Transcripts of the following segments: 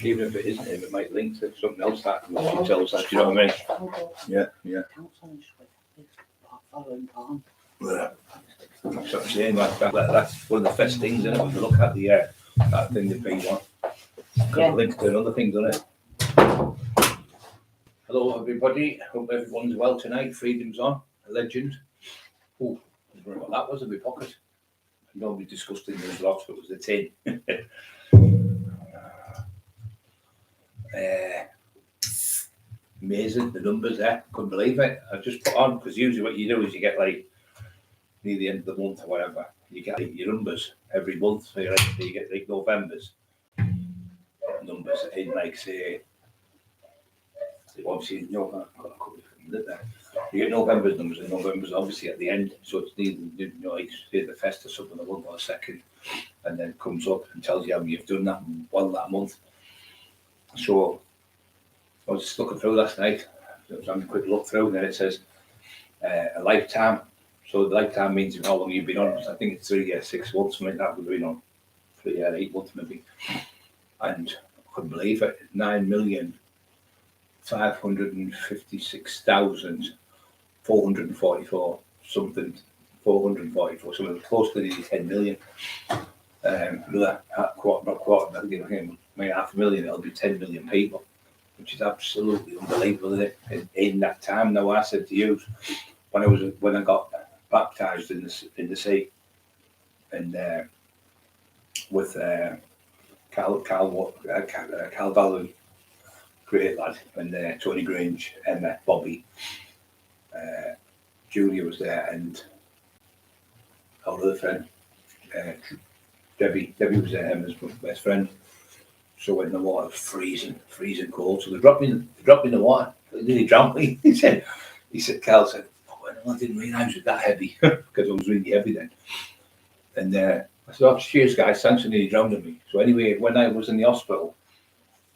Even if it isn't him, it might link to something else that she tells us, you know what I mean? Yeah. That's what I'm saying, that's one of the first things, isn't it? When you look at the that thing, the B1. Because it links to another thing, doesn't it? Hello everybody, hope everyone's well tonight. Freedom's on, a legend. Oh, I don't know what that was in my pocket. I know we discussed in those lots, but it was the tin. Amazing, the numbers there, couldn't believe it. I just put on, because usually what you do is you get like near the end of the month or whatever, you get like, your numbers every month, so you get like November's numbers in like say obviously no, I've got a couple of things there. You get November's numbers, and November's obviously at the end, so it's neither like say the first or something a month or a second, and then it comes up and tells you how you've done that that month. So I was just looking through last night, I was having a quick look through, and then it says a lifetime. So the lifetime means how long you've been on. I think it's 3 years, 6 months, something like that. We've been on 3 years, 8 months maybe. And I couldn't believe it. 9,556,444 something. 444 something close to the 10 million. Another quarter, I think maybe 500,000. It'll be 10 million people, which is absolutely unbelievable, isn't it? In that time. Now I said to you when I got baptised in the sea, and with Cal Valley, great lad, and Tony Grange, Emma, Bobby, Julia was there, and our other friend, Debbie was there, Emma's best friend. So when the water was freezing cold, so they dropped me in the water. They nearly drowned me. He said, Cal said, I didn't realise it was that heavy, because I was really heavy then. And I said, oh, cheers guys, thanks for nearly drowning me. So anyway, when I was in the hospital,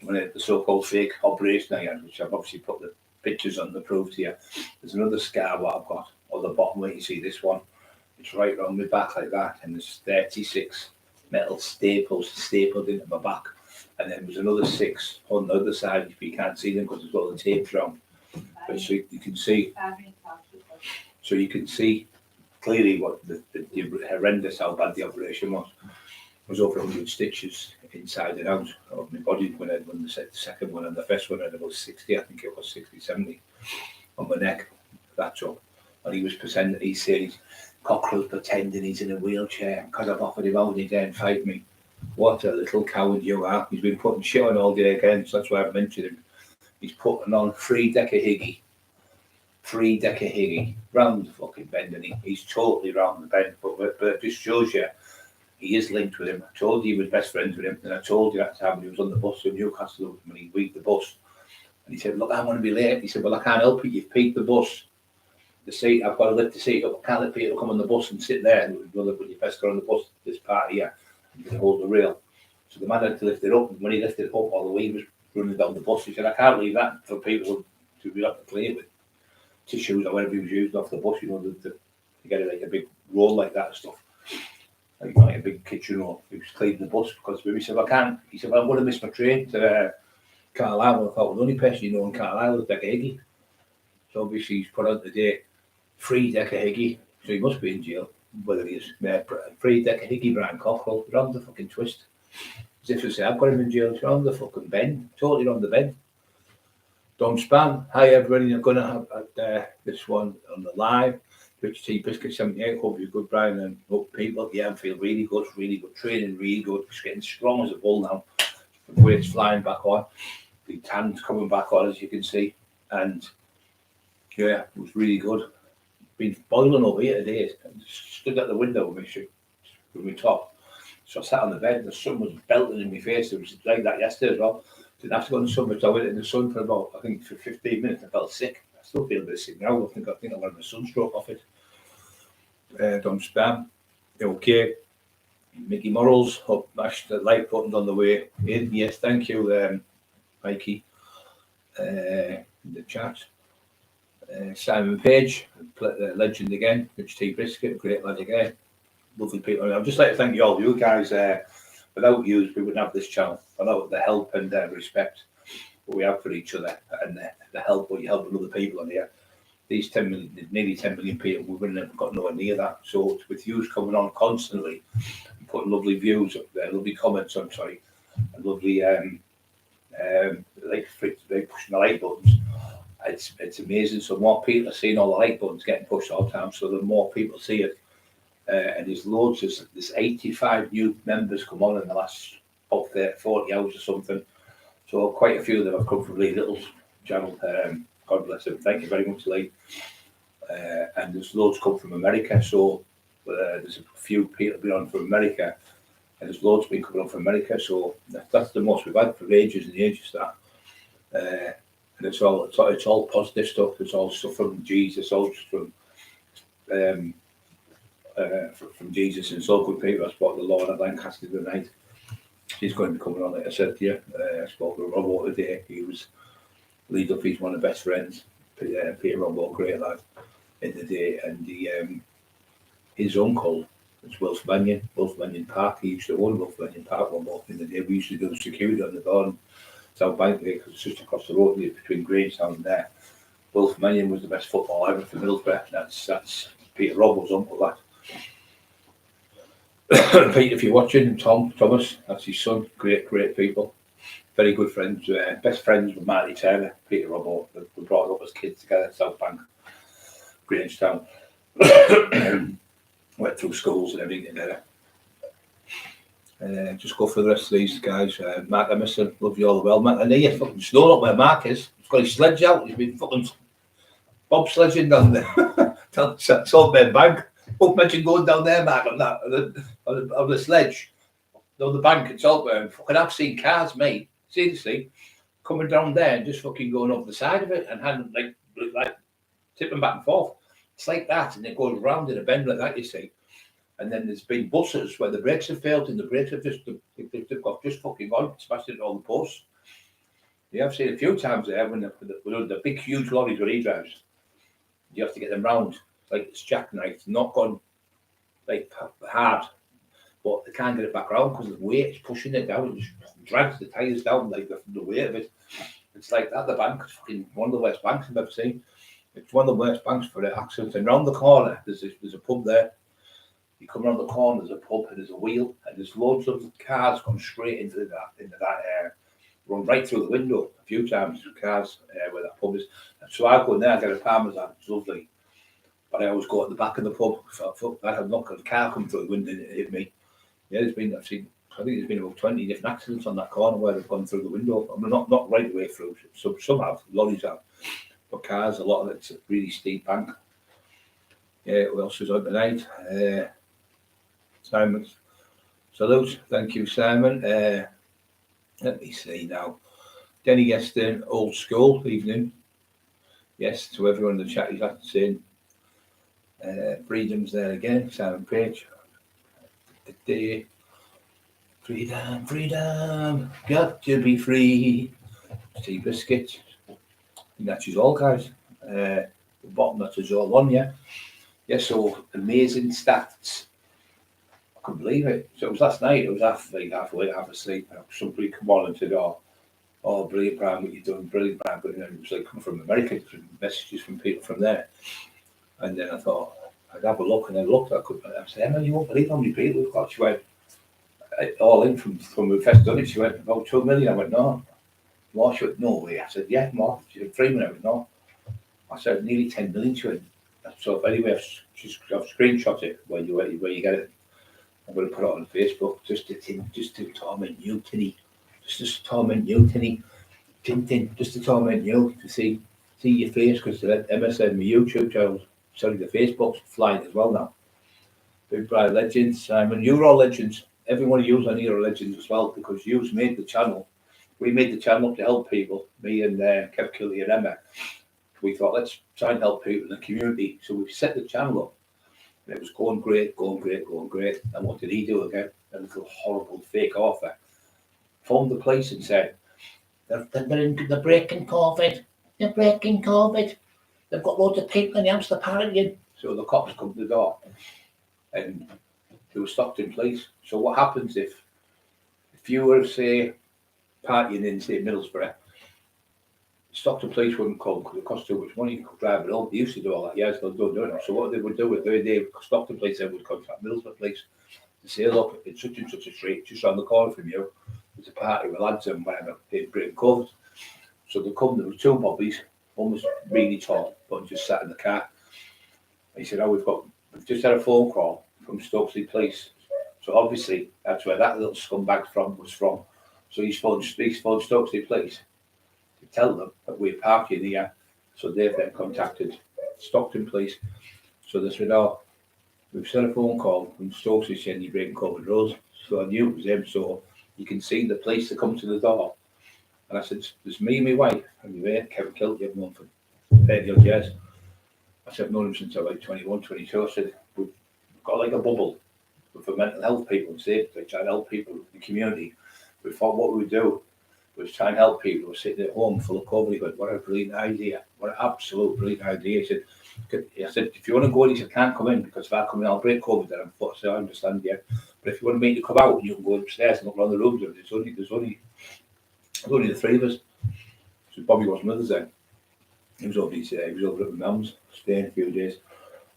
when I had the so-called fake operation I had, which I've obviously put the pictures on the proof here, there's another scar what I've got on the bottom where you see this one. It's right around my back like that, and there's 36 metal staples stapled into my back. And then there's another 6 on the other side, if you can't see them because there's all the tape around. But so you can see. So you can see clearly what the horrendous how bad the operation was. It was over 100 stitches inside and out of my body when I won the second one, and the first one I had about 60, I think it was 60, 70 on my neck. That's all. And he was pretending, he said Cockerill's pretending he's in a wheelchair because I've offered him out, he daren't fight me. What a little coward you are. He's been putting shit on all day again, so that's why I've mentioned him. He's putting on 3-decker higgy. 3-decker higgy. Round the fucking bend, and he's totally round the bend. But it just shows you he is linked with him. I told you he was best friends with him, and I told you that time when he was on the bus to Newcastle when he weaved the bus. And he said, look, I'm going to be late. He said, well, I can't help it. You've peaked the bus. The seat, I've got to lift the seat up. I can't let people come on the bus and sit there. And when you first got on the bus, this part here, you can hold the rail. So the man had to lift it up. And when he lifted it up, all the way he was running down the bus. He said, I can't leave that for people to be able to play with. Tissues or whatever he was using off the bus, you know, to get it like a big roll like that and stuff. Like a big kitchen roll. He was cleaning the bus because he said, I can't. He said, well, I'm going to miss my train to Carlisle. I thought, well, the only person you know in Carlisle is Decker Higgy. So obviously he's put out today 3-decker higgy, so he must be in jail. Whether he is 3-decker higgy, Brian Cockerill, round the fucking twist. As if to say, I've got him in jail, it's round the fucking bend, totally round the bend. Don't spam. Hi everybody, I'm going to have this one on the live. Twitch T Biscuit 78, hope you're good, Brian, and hope people, yeah, I feel really good, training really good, it's getting strong as a bull now. The weight's flying back on, the tan's coming back on, as you can see, and yeah, it was really good. Been boiling over here today. I stood at the window with my top. So I sat on the bed and the sun was belting in my face. It was like that yesterday as well. Didn't have to go in the sun, but I went in the sun for about, I think, for 15 minutes. I felt sick. I still feel a bit sick now. I think I've had a sunstroke off it. Don't spam. Okay. Mickey Morrells, mashed the like button's on the way in. Yes, thank you, Mikey. In the chat. Simon Page, legend again. Rich T Biscuit, great lad again. Lovely people. I'd just like to thank you all, you guys without you, we wouldn't have this channel. Without the help and respect we have for each other, and the help what you help with other people on here. These 10 million, nearly 10 million people, we wouldn't have got nowhere near that. So with you coming on constantly, and putting lovely views up there, lovely comments, and lovely like pushing the like buttons. It's amazing. So more people are seeing all the like buttons getting pushed all the time. So the more people see it, and there's loads. There's 85 new members come on in the last 40 hours or something. So quite a few of them have come from Lee Little's channel. God bless him. Thank you very much, Lee. And there's loads come from America. So there's a few people been on from America, and there's loads been coming on from America. So that's the most we've had for ages and ages. That and it's all positive stuff. It's all stuff from Jesus, all from Jesus, and it's all good people. I spoke to the Lord at Lancaster tonight. He's going to be coming on, like I said to you. I spoke to Robbo today. He was Lee Duffy's one of the best friends. Peter Robbo, great lad in the day, and his uncle was Wilf Mannion Park. He used to own Wilf Mannion Park one more in the day. We used to do the security on the garden, South Bank there, because it's just across the road between Grangestown and there. Wilf Mannion was the best footballer ever for Middlesbrough. That's Peter Robbo's uncle, that. Pete, if you're watching, Thomas, that's his son. Great people. Very good friends. Best friends with Marty Turner, Peter Robbo. We brought up as kids together, South Bank, Grangestown. Went through schools and everything together. Just go for the rest of these guys. Mark Emerson, love you all the well. Mark, I know you're fucking snowing up where Mark is. He's got his sledge out. He's been fucking bobsledging down there. Saltburn Bank. Oh, imagine going down there, Mark, on the sledge, down the bank at Saltburn. Fucking, I've seen cars, mate, seriously, coming down there and just fucking going over the side of it and having like tipping back and forth. It's like that, and it goes round in a bend like that, you see. And then there's been buses where the brakes have failed, and the brakes have they've got just fucking gone, smashed into all the posts. Yeah, I've seen a few times there when the big, huge lorries where he drives. You have to get them round. Like it's jackknifed, not gone like hard, but they can't get it back around because the weight is pushing it down. It just drags the tyres down like the weight of it. It's like that. The bank is fucking one of the worst banks I've ever seen. It's one of the worst banks for the accidents. And round the corner, there's a pub there. You come around the corner, there's a pub and there's a wheel, and there's loads of cars going straight into that run right through the window a few times. Cars where that pub is. And so I go in there, I get a Parmesan. It's lovely. But I always go at the back of the pub. Fuck that! I'm not got a car come through the window and it hit me. Yeah, I think there's been about 20 different accidents on that corner where they've gone through the window. I mean, not right away through. Some have, lorries have, but cars, a lot of it's a really steep bank. Yeah, what else is on tonight? Simon, salute. Thank you, Simon. Let me see now. Denny Geston, old school evening. Yes, to everyone in the chat, he's after saying. Freedom's there again, Simon Page. Freedom, got to be free. Steve Biscuit. That's all, guys. The bottom, that's all on, yeah. Yeah, so amazing stats. I couldn't believe it. So it was last night, it was half awake, half asleep. Somebody come on and said, oh, brilliant, Brian, what you're doing, brilliant, Brian. But it was like coming from America, messages from people from there. And then I thought, I'd have a look, and I looked, I said, Emma, you won't believe how many people we've got. She went, all in from when we first done it, she went, about 2 million. I went, no. More? She went, no way. I said, yeah, more. She said, 3 million. I went, no. I said, nearly 10 million. She went, so anyway, I've screenshot it where you get it. I'm going to put it on Facebook just to torment you, Tinny. Just to torment you, Tinny. Tin, just to torment you, to see your face, because Emma said my YouTube channel, sorry, the Facebook's flying as well now. Big Bride Legends, Simon, you're all legends. Every one of you on here are legends as well, because you've made the channel. We made the channel to help people, me and Kev Killy and Emma. We thought, let's try and help people in the community. So we set the channel up, and it was going great. And what did he do again? A little horrible fake author phoned the police and said, they're breaking COVID. They're breaking COVID. They've got loads of people in the Amster panicking. So the cops come to the door and they were stopped in place. So what happens if if you were, say, partying in, say, Middlesbrough, Stockton Police wouldn't come because it cost too much money. You could drive it home. They used to do all that years ago, don't do it. So what they would do is Stockton Police would contact Middlesbrough Police to say, look, in such and such a street, just around the corner from you, there's a party with lads and whatever, they'd bring COVID. So they come, there were two bobbies, one was really tall, but just sat in the car. He said, we've just had a phone call from Stockton Police. So obviously, that's where that little scumbag was from. So he's phoned Stockton Police to tell them that we're partying here. So they've then contacted Stockton Police. So they said, we've sent a phone call from Stokes saying you're breaking COVID rules. So I knew it was him. So you can see the police that come to the door. And I said, there's me and my wife. And we were Kevin Kilty, I've known for 30 odd years. I said, I've known him since I was like 21, 22. I said, we've got like a bubble for mental health people and safety, trying to help people in the community. We thought what we would do was try and help people who were sitting at home full of COVID. But what a brilliant idea. What an absolute brilliant idea. He said, if you want to go in, he said, can't come in because if I come in, I'll break COVID. And I thought, I understand, yeah. But if you want me to come out, you can go upstairs and look around the rooms. There's only the three of us. So Bobby wasn't with us then. He was over at my mum's, staying a few days.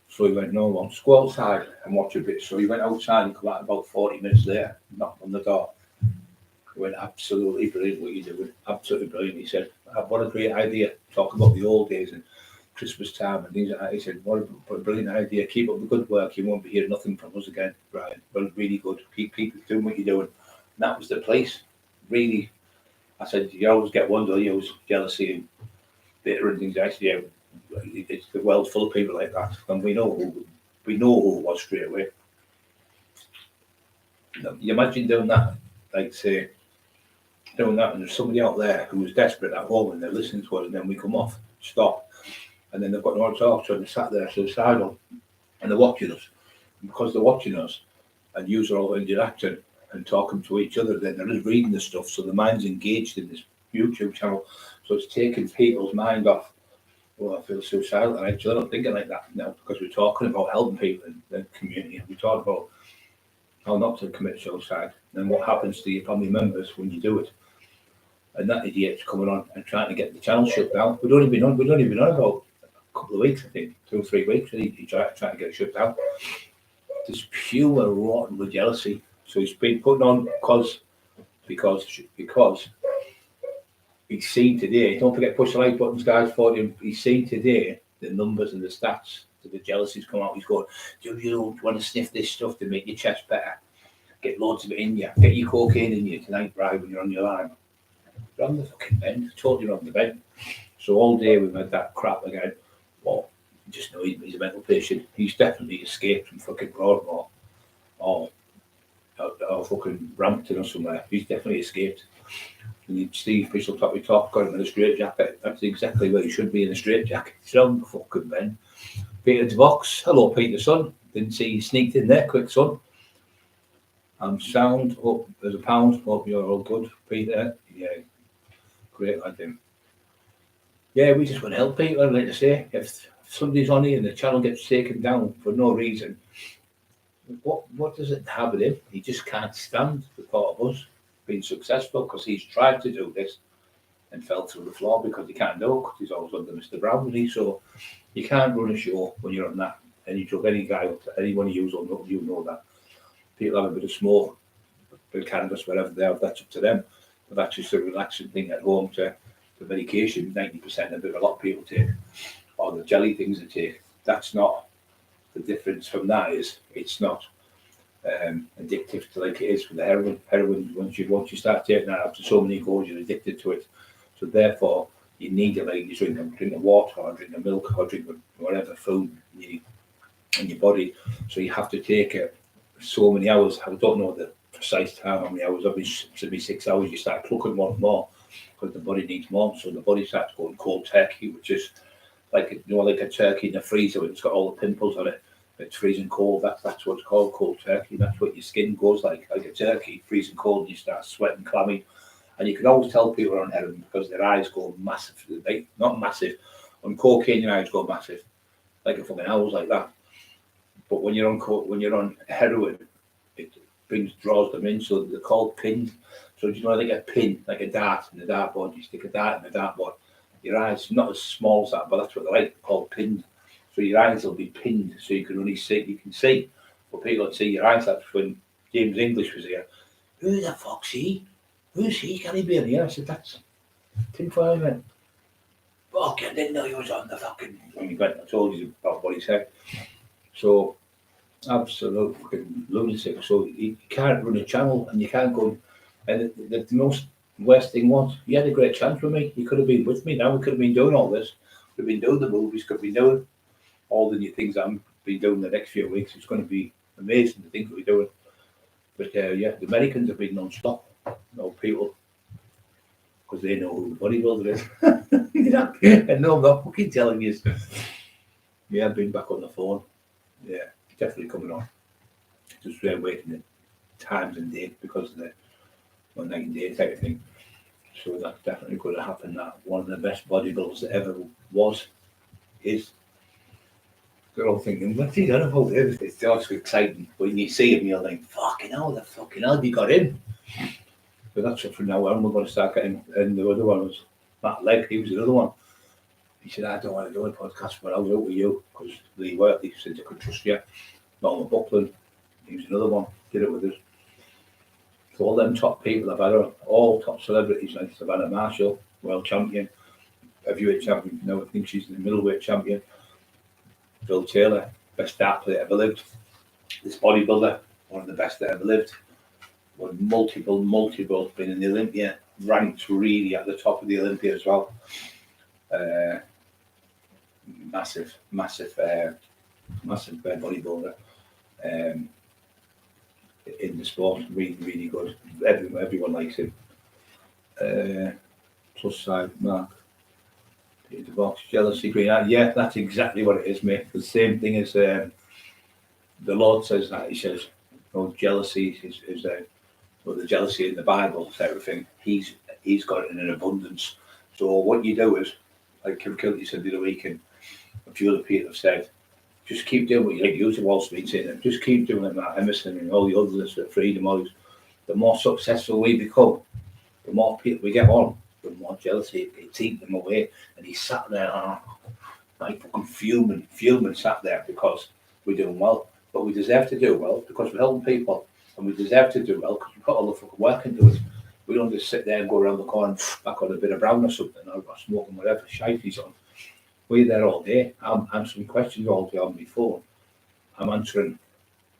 So he went, no, I'll just go outside and watch a bit. So he went outside and come out about 40 minutes later, knocked on the door. He went, absolutely brilliant what you're doing, absolutely brilliant. He said, what a great idea, talk about the old days and Christmas time and things like that. He said, what a brilliant idea, keep up the good work, you won't be hearing nothing from us again, Brian. Well, really good, keep doing what you're doing. And that was the place, really. I said, you always get one, don't you, always jealousy and bitter and things. I said, yeah, it's the world's full of people like that, and we know who it was straight away. You imagine doing that, like say, doing that, and there's somebody out there who was desperate at home and they're listening to us, and then we come off, stop, and then they've got no one to talk to, and they're sat there suicidal, and they're watching us. And because they're watching us, and you're all interacting and talking to each other, then they're just reading the stuff, so the mind's engaged in this YouTube channel, so it's taking people's mind off. Well, I feel suicidal, and actually I'm not thinking like that now because we're talking about helping people in the community, and we talk about how not to commit suicide and what happens to your family members when you do it. And that idiot's coming on and trying to get the channel shut down. We'd only been on about a couple of weeks, I think, 2 or 3 weeks, and he tried to get it shut down. There's pure rotten with jealousy. So he's been putting on because he's seen today, don't forget push the like buttons, guys, for him. He's seen today the numbers and the stats, so the jealousy's come out. He's going, do you want to sniff this stuff to make your chest better? Get loads of it in you. Get your cocaine in you tonight, Brian, when you're on your line. You're on the fucking bend, totally on the bend. So all day we've had that crap again. Well, you just know he's a mental patient. He's definitely escaped from fucking Broadmoor or fucking Brampton or somewhere. He's definitely escaped. And Steve Bishop got him in a straitjacket. That's exactly where he should be, in a straitjacket. He's on the fucking bend. Peter DeVox, hello Peter, son. Didn't see you sneaked in there, quick son. I'm sound up as a pound. Hope you're all good, Peter. Yeah, great lad, him. Yeah, we just want to help people. I'd like to say, if somebody's on here and the channel gets taken down for no reason, what does it have with him? He just can't stand the thought of us being successful because he's tried to do this and fell through the floor because he can't do it because he's always under Mr. Brownlee. So you can't run a show when you're on that. Any drug, any guy, anyone you use on drugs, you know that. People have a bit of smoke, a bit of cannabis, whatever they have, that's up to them. But that's just a relaxing thing at home to the medication, 90% of it a lot of people take, or the jelly things they take. That's not the difference from that is it's not addictive to like it is with the heroin. Heroin, once you start taking that after so many goes, you're addicted to it. So therefore, you need to like you drink of water or drink of milk or drink of whatever food you need in your body. So you have to take it so many hours. I don't know the precise time, how many hours. Obviously, 6 hours. You start clucking more because the body needs more. So the body starts going cold turkey, which is like a turkey in the freezer. It's got all the pimples on it. It's freezing cold. That's what it's called, cold turkey. That's what your skin goes like a turkey, freezing cold, and you start sweating, clammy. And you can always tell people are on heroin because their eyes go massive. Not massive. On cocaine, your eyes go massive, like a fucking owl's like that. But when you're on heroin, draws them in, so they're called pins. So do you know, like a pin, like a dart in the dartboard, you stick a dart in the dartboard, your eyes, not as small as that, but that's what they're like, called pins. So your eyes will be pinned, so you can only see, but people don't see your eyes. That's when James English was here. Who the fuck's he? Who's he? Can he be in here? I said, that's tinfoil man. Fuck, I didn't know he was on the fucking, when he went, I told you about what he said. So, absolute fucking lunatic. So you can't run a channel and you can't go. And the most worst thing was, he had a great chance with me. He could have been with me now. We could have been doing all this. Could have been doing the movies. Could have been doing all the new things I'm been doing the next few weeks. It's going to be amazing the things we're doing. But yeah, the Americans have been non-stop. People, because they know who the bodybuilder is. You know? And no, I'm not fucking telling you. Yeah, I've been back on the phone. Yeah, definitely coming on. Just waiting the times and dates because of the night and day type of thing. So that's definitely going to happen. That one of the best bodybuilders that ever is. They're all thinking, what's he done about it? It's also exciting. When you see him, you're like, fucking hell, have you got him? So that's it from now on. We're going to start getting. And the other one was Matt Legg. He was the other one. He said, I don't want to do a podcast, but I'll do it with you because Lee Work. He said, I could trust you. Norman Buckland. He was another one. Did it with us. So all them top people I've had, all top celebrities like Savannah Marshall, world champion, heavyweight champion. Now I think she's the middleweight champion. Phil Taylor, best dart player ever lived. This bodybuilder, one of the best that ever lived. Won multiple, been in the Olympia, ranked really at the top of the Olympia as well. Massive bodybuilder in the sport. Really good. Everyone likes him. Plus side Mark. The box jealousy green. Yeah, that's exactly what it is, mate. The same thing as the Lord says that. He says, jealousy is the jealousy in the Bible, everything. He's got it in an abundance. So what you do is, like Kim Kilty said the other week, and a few other people have said, just keep doing what you like. Use the Wall Street saying, just keep doing it, Matt Emerson and all the others, the freedom, all these. The more successful we become, the more people we get on, the more jealousy it's eating them away. And he sat there, like fucking fuming sat there because we're doing well. But we deserve to do well because we're helping people. And we deserve to do well because we put all the fucking work into it. We don't just sit there and go around the corner and back on a bit of brown or something, or smoking whatever shite he's on. We're there all day. I'm answering questions all day on my phone. I'm answering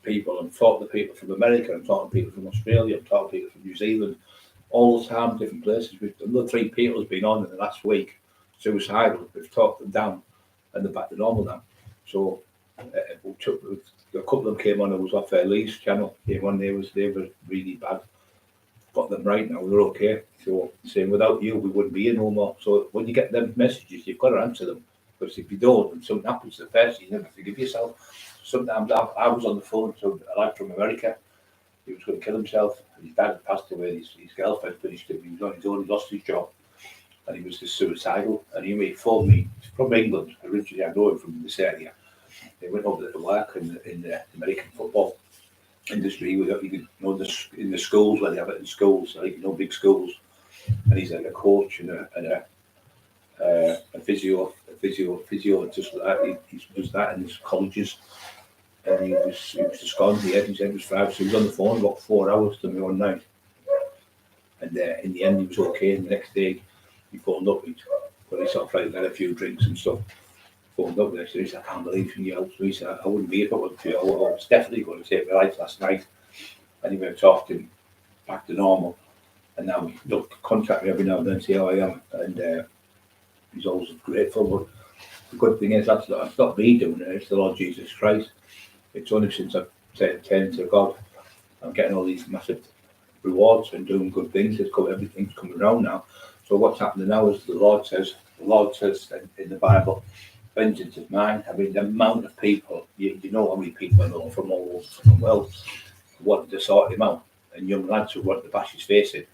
people. I'm talking to people from America. I'm talking to people from Australia. I'm talking to people from New Zealand. All the time, different places. Another 3 people have been on in the last week. Suicidal. We've talked them down and they're back to normal now. So a couple of them came on. It was off Lee's channel. Came on. They were really bad. Got them right now. They're okay. So saying without you, we wouldn't be here no more. So when you get them messages, you've got to answer them. Because if you don't, and something happens to the person, you never forgive yourself. Sometimes I was on the phone to a lad from America. He was going to kill himself. His dad had passed away. His girlfriend finished him. He was on his own. He lost his job, and he was just suicidal. And he phoned me from England. Originally, I know him from this area. They went over to work in the American football industry. You know, in the schools where they have it in schools, like big schools. And he's like a coach and a physio, just like that. He does that in his colleges. And he was just gone. His head was fried. So he was on the phone about 4 hours to me one night. And in the end, he was okay. And the next day, he phoned up. He sort of like had a few drinks and stuff. Phoned up next day. He said, I can't believe you helped me. He said, I wouldn't be here if it wasn't for you. I was definitely going to take my life last night. Anyway, I talked him back to normal. And now he'll contact me every now and then, see how I am. And he's always grateful. But the good thing is, that's not me doing it. It's the Lord Jesus Christ. It's only since I've turned to God, I'm getting all these massive rewards and doing good things. Everything's coming around now. So what's happening now is the Lord says in the Bible, vengeance is mine. I mean, the amount of people, you know how many people I know from all over the world who wanted to sort him out, and young lads who wanted to bash his face in,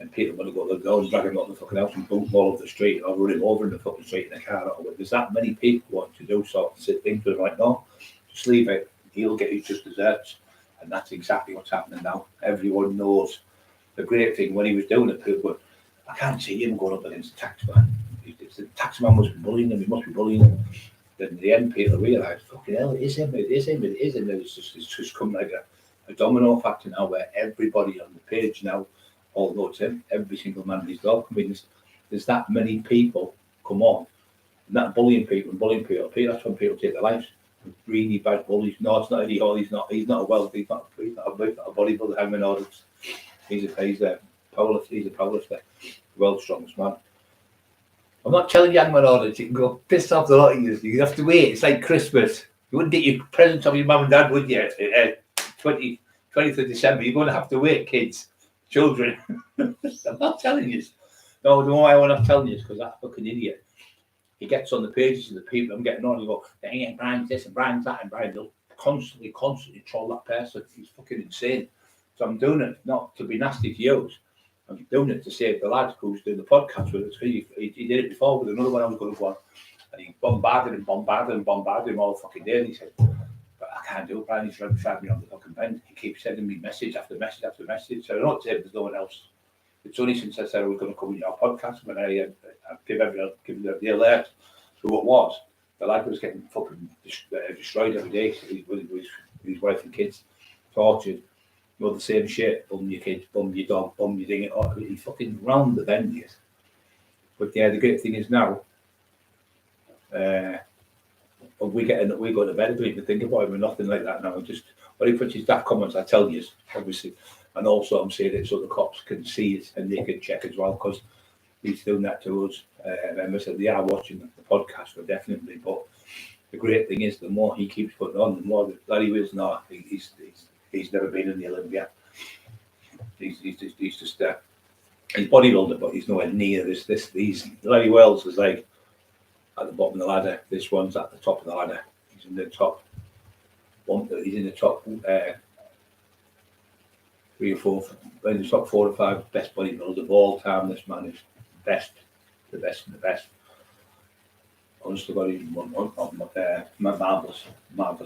and people want to go and drag him out the fucking house and boot him all over the street, or run him over in the fucking street in a car. There's that many people wanting to do sort of things to him right now. Just leave it. He'll get his just desserts. And that's exactly what's happening now. Everyone knows. The great thing when he was doing it, people were, I can't see him going up against the taxman. The taxman must be bullying him, he must be bullying him. Then in the end, people realised, fucking hell, it is him, it is him, it is him. It's just come like a domino factor now where everybody on the page now, although it's him, every single man and his dog. I mean, there's that many people come on, and that bullying people, that's when people take their lives. Really bad bullies. No, it's not Eddie Hall, he's not a bodybuilder hanging on. He's a powerlifter, world's strongest man. I'm not telling young man orders, you can go piss off the lot of you. You have to wait. It's like Christmas. You wouldn't get your presents of your mum and dad, would you? 20th of December. You're going to have to wait, kids, children. I'm not telling you. No, the why I'm not telling you is because that fucking idiot. He gets on the pages of the people I'm getting on and go, dang, Brian's this and Brian's that, and Brian will constantly troll that person. He's fucking insane. So I'm doing it not to be nasty to you. I'm doing it to save the lad who's doing the podcast with us. He did it before with another one I was going to go on. And he bombarded him all fucking day. And he said, but I can't do it, Brian. He's trying to drag me on the fucking bend. He keeps sending me message after message after message. So I don't say there's no one else. It's only since I said I was going to come on your podcast when I give the alert to what was. The lad was getting fucking destroyed every day. With his wife and kids, tortured. You know, the same shit. Bum your kids, bum your dog, bum your thing. Oh, he fucking round the bend, yes. But yeah, the great thing is now, we go to bed, we even think about it, we're nothing like that now. Just when he puts his daft comments, I tell you, obviously. And also I'm saying it so the cops can see it and they can check as well, because he's doing that to us. And I said they are watching the podcast for definitely. But the great thing is, the more he keeps putting on, the more that he is not. He's never been in the Olympia. He's just he's bodybuilder, but he's nowhere near these. Larry Wells is like at the bottom of the ladder. This one's at the top of the ladder. He's in the top one. He's in the top 3 or 4, in the top 4 or 5 best bodybuilders of all time. This man is the best of the best. Honestly, God, he's marvelous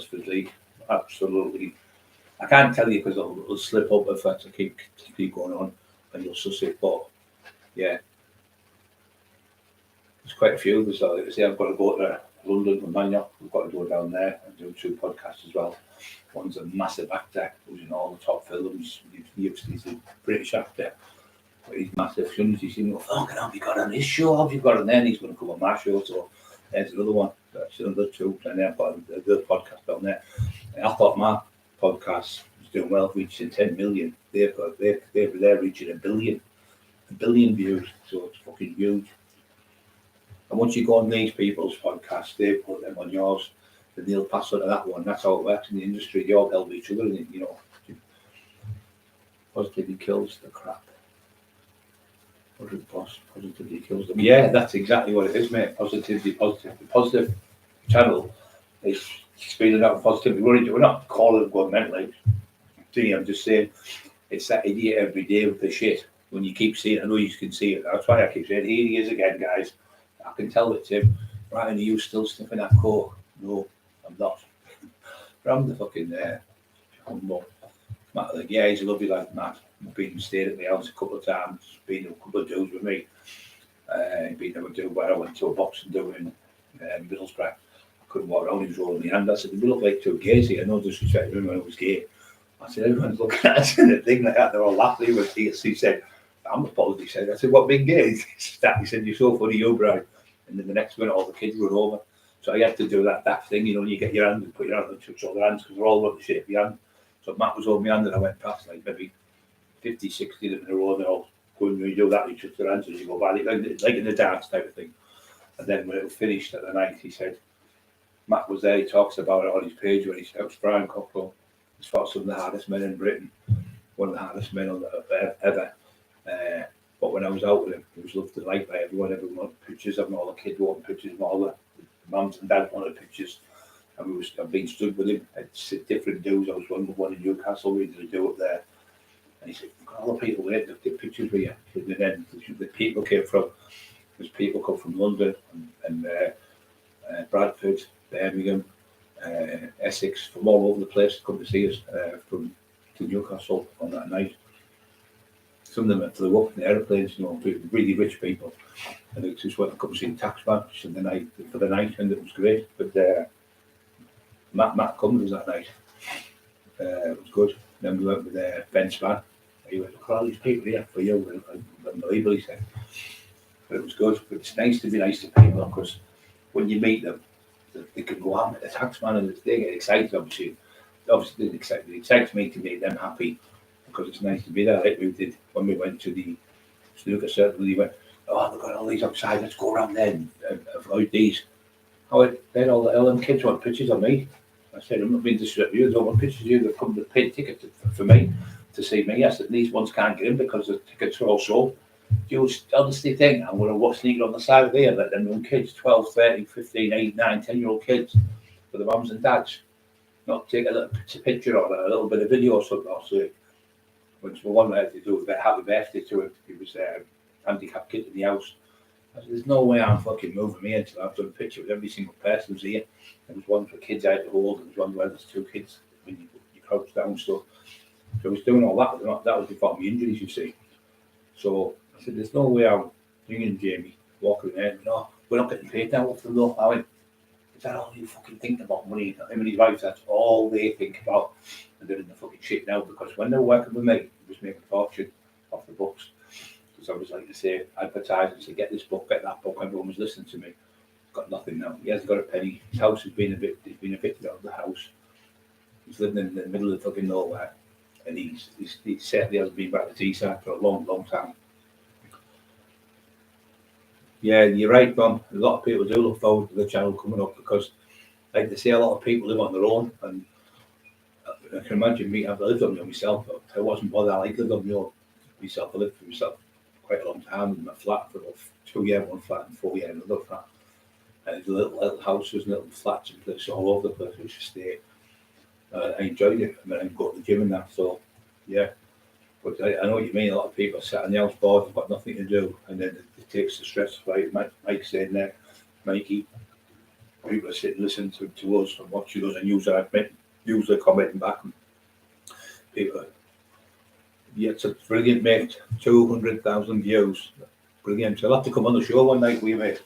physique. Absolutely. I can't tell you because it'll slip up if I keep going on, and you'll suss it. But yeah, there's quite a few. So like I say, I've got to go to London with Mania. We've got to go down there and do 2 podcasts as well. One's a massive actor who's in all the top films. He's a British actor, but he's massive. As soon as you see him, go, fucking hell, have you got on his show? Have you got on there? And he's going to come on my show. So there's another one. That's another 2. And then I've got the podcast down there. And I thought my podcast was doing well, reaching 10 million. They're reaching 1 billion views. So it's fucking huge. And once you go on these people's podcasts, they put them on yours, then they'll pass on to that one. That's how it works in the industry. They all help each other, and you know, positivity kills the crap. Positivity kills them. Yeah, that's exactly what it is, mate. Positivity, positive. The positive channel is speeding up positivity. We're not calling it going mentally. I'm just saying it's that idiot every day with the shit. When you keep seeing it, I know you can see it. That's why I keep saying, here he is again, guys. I can tell it's him. Right, and you still sniffing that coke? No, I'm not. But I'm the fucking humble. Like, yeah, he's a lovely lad, Matt. I've been and stayed at my house a couple of times. Been a couple of dudes with me. Been to a dude where I went to a boxing do in Middlesbrough. I couldn't walk around, he was rolling my hand. I said, we look like 2 gays here. No disrespect to him when I was gay. I said, everyone's looking at us and a thing like that. They're all laughing. He said, I'm apology, said. I said, what big gay? He said, you're so funny, you, Brian. And then the next minute, all the kids were over. So I had to do that thing, you know, you get your hand and put your hand and touch all their hands because they're all want to shake your hand. So Matt was holding my hand and I went past like maybe 50, 60 of them in a row, and they're all going, when you do that, you touch their hands as you go by, like in the dance type of thing. And then when it was finished at the night, he said, Matt was there, he talks about it on his page where he said, Brian Cockerill. He's fought some of the hardest men in Britain, one of the hardest men ever. But when I was out with him, he was loved and liked by everyone. Everyone wanted pictures of him, all the kids wanted pictures of him, all the mums and dads wanted pictures. And I've been stood with him at different dues. I was one in Newcastle, we did a do up there. And he said, all the people there, they've got pictures with you. And then the people came from, there's people come from London and Bradford, Birmingham, Essex, from all over the place to come to see us, from to Newcastle on that night. Some of them flew up in aeroplanes, really rich people, and they just went to come see the taxman for the night, and it was great. But Matt Cummins was that night. It was good. Then we went with Ben's van. He went, look at all these people here for you. Unbelievable, he said. But it was good. But it's nice to be nice to people, because when you meet them, they can go out with the taxman and they get excited, obviously. Obviously, it excites me to make them happy, because it's nice to be there, like we did when we went to the snooker circle. We went, oh, they've got all these outside, let's go around there and avoid these. Then all them kids want pictures of me. I said, I'm not being disrespectful, you don't want pictures of you, they've come to pay a ticket for me, to see me. I said, these ones can't get in because the tickets are all sold. Do you honestly think I'm going to watch sneaking on the side of there, let them young kids, 12, 13, 15, 8, 9, 10-year-old kids, for the mums and dads, not take a little picture or a little bit of video or something, or so. Which one had to do with a happy birthday to him. He was a handicapped kid in the house. I said, there's no way I'm fucking moving me until I've done a picture with every single person who's here. There was one for kids I had to hold, and there was one where there's 2 kids when you crouch down stuff. So I was doing all that, but that was before my injuries, you see. So I said, there's no way I'm ringing Jamie, walking in there, no, we're not getting paid now off the law. I went, is that all you fucking think about money? Him and his wife, that's all they think about. And they're in the fucking shit now, because when they were working with me, I was making a fortune off the books. Because I was, like to say, advertising, say, get this book, get that book, everyone was listening to me. Got nothing now. He hasn't got a penny. His house has been evicted out of the house. He's living in the middle of fucking nowhere. And he certainly hasn't been back to Teesside for a long, long time. Yeah, you're right, Tom. A lot of people do look forward to the channel coming up, because, like they say, a lot of people live on their own. And I can imagine me, I've lived on my own myself, but I wasn't bothered. I lived on my own myself. I lived for myself quite a long time in my flat for about 2 years, one flat, and 4 years, another flat. And there's little houses and little flats and places all over the place, which I stay. I enjoyed it. I mean, I go to the gym and that, so yeah. But I know what you mean. A lot of people sat on the house board, they've got nothing to do, and then it takes the stress away. Mike's saying there, Mikey, people are sitting listening to us and watching us, and usually commenting back. And people, yeah, it's a brilliant, mate. 200,000 views. Brilliant. So I'll have to come on the show one night with you, mate.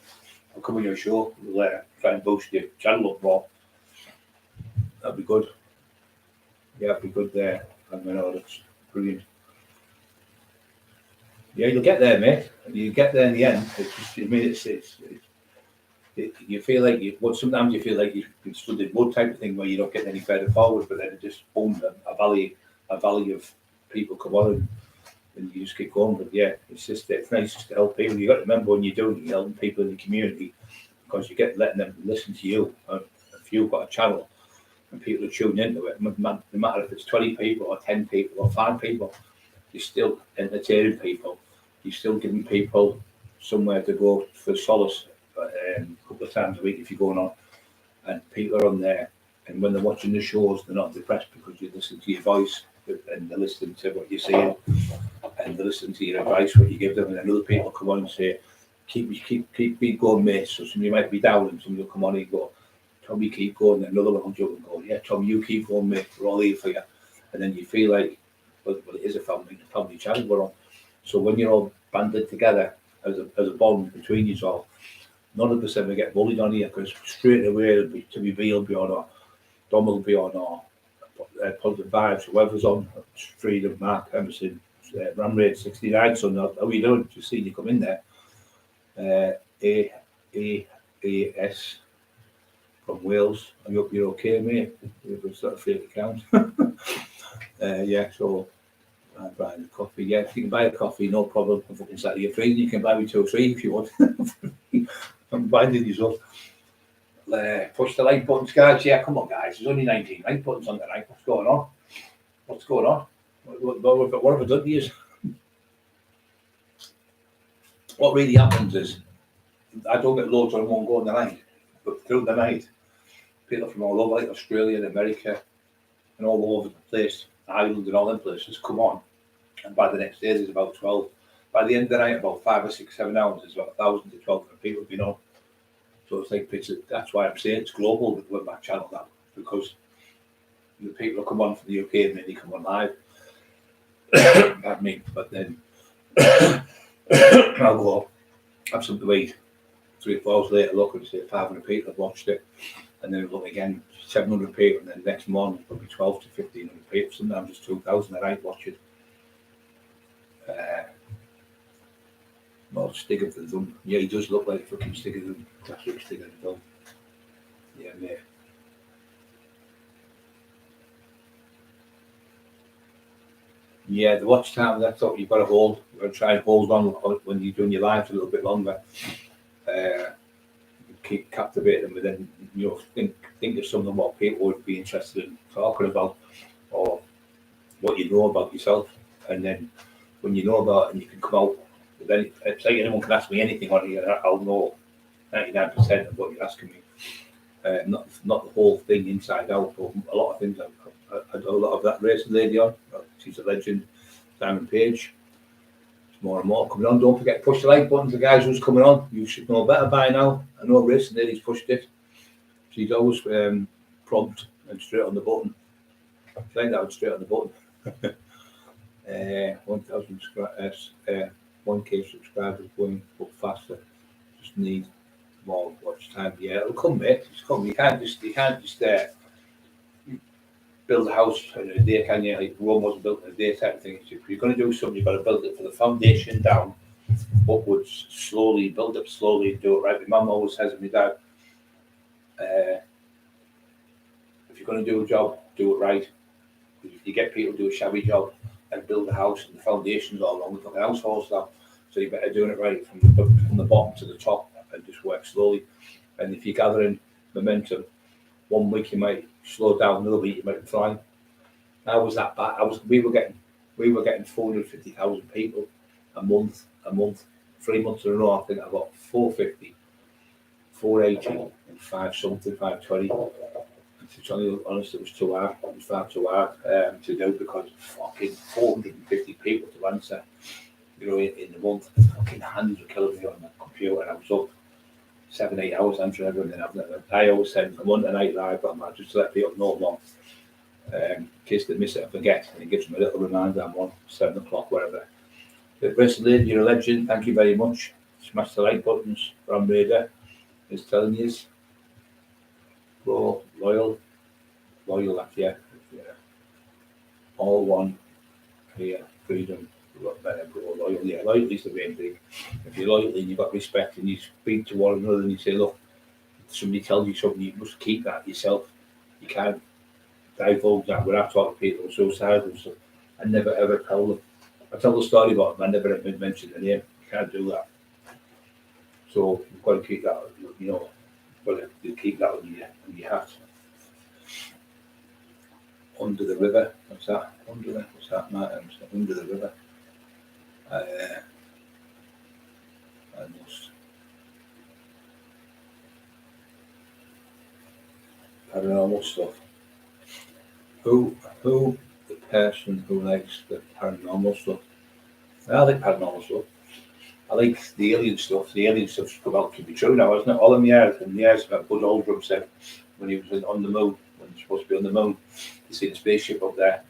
I'll come on your show. We'll try and boost your channel up more. That'd be good. Yeah, it'd be good there. I mean, that's brilliant. Yeah, you'll get there, mate. You get there in the end. It's just, I mean, you feel like sometimes you feel like you've been stood in mud type of thing, where you're not getting any further forward, but then it just boom, a valley of people come on and you just keep going. But yeah, it's nice just to help people. You got to remember, when you're doing it, you're helping people in the community, because you get letting them listen to you. If you've got a channel and people are tuning into it, no matter if it's 20 people or 10 people or 5 people, you're still entertaining people. You're still giving people somewhere to go for solace a couple of times a week if you're going on. And people are on there, and when they're watching the shows, they're not depressed, because you listen to your voice, and they're listening to what you're saying, and they're listening to your advice, what you give them. And then other people come on and say, keep going, mate. So somebody might be down, and somebody will come on and go, Tommy, keep going. And another one will jump and go, yeah, Tommy, you keep going, mate. We're all here for you. And then you feel like, well, it is a family channel we're on. So when you're all banded together as a bond between you all, none of us ever get bullied on here, because straight away it'll be Timmy B will be on, or Dom will be on, or Positive Vibes, whoever's on, Freedom, Mark Emerson, Ramrate 69. So how are you doing? Just seeing you come in there. AS from Wales. I hope you're okay, mate. It was sort of fake account. Yeah, so I'm buying a coffee. Yeah, if you can buy a coffee, no problem. I'm fucking sat here free. You can buy me 2 or 3 if you want. I'm binding these up. Push the like buttons, guys. Yeah, come on, guys. There's only 19 like buttons on the right. What's going on? What's going on? What have I done to you? What really happens is, I don't get loads on one go in the night, but through the night, people from all over, like Australia and America, and all over the place, Ireland and all them places, come on. And by the next day, there's about 12. By the end of the night, about 5 or 6, 7 hours, there's about 1,000 to 1,200 people been on. So it's like, that's why I'm saying it's global with my channel now, because the people who come on from the UK and then they come on live. Pardon me. But then I'll go have something to eat. 3 or 4 hours later, look and say 500 people have watched it, and then look again, 700 people, and then the next morning probably 12 to 1500 people. Sometimes it's 2,000 that I watch it. Well, stick of the thumb. Yeah, he does look like a fucking stick of the thumb. Classic stick of the thumb. Yeah, mate. Yeah, the watch time, that's what you've got to hold. You've got to try and hold on when you're doing your lives a little bit longer. Keep captivating them, but then think of something what people would be interested in talking about, or what you know about yourself. And then when you know about it and you can come out, then it's like anyone can ask me anything on it, I'll know 99% of what you're asking me. Not the whole thing inside out, but a lot of things. I do a lot of that racing lady on. She's a legend, Diamond Page. There's more and more coming on. Don't forget to push the like buttons. The guys who's coming on, you should know better by now. I know racing lady's pushed it. She's always prompt and straight on the button. She like that one straight on the button. 1K subscribers going up faster. Just need more watch time. Yeah, it'll come, mate. It's come. You can't just build a house in a day, can you? Like Rome wasn't built in a day type of thing. If you're going to do something, you've got to build it from the foundation down, upwards, slowly, build up slowly, do it right. My mum always says to me, Dad, if you're going to do a job, do it right. If you get people to do a shabby job and build a house and the foundation's all wrong, the house falls down. So you're better doing it right from the bottom to the top and just work slowly. And if you're gathering momentum, 1 week you might slow down, another week you might fly. I was that bad. We were getting 450,000 people a month. 3 months in a row, I think I got 450, 480, and 520. To be honest, it was too hard. It was far too hard to do because fucking 450 people to answer, in the month. Fucking hands were killing me on the computer, and I was up 7-8 hours answering everything. I always said, I'm on tonight live, but just to let people know more. In case they miss it and forget, and it gives them a little reminder. I'm on 7 o'clock, whatever. But Wrestling, you're a legend. Thank you very much. Smash the like buttons. Ram Raider is telling you. Bro, loyal, yeah. All one here, freedom, better, bro, loyal, yeah. Loyalty is the main thing. If you're loyal and you've got respect and you speak to one another and you say, look, if somebody tells you something, you must keep that yourself. You can't divulge that. When I talk to people suicide and stuff, I never ever tell them. I tell the story about them, I never mention the name. You can't do that. So you've got to keep that, but you keep that on your hat. Under the river, what's that? What's that, Martin? Under the river. I must. Paranormal stuff. Who the person who likes the paranormal stuff? I like paranormal stuff. I like the alien stuff. The alien stuff's come out to be true now, isn't it? All in the years that Buzz Aldrin said when he was on the moon, when he was supposed to be on the moon, he seen a spaceship up there,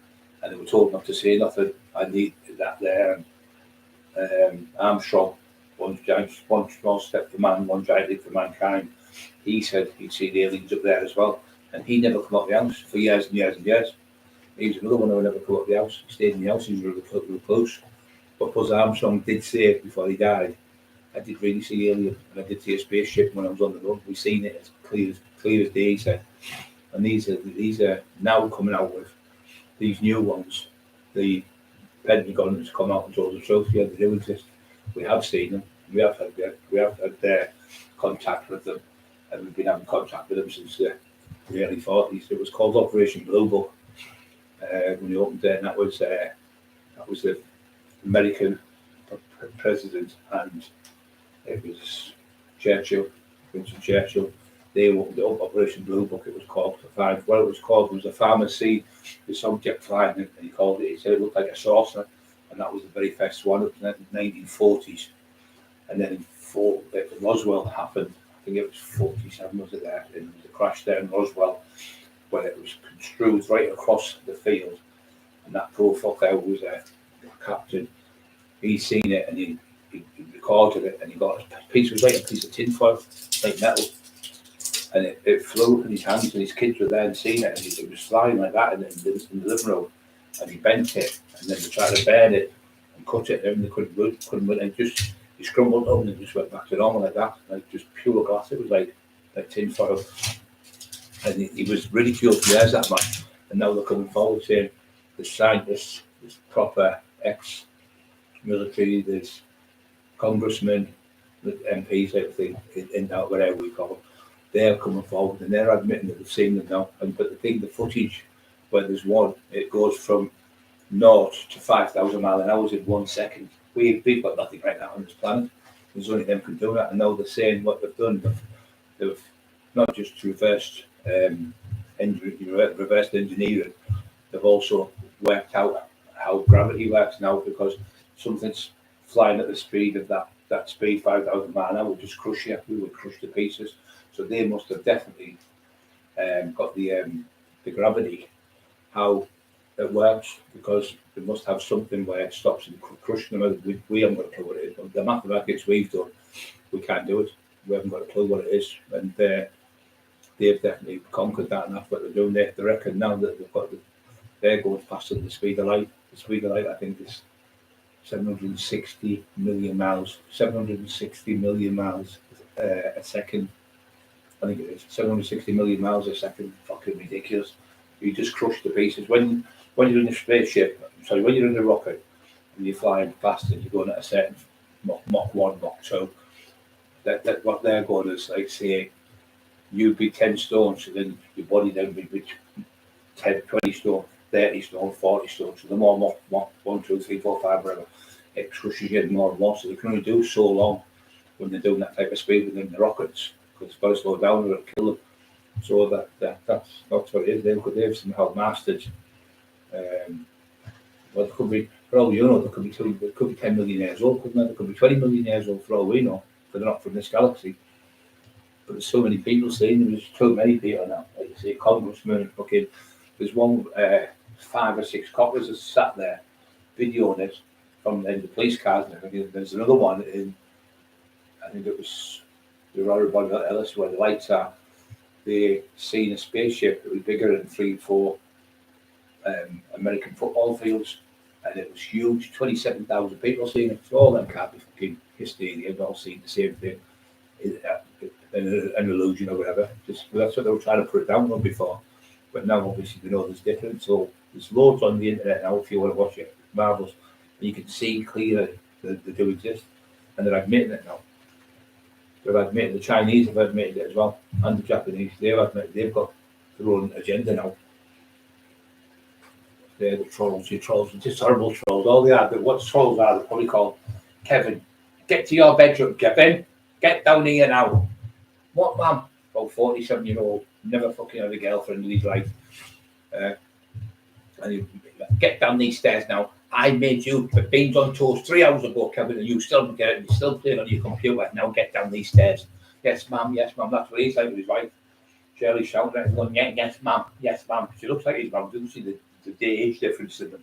and they were told not to say nothing. I need that there. And Armstrong, one small step for man, one giant leap for mankind. He said he'd seen aliens up there as well, and he never come out of the house for years and years and years. He was another one who never come out of the house. He stayed in the house. He was really close. But Buzz Armstrong did say before he died, I did really see alien, and I did see a spaceship when I was on the road. We've seen it as clear as day, he said. And these are now coming out with these new ones. The Pentagon has come out and told the truth. Yeah, they do exist. We have seen them. We have had contact with them, and we've been having contact with them since the early 40s. It was called Operation Blue Book when you opened it, and that was the American president, and it was Winston Churchill. They opened it up, Operation Blue Book. It was called to find what it was called was a farmer see this object flying, and he called it. He said it looked like a saucer, and that was the very first one. It was in the 1940s, and then Roswell happened. I think it was 47, was it there? And there was a crash there in Roswell, when it was construed right across the field. And that poor fucker was a captain. He seen it and he recorded it, and he got a piece, it was like a piece of tinfoil, like metal, and it flew in his hands, and his kids were there and seen it, and it was flying like that in the living room, and he bent it, and then they tried to burn it and cut it, and they couldn't move, and just he scrambled up and it just went back to normal like that, like just pure glass. It was like tinfoil, and he was ridiculed for years, that man, and now they're coming forward saying the scientists, this proper ex-military, there's congressmen, the MPs, everything in that, whatever we call them, they're coming forward and they're admitting that they've seen them now. But the thing, the footage where there's one, it goes from 0 to 5,000 miles an hour in 1 second. We've got nothing right now on this planet. There's only them can do that. And now they're saying what they've done. They've not just reversed engineering. They've also worked out how gravity works now, because something's flying at the speed of that speed, 5,000 miles an hour, would just crush you. We would crush to pieces. So they must have definitely got the gravity, how it works, because they must have something where it stops them crushing them. We haven't got a clue what it is. The mathematics we've done, we can't do it. We haven't got a clue what it is. And they've definitely conquered that, and that's what they're doing. They reckon now that they're going faster than the speed of light. The speed of light, I think, is 760 million miles. 760 million miles a second. I think it is 760 million miles a second. Fucking ridiculous. You just crush to pieces. When you're in a spaceship, when you're in a rocket and you're flying fast and you're going at a certain Mach 1, Mach 2, that what they're going is like, say, you'd be 10 stone, so then your body then would be 10, 20 stone, 30 stone, 40 stone. So the more Mach 1, 2, 3, 4, 5, whatever, it crushes you more and more. So they can only do so long when they're doing that type of speed within the rockets, because it's got to slow down or it'll kill them. So that's what it is. They've somehow mastered. Well, it could be, for all you know, there could be 10 million years old, couldn't there? There could be 20 million years old for all we know, but they're not from this galaxy. But there's so many people saying there's too many people now. Like you say, congressmen, fucking. There's one, 5 or 6 coppers that sat there videoing it from the police cars and everything. There's another one in, I think it was the Royal Ellis, where the lights are. They seen a spaceship that was bigger than 3 or 4 American football fields, and it was huge. 27,000 people seen it. So all them can't be fucking hysteria. They've all seen the same thing. An illusion or whatever. That's what they were trying to put it down on before. But now obviously they know there's difference. So there's loads on the internet now if you want to watch it. Marvellous. And you can see clearly that they do exist. And they're admitting it now. They've admitted, the Chinese have admitted it as well, and the Japanese. They've admitted they've got their own agenda now. They're the trolls, just horrible trolls. All they are, what trolls are, they're probably called Kevin. Get to your bedroom, Kevin. Get down here now. What, man? About 47-year-old, never fucking had a girlfriend in his life. And he, get down these stairs now. I made you the beans on toast 3 hours ago, Kevin, and you still don't get it. You're still playing on your computer. Now get down these stairs. Yes, ma'am. Yes, ma'am. That's what he's like with his wife. Shirley shouting at him, going, yes, ma'am. Yes, ma'am. She looks like his mum. Doesn't see the age difference in them.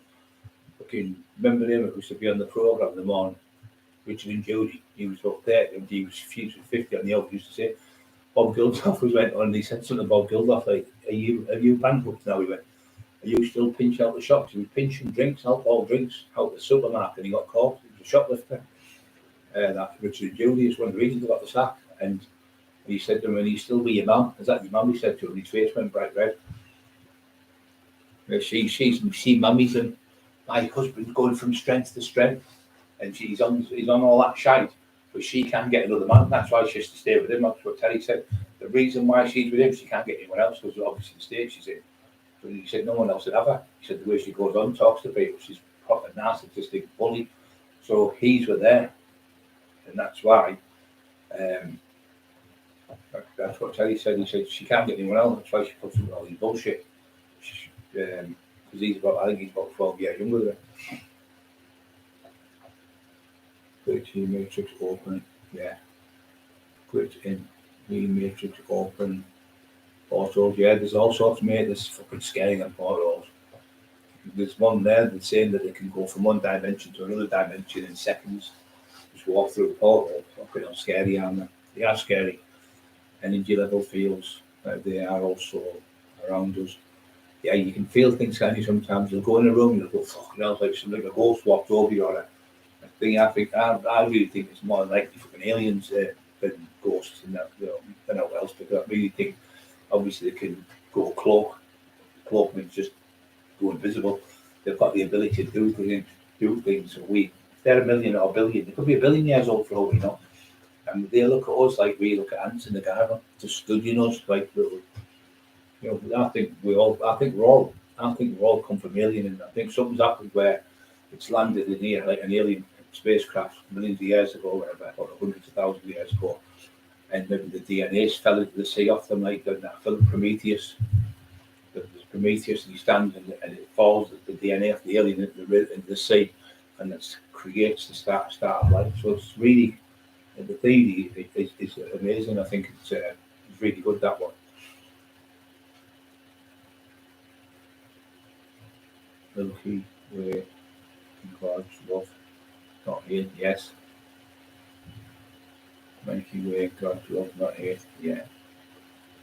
Fucking remember him? It was to be on the programme in the morning. Richard and Judy. He was about 30 and he was 50 on the old. Used to say. Bob Geldof went on and he said something about Geldof like, are you bankrupt now? He went, are you still pinching out the shops? He was pinching drinks, alcohol drinks, out the supermarket, and he got caught. He was a shoplifter. That Richard and Judy is one of the reasons he got the sack. And he said to him, and he's still with your mum. Is that your mum? He said to him, his face went bright red. She mummies and my husband's going from strength to strength, and he's on all that shite, but she can't get another man. That's why she has to stay with him. That's what Terry said. The reason why she's with him, she can't get anyone else, because obviously the state she's in. But he said no one else would have her. He said the way she goes on, talks to people, she's proper narcissistic bully. So he's with her, and that's why. That's what Terry said. He said she can't get anyone else. That's why she puts him with all these bullshit. Because I think he's about 12 years younger than her. 13 matrix open. Yeah. Quit in the matrix open. Portals, yeah, there's all sorts, mate. There's fucking scary than portals. There's one there that's saying that they can go from one dimension to another dimension in seconds. Just walk through a portal. Fucking hell, scary, aren't they? They are scary. Energy level feels that they are also around us. Yeah, you can feel things, can you? Sometimes you'll go in a room and you'll go, fucking hell, like something like a ghost walked over you or a thing. I really think it's more likely fucking aliens than ghosts and that, than what else, because I really think obviously they can go cloak. Cloak means just go invisible. They've got the ability to do things. So if they're a million or a billion, they could be a billion years old for all we know. And they look at us like we look at ants in the garden, just studying us like little. I think we're all come from alien, and I think something's happened where it's landed in here like an alien spacecraft millions of years ago, whatever, or hundreds of thousands of years ago, and maybe the DNA's fell into the sea off them like that film Prometheus. There's Prometheus, and he stands and it falls the DNA of the alien into the sea, and it creates the start of life. So it's really, the theory is amazing. I think it's really good, that one. Milky Way, God's love, not hate, yes. Milky Way, God's love, not hate, yeah.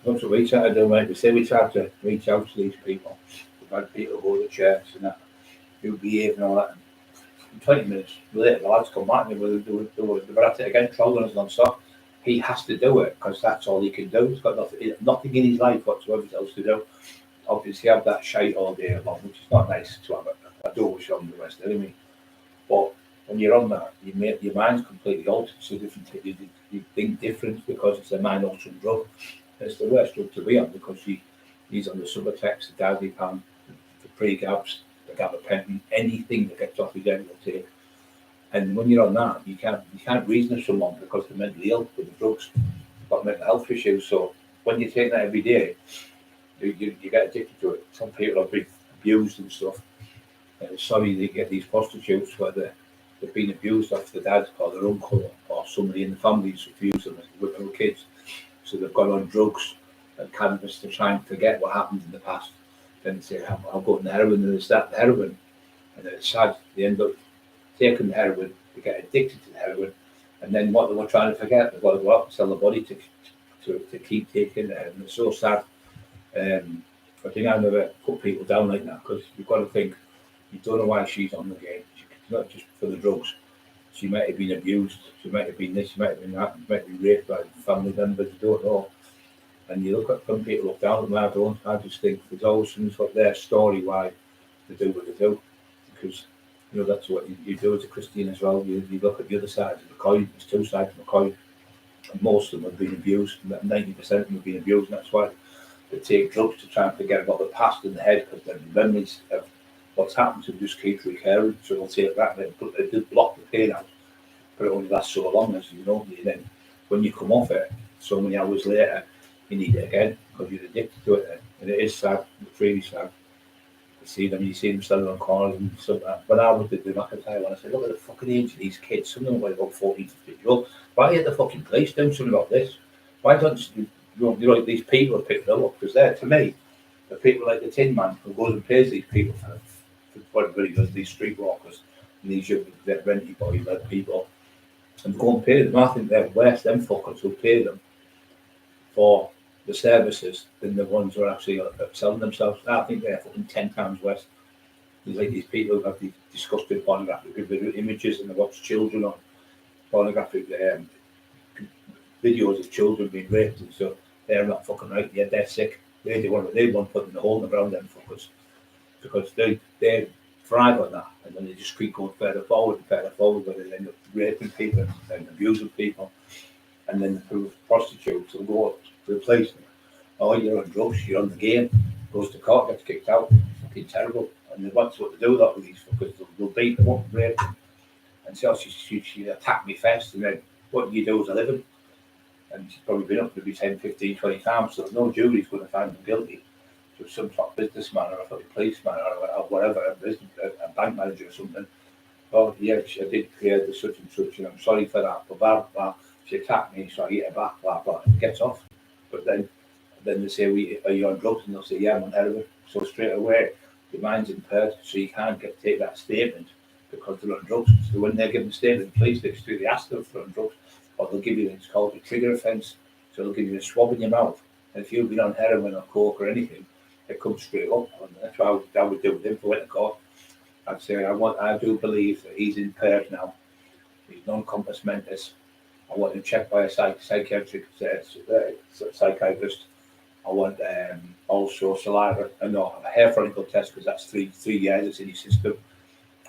That's what we try to do, mate. We say we try to reach out to these people. We've had people go to church and that, who behave and all that. And 20 minutes later, the lads come back and they're at it again, trolling us non-stop. He has to do it because that's all he can do. He's got nothing in his life whatsoever else to do. Obviously, have that shite all day long, which is not nice to have it. I do wish on the rest anyway. But when you're on that, your mind's completely altered. So different. You think different because it's a mind-altering drug. It's the worst drug to be on because he's on the Subutex, the diazepam, the pre-gabs, the gabapentin, anything that gets off his head will take. And when you're on that, you can't reason with someone because they're mentally ill with the drugs. They've got mental health issues. So when you take that every day, you get addicted to it. Some people have been abused and stuff. Sorry, they get these prostitutes where they've been abused off the dad or their uncle or somebody in the family who's abused them with their kids. So they've gone on drugs and cannabis to try and forget what happened in the past. Then they say, I'll go on the heroin, and they start the heroin. And then it's sad, they end up taking the heroin, they get addicted to the heroin, and then what they were trying to forget, they've got to go out and tell the body to keep taking it. And it's so sad. I think I never put people down like that because you've got to think, you don't know why she's on the game. It's not just for the drugs. She might have been abused, she might have been this, she might have been that, she might have been raped by family members, you don't know. And you look at some people look down at them, I don't. I just think there's always someone's got their story why they do what they do. Because, that's what you do as a Christian as well. You look at the other side of the coin, there's two sides of the coin. And most of them have been abused, 90% of them have been abused, and that's why they take drugs to try and forget about the past in the head because their memories of what's happened to them just keeps recurring. So they'll take that and they block the pain out. But it only lasts so long, as you know. And then when you come off it, so many hours later, you need it again because you're addicted to it. Then. And it is sad, it's really sad. You see them standing on corners and stuff like that. When I was at the McIntyre, when I said, look at the fucking age of these kids, some of them were about 14 to 15 years old. Why are the fucking police doing something about this? Why don't these people are picking them up? Because to me, the people like the Tin Man who goes and pays these people for what really does, these streetwalkers and these renty body-led people, and go and pay them. I think they're worse, them fuckers who pay them for the services than the ones who are actually selling themselves. I think they're fucking 10 times worse. There's like these people who have these disgusting pornographic images and they watch children on pornographic videos of children being raped and stuff. They're not fucking right. Yeah, they're sick. They want put in the hole in the ground, them fuckers, because they thrive on that, and then they just keep going further forward, where they end up raping people and abusing people, and then the prostitutes will go to replace them. Oh, you're on drugs, you're on the game, goes to court, gets kicked out. Fucking terrible. And that's what they do that with these fuckers. They'll beat them up and rape them. And so she attacked me first, and then what you do as a living? And she's probably been up maybe 10, 15, 20 times, so no jury's going to find them guilty. So some sort of businessman or a fucking policeman or whatever, a bank manager or something. Oh, yeah, I did create the such and such, and I'm sorry for that, but blah, blah. She attacked me, so I hit her back, blah, blah, and gets off. But then then they say, are you on drugs? And they'll say, yeah, I'm on heroin. So straight away, your mind's impaired, so you can't take that statement because they're on drugs. So when they're given a statement, the police, they ask them if they're on drugs, or they'll give you, it's called a trigger offence. So they'll give you a swab in your mouth. And if you've been on heroin or coke or anything, it comes straight up. And that's what I would do with him if I went to court. I'd say, I do believe that he's impaired now. He's non-compass mentis. I want him checked by a psychiatric psychiatrist. I want also saliva, a hair follicle test, because that's 3 years it's in your system.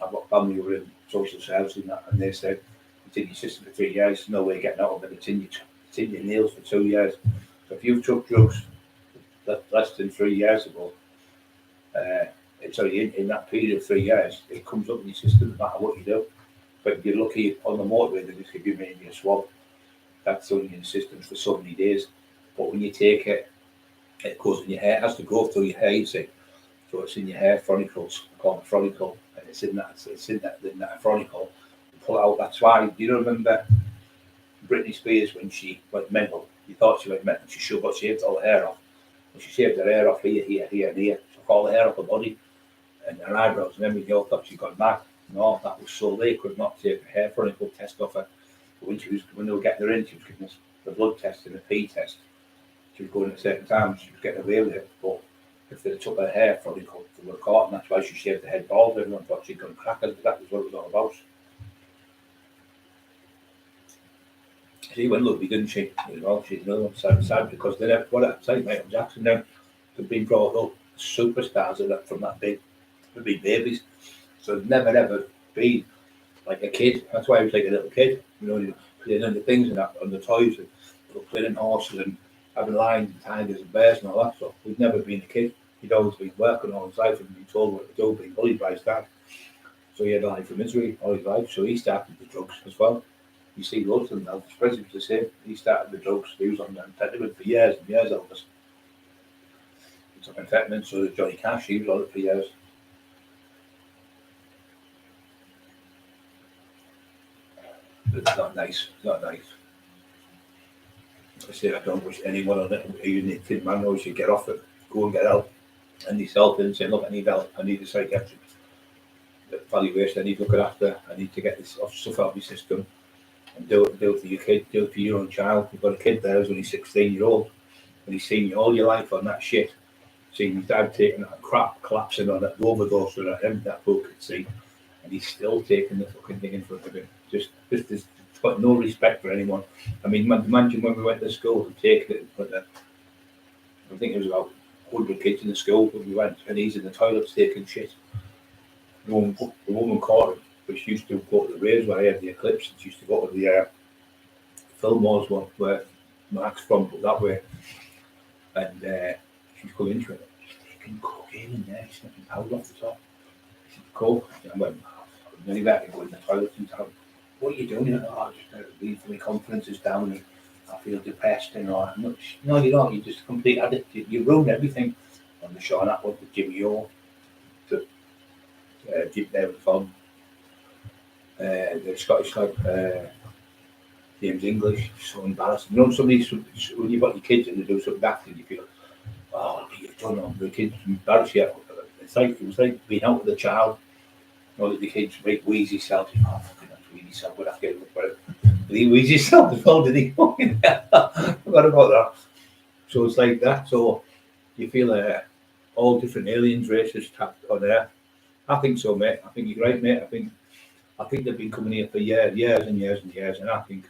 I've got family who were in social services and that, and they said it's in your system for 3 years, there's no way of getting out of it, it's in your nails for 2 years. So if you've took drugs less than 3 years ago, in that period of 3 years, it comes up in your system no matter what you do. But if you're lucky on the motorway, they just give you maybe a swab. That's only in the system for so many days. But when you take it, it goes in your hair. It has to go through your hair, you see. So it's in your hair follicles, called a follicle, and it's in that follicle. You pull it out. That's why. Do you remember Britney Spears when she went mental? You thought she went mental. She shaved all the hair off. When she shaved her hair off here, and here. She took all the hair off her body and her eyebrows and everything. You all thought she'd gone mad. No, that was so they could not take a hair follicle test off her. But when they were getting her in, she was giving us the blood test and the pee test. She was going at a certain time, she was getting away with it. But if they took her hair follicle, they were caught, and that's why she shaved the head bald. Everyone thought she'd gone crackers, but that was what it was all about. She went lucky, didn't she? She's another one sad because they never, it's like Michael Jackson now, they've been brought up superstars from that big babies. So they've never ever been like a kid. That's why I was like a little kid. Playing on the things and that, on the toys, and playing horses and having lions and tigers and bears and all that stuff. We've never been a kid. He'd always been working all his life and been told what to do, being bullied by his dad. So he had a life of misery all his life. So he started the drugs as well. You see loads of them. Elvis Presley was the same. He started the drugs. He was on amphetamine for years and years. Elvis. He took amphetamine. So did Johnny Cash. He was on it for years. But it's not nice. It's not nice. I say I don't wish anyone on it, even a kid man knows you get off it, go and get help. And yourself and say, look, I need help, I need a psychiatric evaluation, I need looking after, I need to get this stuff out of my system and do it for your kid, do it for your own child. You've got a kid there who's only 16-year-old and he's seen you all your life on that shit, seen his dad taking that crap, collapsing on it, overdose on it, that book could see, and he's still taking the fucking thing in front of him. Just got no respect for anyone. I mean, imagine when we went to school and taking it, but I think it was about 100 kids in the school when we went, and he's in the toilets taking shit. The woman caught him, but she used to go to the raves where I had the eclipse, and she used to go to the Fillmore's one where Mark's from, but that way, and she was coming into it. She's taking cocaine in there, she's taking powder off the top. She said, coke. And I went, then he better go in the toilet and tell him, what are you doing? I just leave my confidence is down and I feel depressed and all. No, you don't. You're just a complete addict. You ruin everything. On the show, and that was the Jimmy O, the Jim David from the Scottish lad, James English. So embarrassing. When you've got your kids and they do something daft and you feel, oh, you've done all the kids embarrass you. It was like being out with a child. That the kids make wheezy self. Oh, fucking that's wheezy self. We'd have to get him for it. Did he wheezy self as well? Did he? Forgot about that. So it's like that. So you feel all different aliens, races tapped on there. I think so, mate. I think you're right, mate. I think they've been coming here for years and years and years, and I think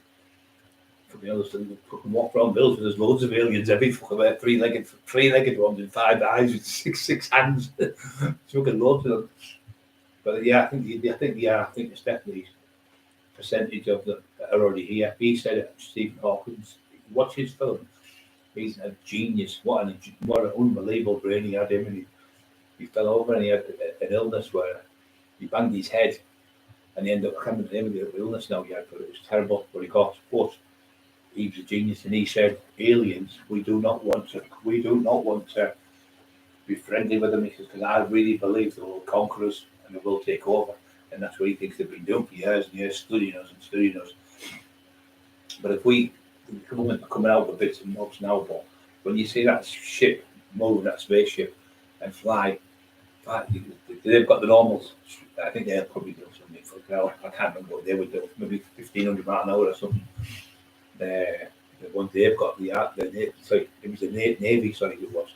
fucking others fucking walk around bills. There's loads of aliens every fucking three-legged ones and 5 eyes with six hands. Fucking loads of them. But yeah, I think it's definitely a percentage of them that are already here. He said it, Stephen Hawkins. Watch his film. He's a genius. What an unbelievable brain he had him, and he fell over and he had an illness where he banged his head, and he ended up, I can't remember the name of the illness now yet, but it was terrible. But he got, but he was a genius, and he said, aliens, we do not want to be friendly with them. He says, because I really believe they will conquer us and they will take over. And that's what he thinks they've been doing for years and years, studying us. But if the government are coming out with bits and bobs now, but when you see that ship moving, that spaceship, and fly, they've got the normals. I think they'll probably do something for now. I can't remember what they would do. Maybe 1,500 miles an hour or something. The ones they've got, sorry, it was the Navy, sorry, it was.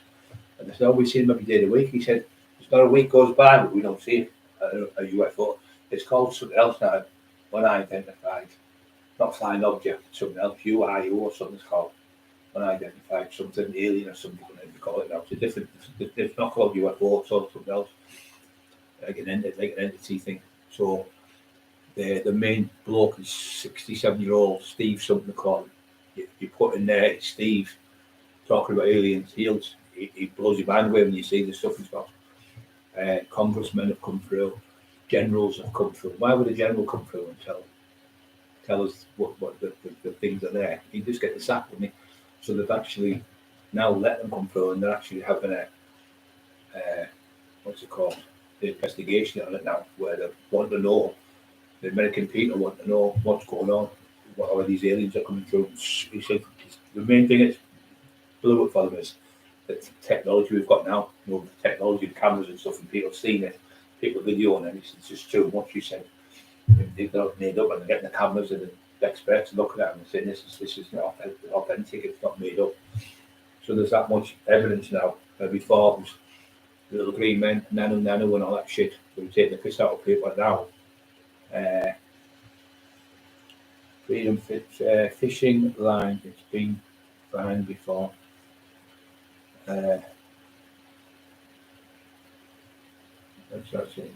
And they said, oh, we see them every day of the week. He said, there's not a week goes by, but we don't see a UFO. It's called something else now, unidentified, not flying object, something else, UIO or something it's called. Unidentified, something alien or something, whatever you call it now. It's a different, it's not called UFO, it's called something else, like an entity thing. So the main bloke is 67-year-old Steve something to call him. You put in there Steve talking about aliens, he blows your mind away when you see the stuff he's got. Congressmen have come through, generals have come through. Why would a general come through and tell us what the things are there? He'd just get the sack, wouldn't he? So they've actually now let them come through, and they're actually having a what's it called? The investigation on it now, where they want to know, the American people want to know what's going on, what all these aliens are coming through. He said the main thing is blew it for them is the technology we've got now, the technology of cameras and stuff, and people seeing it, people videoing it, it's just too much. He said they've got it made up, and they're getting the cameras and the experts looking at them and saying this is not authentic, it's not made up. So there's that much evidence now. Before it was little green men, nano and all that shit. So we're taking the piss out of people now. Freedom fishing line, it's been banned before. That's it.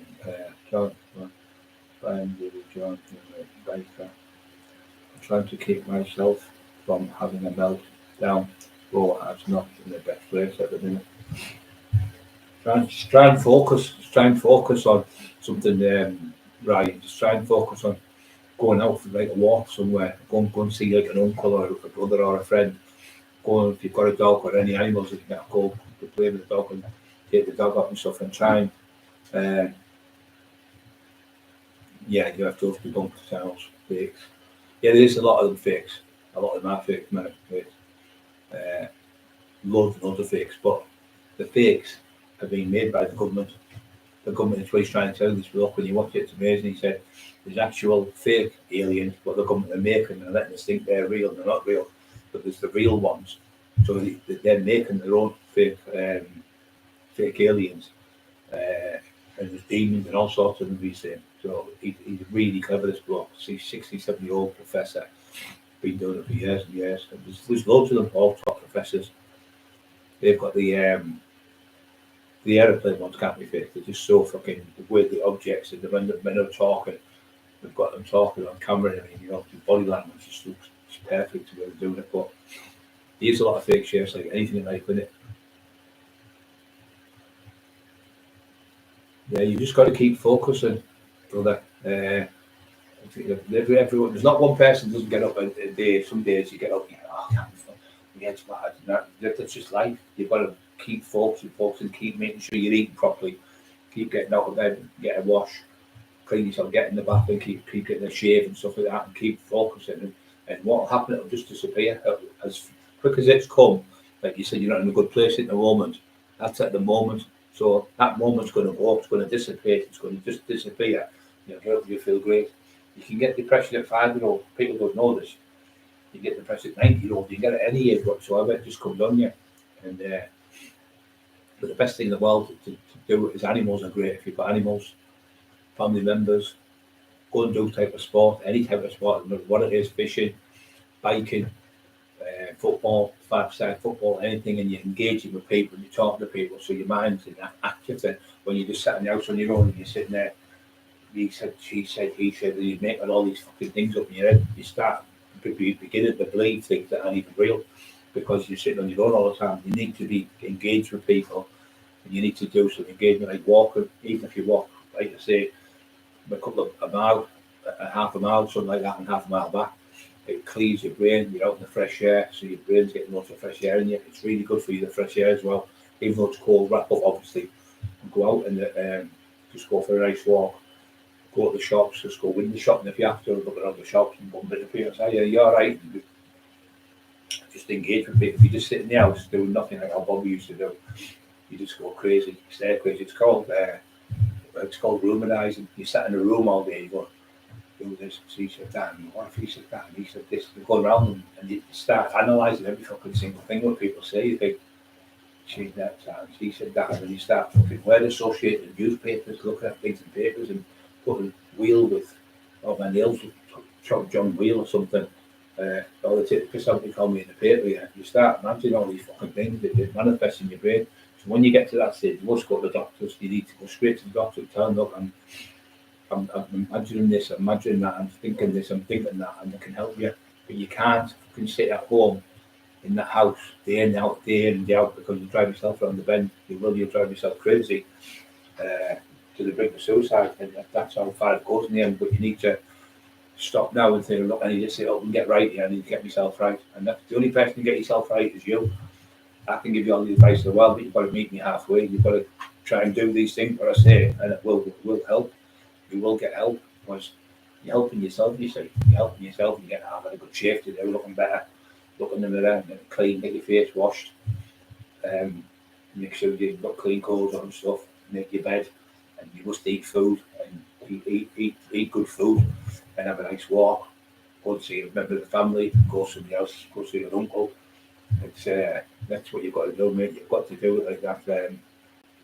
John, I'm trying to keep myself from having a meltdown, but I'm not in the best place at the minute. Try and focus on something, right. Just try and focus on going out for like a walk somewhere. Go and see like an uncle or a brother or a friend. Go, if you've got a dog or any animals, you can go to play with the dog and take the dog up and stuff, and try and you have to debunk the channels, fakes. Yeah, there's a lot of them fakes. A lot of them are fakes, man. Loads and loads of fakes, but the fakes are being made by the government. The government is what he's trying to tell this bloke. When you watch it, it's amazing. He said there's actual fake aliens, what the government are making, and letting us think they're real. They're not real, but there's the real ones. So they're making their own fake aliens, and there's demons and all sorts of them. He's saying. So he's really clever, this bloke. He's 67-year-old professor, been doing it for years and years. And there's loads of them, all top professors. They've got the aeroplane ones can't be fake. They're just so fucking the way the objects and the men are talking. They've got them talking on camera. I mean, the body language just looks perfect to be able to do it. But there's a lot of fake shares, like anything in life, isn't it? Yeah, you just got to keep focusing, brother. Everyone, there's not one person doesn't get up a day. Some days you get up, you go, it's bad. That's just life. You've got to keep focusing, keep making sure you're eating properly, keep getting out of bed, get a wash, clean yourself, get in the bath, and keep getting a shave and stuff like that, and keep focusing. And what will happen? It'll just disappear as quick as it's come. Like you said, you're not in a good place at the moment. That's at the moment. So that moment's going to go. It's going to dissipate. It's going to just disappear. You feel great. You can get depression at 5-year-old. People don't know this. You get depression at 90-year-old. You can get it at any age whatsoever. It just comes on you. And but the best thing in the world to do is animals are great. If you've got animals, family members, go and do type of sport, any type of sport, what it is, fishing, biking, football, five-side football, anything, and you're engaging with people, and you're talking to people, so your mind's in that active thing. When you just sat in the house on your own and you're sitting there, he said, she said, he said, and you're making all these fucking things up in your head, you start beginning to believe things that aren't even real, because you're sitting on your own all the time. You need to be engaged with people, and you need to do some engagement, like walking, even if you walk, like I say, a couple of a mile, a half a mile, something like that, and half a mile back. It clears your brain, you're out in the fresh air, so your brain's getting lots of fresh air in you. It's really good for you, the fresh air as well. Even though it's cold, wrap up, obviously. Go out and just go for a nice walk. Go to the shops, just go in the shop, and if you have to, look around the shops and bump into people and say, yeah, you're all right. just engage with people. If you just sit in the house doing nothing like how Bobby used to do, you just go crazy, stare crazy. It's called ruminizing. You sat in a room all day, you go, do this, she said that, and what if he said that, and he said this, you go around them, and you start analysing every fucking single thing what people say. You think, she said that, she said that, and then you start fucking word associating newspapers, looking at things in papers, and putting Wheel with, my nails, John Wheel or something, or they take the piss out and call me in the paper, yeah. You start imagining all these fucking things that manifest in your brain. So when you get to that stage, you must go to the doctors. You need to go straight to the doctor and tell them, look, I'm imagining this, I'm imagining that, I'm thinking this, I'm thinking that, and they can help you. But you can't fucking sit at home in that house day in, out, day in, day out, because you drive yourself around the bend. You'll drive yourself crazy to the brink of suicide. And that's how far it goes in the end. But you need to stop now and say, look, I need to sit up and get right here. I need to get myself right. And that's the only person to get yourself right is you. I can give you all the advice in the world, but you've got to meet me halfway. You've got to try and do these things what I say, and it will help. You will get help because you're helping yourself, you see. You're helping yourself and get having a good shave today, looking better, look in the mirror, and clean, get your face washed, make sure you've got clean clothes on and stuff, make your bed, and you must eat food, and eat good food, and have a nice walk, go and see a member of the family, go somewhere else, go see your uncle. It's that's what you've got to do, mate. You've got to do it like that.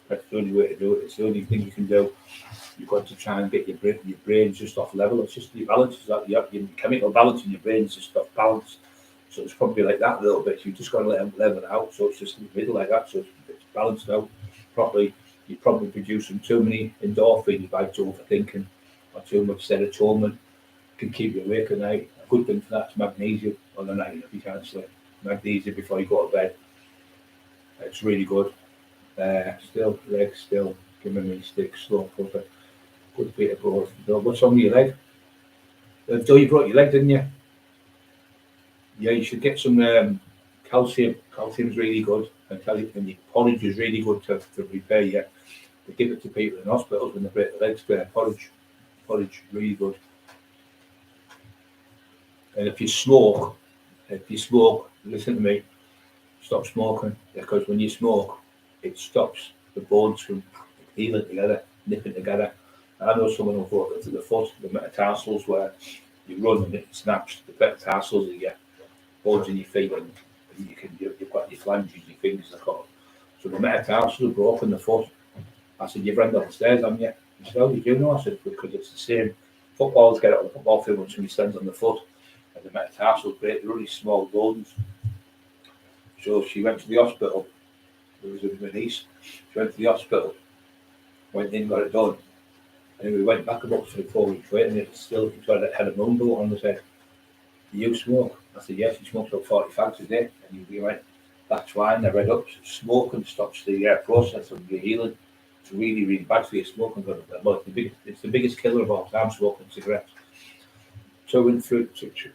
That's the only way to do it. It's the only thing you can do. You've got to try and get your brain just off level. It's just your balance is that your chemical balance in your brain is just off balance. So it's probably like that a little bit. You've just got to let them level it out. So it's just in the middle like that. So it's balanced out properly. You're probably producing too many endorphins by overthinking, or too much serotonin can keep you awake at night. A good thing for that is magnesium on the night if you can't sleep. Magnesium before you go to bed. It's really good. Still, legs still, giving me sticks, slow putter, good bit of growth. What's wrong with your leg? Joe, you broke your leg, didn't you? Yeah, you should get some calcium. Calcium's really good. I tell you, and your porridge is really good to repair you. They give it to people in hospitals when they break their legs. Porridge, really good. And if you smoke, listen to me, stop smoking, because when you smoke, it stops the bones from healing together, nipping together. I know someone who brought it to the foot, the metatarsals, where you run and it snaps the metatarsals of your bones in your feet, and you've got your flanges, your fingers, they're called. So the metatarsals are broken, the foot. I said, you've run down the stairs, haven't you? He said, how did you know? I said, because it's the same. Footballers get it on the football field when somebody stands on the foot, and the metatarsals break, they're really small bones. So she went to the hospital. There was a niece. She went to the hospital, went in, got it done. And we went back about 4 weeks later, and it still had a mumble on. They said, do you smoke? I said, yes, he smokes about 40 fags a day. And he went, that's why. And I read up, smoking stops the process of your healing. It's really, really bad for your smoking. But it's the biggest killer of all time, smoking cigarettes. So we went through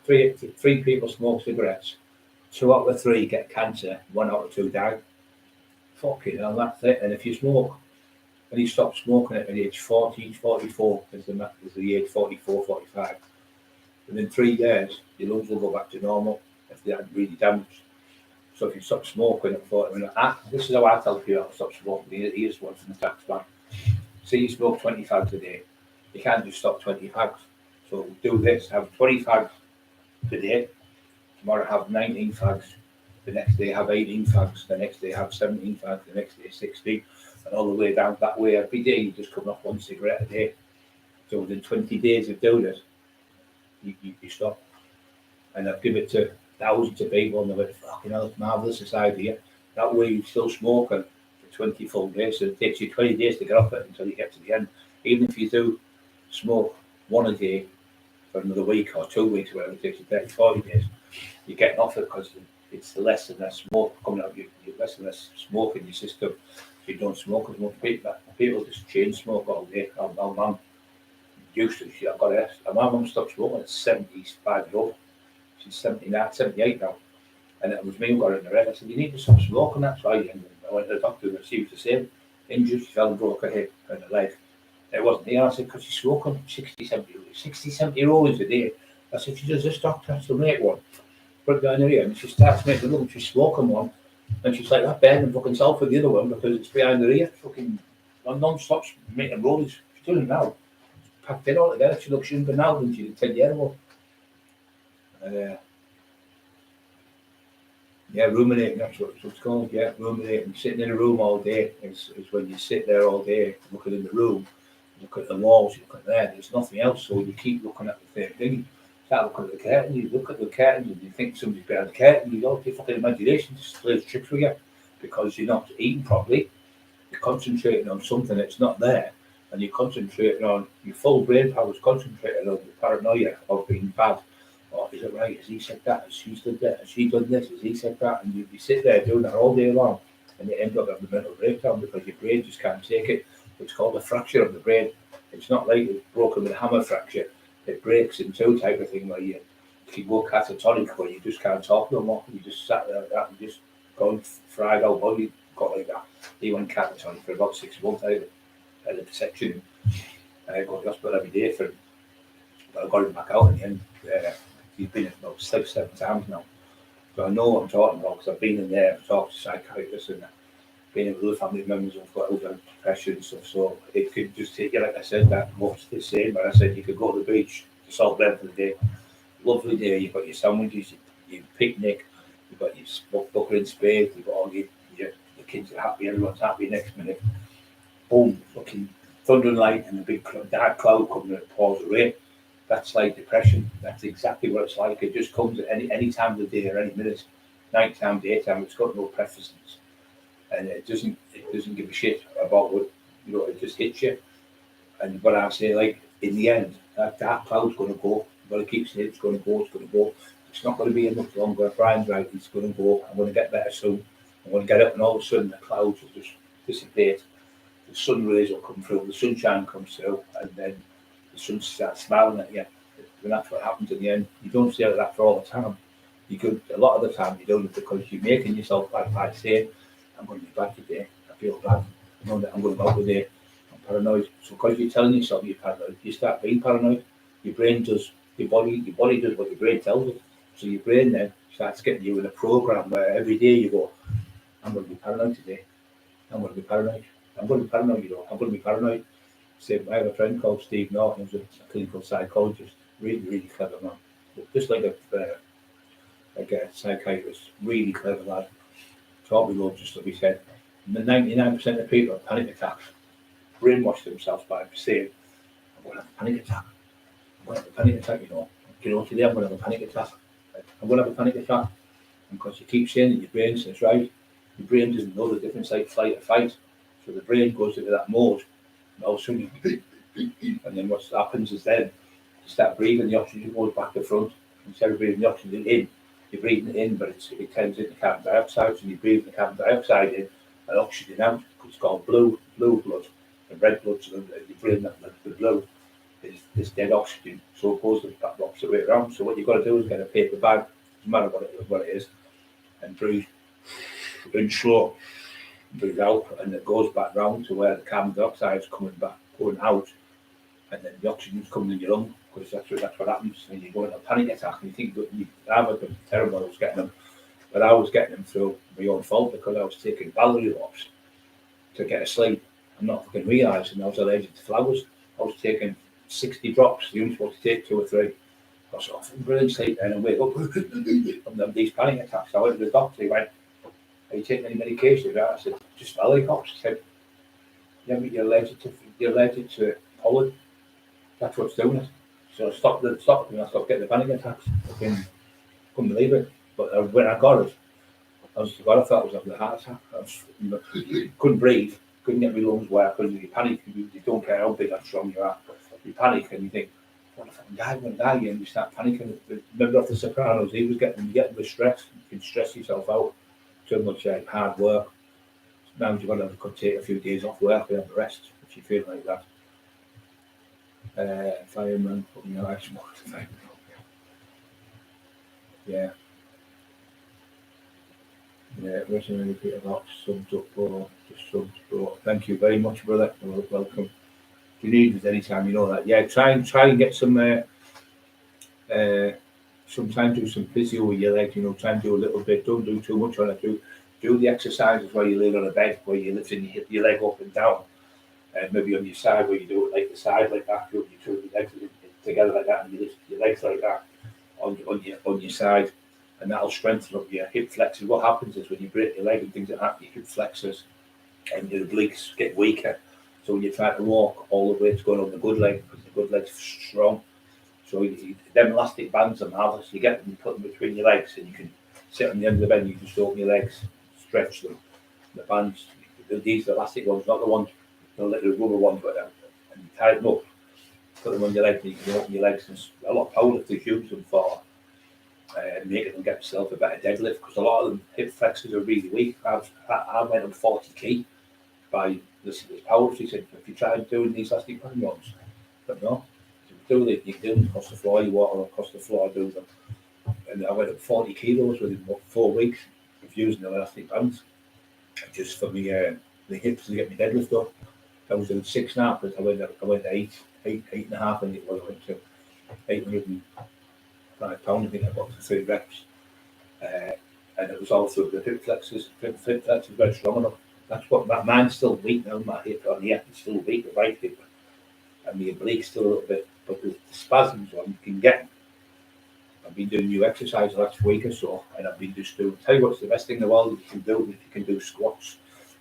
three people smoke cigarettes. 2 out of 3 get cancer, 1 out of 2 die. Fucking hell, that's it. And if you smoke, and you stop smoking at age 40, 44, is the age 44, 45. Within 3 days, your lungs will go back to normal if they aren't really damaged. So if you stop smoking at 40 minutes, this is how I tell people to stop smoking. Here's one from the tax man. Say you smoke 20 fags a day. You can't just stop 20 fags. So do this, have 20 fags today. Tomorrow have 19 fags. The next day have 18 fags. The next day have 17 fags. The next day 16. And all the way down that way every day. You just come off 1 cigarette a day. So within 20 days of doing it, you stop. And I've given it to thousands of people, and they went, fucking hell, it's marvellous, this idea. That way you're still smoking for 20 full days. So it takes you 20 days to get off it until you get to the end. Even if you do smoke 1 a day for another week or 2 weeks, whatever it takes you 30, 40 days, you're getting off it because it's less and less smoke coming out. You're less and less smoke in your system. You don't smoke as much. People just chain smoke all day. My mum used to. My mum stopped smoking at 75 years old. She's 79, 78 now. And it was me who got it in the head. I said, you need to stop smoking, that's why. And I went to the doctor and she was the same. Injured, she fell and broke her hip and her leg. It wasn't here. I said, because she's smoking 60, 70 rolls a day. I said, she does this, doctor, she'll make one. put it down her ear, and she starts making love, and she's smoking one, and she's like that burning fucking self for the other one because it's behind her ear, fucking non-stop making rollies. She's doing it now. Packed it all together. She looks younger now than she did 10 years ago. Yeah, ruminating, that's what it's called. Yeah, ruminating. Sitting in a room all day is when you sit there all day, looking in the room, look at the walls, you look at there, there's nothing else, so you keep looking at the same thing. You start looking at the curtains, you look at the curtains and you think somebody's behind the curtain, you don't your fucking imagination just plays tricks with you because you're not eating properly, you're concentrating on something that's not there, and you're concentrating on your full brain power is concentrated on the paranoia of being bad. Oh, is it right? Has he said that? Has she said that? Has she done this? Has he said that? And you sit there doing that all day long, and you end up having a mental breakdown because your brain just can't take it. It's called a fracture of the brain. It's not like it's broken with a hammer fracture. It breaks in two type of thing where you go catatonic, where you just can't talk no more. You just sat there like that and just going fried out body got like that. He went catatonic for about 6 months. I had a perception. I go to the hospital every day for him. But I got him back out in the end. He's been about 6-7 times now. So I know what I'm talking about because I've been in there, I've talked to psychiatrists and been with other family members who've got over depression and stuff. So it could just take you, like I said, that much the same. But I said you could go to the beach, to Salt Glen for the day. Lovely day, you've got your sandwiches, your picnic, you've got your bucket and spade, you've got all your kids are happy, everyone's happy next minute. Boom, fucking thunder and light and a big dark cloud coming and it pours away. That's like depression. That's exactly what it's like. It just comes at any time of the day or any minute, night time, daytime. It's got no preferences, and it doesn't give a shit about what it just hits you. And what I say, like in the end, that dark cloud's going to go. You've got to keep saying it's going to go. It's going to go. It's not going to be much longer. Brian's right. It's going to go. I'm going to get better soon. I'm going to get up, and all of a sudden the clouds will just dissipate. The sun rays will come through. The sunshine comes through, and then the sun starts smiling at you, and that's what happens in the end. You don't say that for all the time. You could, a lot of the time, you don't because you're making yourself bad by saying, I'm going to be bad today, I feel bad, I know that I'm going to go out today, I'm paranoid. So because you're telling yourself you're paranoid, you start being paranoid. Your brain does, your body does what your brain tells it. So your brain then starts getting you in a program where every day you go, I'm going to be paranoid today, I'm going to be paranoid, I'm going to be paranoid, I'm going to be paranoid. I have a friend called Steve Norton, who's a clinical psychologist, really clever man, just like a psychiatrist, really clever lad. Taught me loads of stuff. He said 99% of people have panic attacks, brainwash themselves by saying, I'm going to have a panic attack. I'm going to have a panic attack, today I'm going to have a panic attack. I'm going to have a panic attack. And because you keep saying it, your brain says, right, your brain doesn't know the difference like flight or fight. So the brain goes into that mode. And all of a sudden, and then what happens is then you start breathing, the oxygen goes back to front. Instead of breathing the oxygen in, you're breathing it in, but it turns into carbon dioxide. So you're breathing the carbon dioxide in and oxygen out. It's called blue blood and red blood. So you breathe the blue is dead oxygen. So it goes the opposite way around. So what you've got to do is get a paper bag, no matter what it is, and breathe in slow. Breathe out, and it goes back round to where the carbon dioxide is going out, and then the oxygen's coming in your lung, because that's what happens. And you go into a panic attack, and you think that I was terrible. I was getting them, but I was getting them through my own fault because I was taking Valerie drops to get to sleep. I'm not fucking realising I was allergic to flowers. I was taking 60 drops. You're only supposed to take 2 or 3. I was off in brilliant sleep, and I wake up from these panic attacks. I went to the doctor. He went, are you taking any medication? I said, just Valerie drops. He said, yeah, but you're allergic to pollen. That's what's doing it. So I stopped and I stopped getting the panic attacks. I couldn't believe it. But when I got it, I thought I was having a heart attack. Couldn't breathe, couldn't get my lungs wet, because you panic, you don't care how big or strong you are. You panic and you think, what if I'm going to die? And you start panicking. Remember off The Sopranos, he was getting the stress. You can stress yourself out. Too much hard work. Now you've got to take a few days off work and have a rest if you feel like that. Fireman, putting your life more to fireman. Yeah. Yeah, resume Peter Box, sums up for just sums for. Thank you very much, brother. Welcome. If you need us anytime, you know that. Yeah, try and get some sometimes do some physio with your legs, try and do a little bit, don't do too much on it. Do the exercises where you lay on a bed, where you're lifting your leg up and down, and maybe on your side where you do it like the side like that, you turn your legs together like that, and you lift your legs like that on your side, and that'll strengthen up your hip flexors. What happens is when you break your leg and things like that, your hip flexors and your obliques get weaker. So when you try to walk, all the weight's going on the good leg because the good leg's strong. So them elastic bands are marvellous. You get them, you put them between your legs, and you can sit on the end of the bed and you just open your legs, stretch them. The bands, these are the elastic ones, not the ones, the little rubber ones, but and you tie them up, put them on your legs, and you can open your legs. And a lot of powerlifters use them for making them get themselves a better deadlift, because a lot of them hip flexors are really weak. I went on 40 key by this powerlifter. Said, if you try doing these elastic band ones, but no. You can do them across the floor, you walk across the floor, do them. And I went up 40 kilos within 4 weeks of using the elastic bands, just for me, the hips to get my deadlift up. I was doing 6.5, but I went to 8.5, and it was, I went to 805 pounds, I think I got to 3 reps. And it was also the hip flexors. Hip flexors very strong enough. That's what mine's still weak now, my hip on here is still weak, the right hip. And the oblique's still a little bit, but the spasms one you can get. I've been doing new exercise the last week or so, and I've been just doing. Tell you what's the best thing in the world you can do if you can do squats.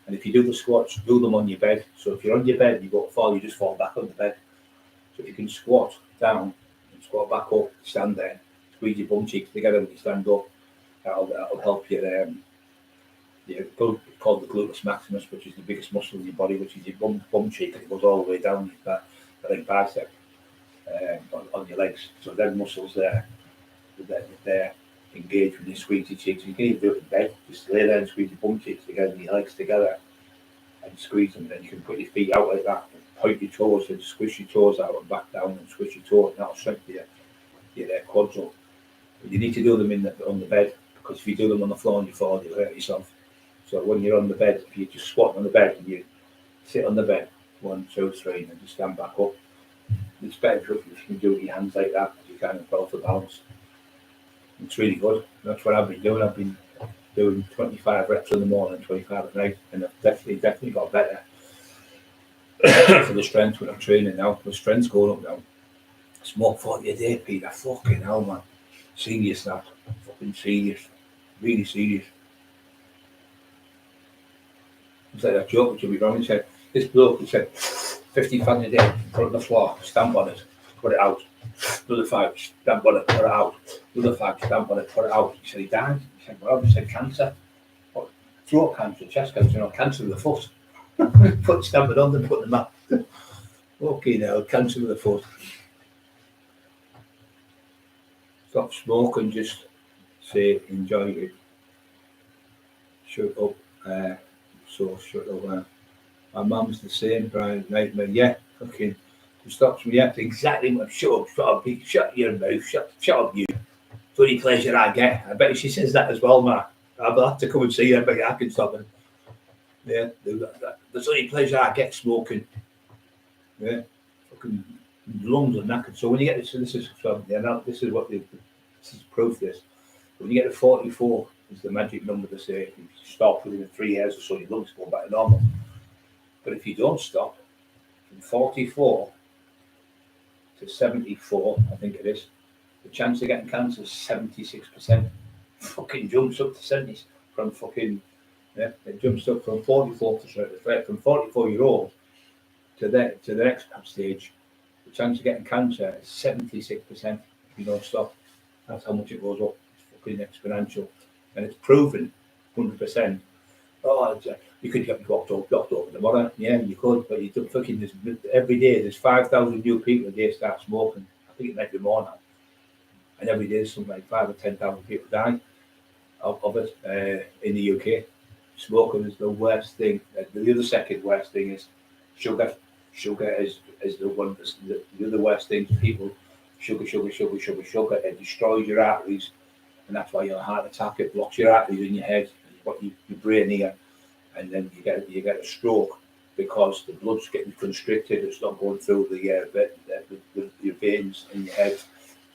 And if you do the squats, do them on your bed. So if you're on your bed and you go to fall, you just fall back on the bed. So if you can squat down and squat back up, stand there, squeeze your bum cheeks together when you stand up. That'll help your it's called the gluteus maximus, which is the biggest muscle in your body, which is your bum cheek, and it goes all the way down the leg bicep on your legs. So them muscles there, they're engaged when you squeeze your cheeks. You can even do it in bed. Just lay there and squeeze your bum cheeks together and your legs together and squeeze them. And then you can put your feet out like that, and point your toes and squish your toes out and back down and squish your toes, and that'll strengthen your quads up. But you need to do them on the bed, because if you do them on the floor and you fall, you'll hurt yourself. So when you're on the bed, if you just squat on the bed and you sit on the bed, 1, 2, 3, and then just stand back up. It's better if you can do it with your hands like that, as you kind of well for balance. It's really good. That's what I've been doing. I've been doing 25 reps in the morning, 25 at night, and I've definitely got better for the strength when I'm training now. The strength's going up now. Smoke 40 a day, Peter. Fucking hell, man. Serious now. Fucking serious. Really serious. It's like a joke, which will be wrong. He said, this bloke, he said, 50 fags a day, put it on the floor, stamp on it, put it out. Another fag, stamp on it, put it out. Another fag, stamp on it, put it out. He said, he died. He said, well, he said, cancer. What? Throat cancer, chest cancer, cancer of the foot. Put stamp it on them, put them out. Okay, now, cancer of the foot. Stop smoking, just say, enjoy it. Shut up. So shut up. My mum's the same, Brian. Nightmare. Yeah, fucking. Who stops me? Yeah, exactly. Shut up, shut your mouth. Shut up, you. Bloody pleasure I get. I bet she says that as well, man. I'll have to come and see her, but I can stop it. Yeah, the only pleasure I get smoking. Yeah, fucking lungs are knackered. So when you get this is from this is proof. This when you get to 44 is the magic number to say if you stop within 3 years or so, your lungs go back to normal. But if you don't stop, from 44 to 74, I think it is, the chance of getting cancer is 76%. Fucking jumps up to 70 from fucking, yeah, it jumps up from 44 to from 44-year-old to the next stage. The chance of getting cancer is 76% if you don't stop. That's how much it goes up. It's fucking exponential. And it's proven 100%. Oh, you could get walked over tomorrow. Yeah, you could, but you don't fucking every day there's 5,000 new people a day start smoking. I think it might be more now. And every day something like 5,000 or 10,000 people die of it in the UK. Smoking is the worst thing. The other second worst thing is sugar. Sugar is the one. The other worst thing to people. Sugar. It destroys your arteries, and that's why you have a heart attack. It blocks your arteries in your head. What your brain here, and then you get a stroke because the blood's getting constricted. It's not going through your veins in your head,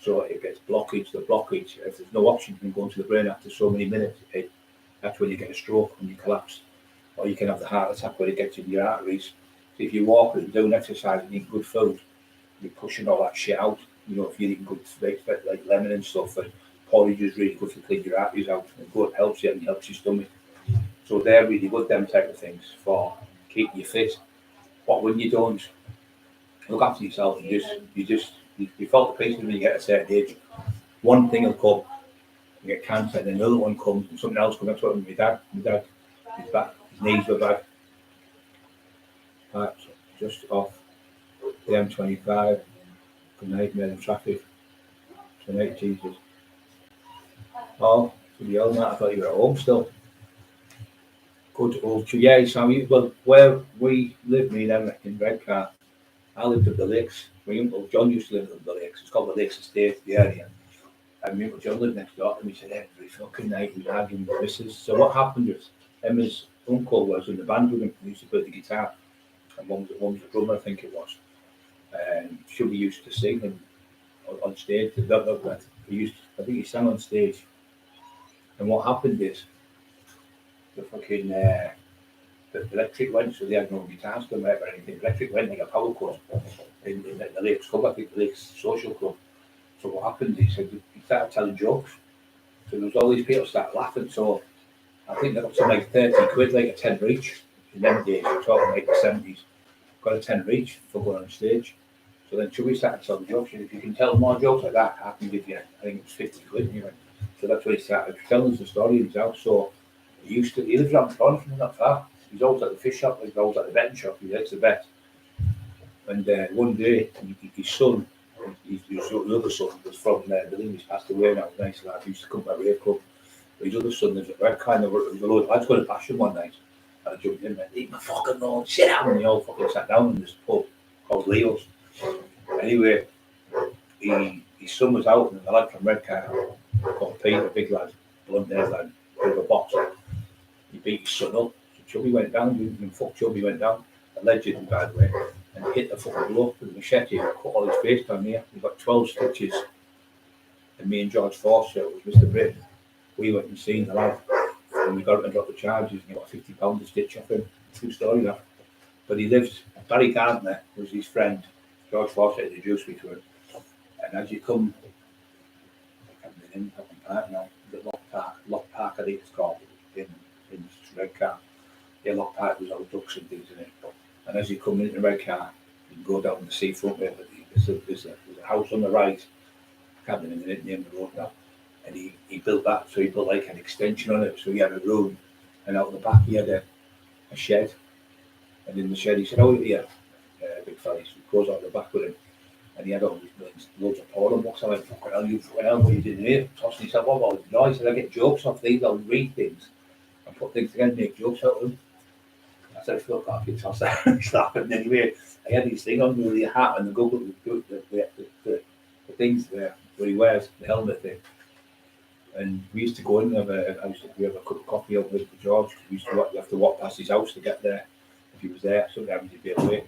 So it gets blockage. The blockage, if there's no oxygen can go into the brain after so many minutes, that's when you get a stroke, when you collapse. Or you can have the heart attack where it gets in your arteries. So if you walk and doing exercise and eat good food, you're pushing all that shit out. You know, if you're eating good things like lemon and stuff, and porridge is really good to clean your arteries out. And good helps you and helps your stomach. So they're really good, them type of things for keeping you fit. But when you don't look after yourself, you fall to pieces when you get a certain age. One thing will come, you get cancer, and another one comes, and something else comes. That's what happened with my dad, his back, his knees were bad. Right, just off the M25, good night, made in traffic. Tonight, Jesus. Oh, to the old man, I thought you were at home still. Good old, yeah, so well, where we live, me and Emma in Redcar, I lived at the lakes. My uncle John used to live at the lakes. It's called the Lakes Estate, the area. And my uncle John lived next door, and we said every fucking night he was arguing with the missus. So what happened was Emma's uncle was in the band with him. He used to play the guitar, and one was a drummer, I think it was. And Shuggy used to sing and on stage. I think he sang on stage. And what happened is the fucking the electric went, so they had no guitars to make or anything. The electric went like a power cord in the Lakes Club, I think the Lakes Social Club. So what happened, he said, he started telling jokes. So there was all these people started laughing. So I think they got to like 30 quid, like a 10 each. In them days, we're talking like the 70s. Got a 10 each for going on stage. So then Chubby started telling jokes. And if you can tell more jokes like that, I can give you, I think it was 50 quid. You know? So that's when he started telling us the story himself. So he lives around the corner from not far. He's always at the fish shop, he's always at the betting shop, he likes the bet. And one day, his son, his other son, was from Berlin, he's passed away now, nice lad, he used to come to a rave club. But his other son lives at Redcar, there was a load of lads going to bash him one night. And I jumped in and went, leave my fucking Lord, sit down. And they all fucking sat down in this pub called Leo's. Anyway, his son was out, and the lad from Redcar, called Pete, a big lad, blonde-haired lad, bit of a boxer. He beat his son up. Chubby went down, and fuck Chubby went down, a legend by the way, and hit the fucking bloke with a machete and cut all his face down here. He got 12 stitches. And me and George Forster, it was Mr. Britt, we went and seen the lad, and we got him to drop the charges, and he got £50 a stitch off him. True story that. But he lived, Barry Gardner was his friend, George Forster introduced me to him. And as you come, I can't remember in fucking park now, the Lock Park I think it's called, in Redcar. Yeah, Lock Park was all ducks and things in it. And as you come into Redcar, you can go down the seafront there, but there's a house on the right, I can't remember the name of the road now. And he built that, so he built like an extension on it, so he had a room, and out the back he had a shed. And in the shed he said, oh yeah, big fella, he goes out the back with him. And he had all these loads of porn books. I went, fucking hell, what are you doing here? Tossing himself off all the noise. He said, I get jokes off these, I'll read things and put things together and make jokes out of them. I said, I feel like I toss that and stuff. And anyway, I had these things on with the hat and the goggle, the things there where he wears, the helmet thing. And we used to go in and we have a cup of coffee out with George. We used to have to walk past his house to get there. If he was there, sometimes he'd be away.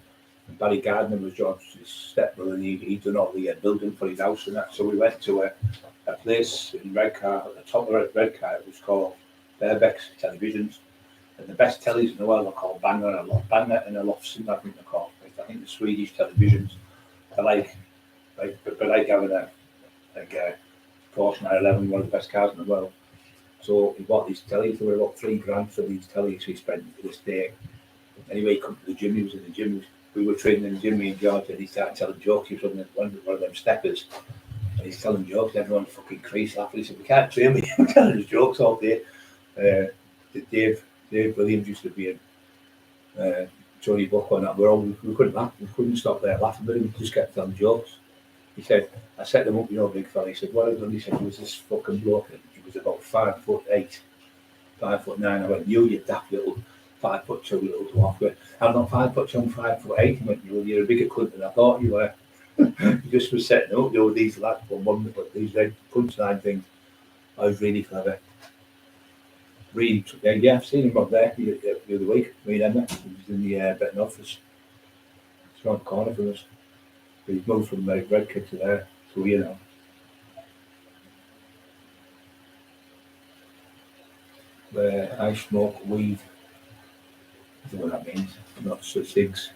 And Barry Gardner was George's stepbrother, and he'd done all the building for his house and that. So we went to a place in Redcar, at the top of Redcar, it was called Bearbeck's Televisions. And the best tellies in the world are called Banger and Lofsen, I think they're called. I think the Swedish televisions are like having a Porsche 911, one of the best cars in the world. So he bought these tellies, they were about $3,000 for these tellies he spent for this day. Anyway, he come to the gym, he was in the gym, we were training in the gym, me and George, and he started telling jokes. He was one of them steppers, and he's telling jokes, everyone fucking creased laughing. He said, we can't train me, we're telling his jokes all day. Dave Williams used to be in Tony Buck on that. We couldn't laugh, we couldn't stop there laughing, but he just kept telling jokes. He said, I set them up, big fella. He said, what I've done, he said, was this fucking bloke. He was about 5'8", 5'9". I went, you daft little 5'2" little dwarf. I'm not 5'2", I'm 5'8". He went, you're a bigger cunt than I thought you were. He just was setting up, these lads, these red punchline things. I was really clever. Really, yeah, I've seen him up there the other week, me and Emma. He was in the betting office. It's around the corner from us. But he's moved from Redcar to there, so where I smoke weed. I don't know what that means. Not so cigs.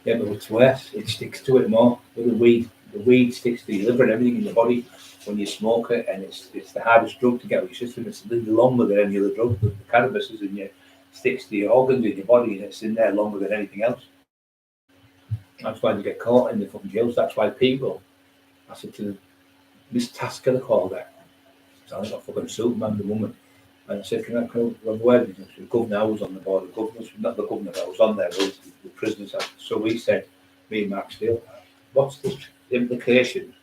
Yeah, but it's worse. It sticks to it more. With the weed sticks to your liver and everything in your body when you smoke it, and it's the hardest drug to get out of your system. It's longer than any other drug. The cannabis is in your sticks to your organs in your body, and it's in there longer than anything else. That's why they get caught in the fucking jails. That's why people, I said to Miss Tasker, they called her. So I got fucking Superman, the woman. And I said, can I have a word with you? The governor was on the board. The governor, not the governor, I was on there. Was the prisoners. So we said, me and Mark Steele, what's the implication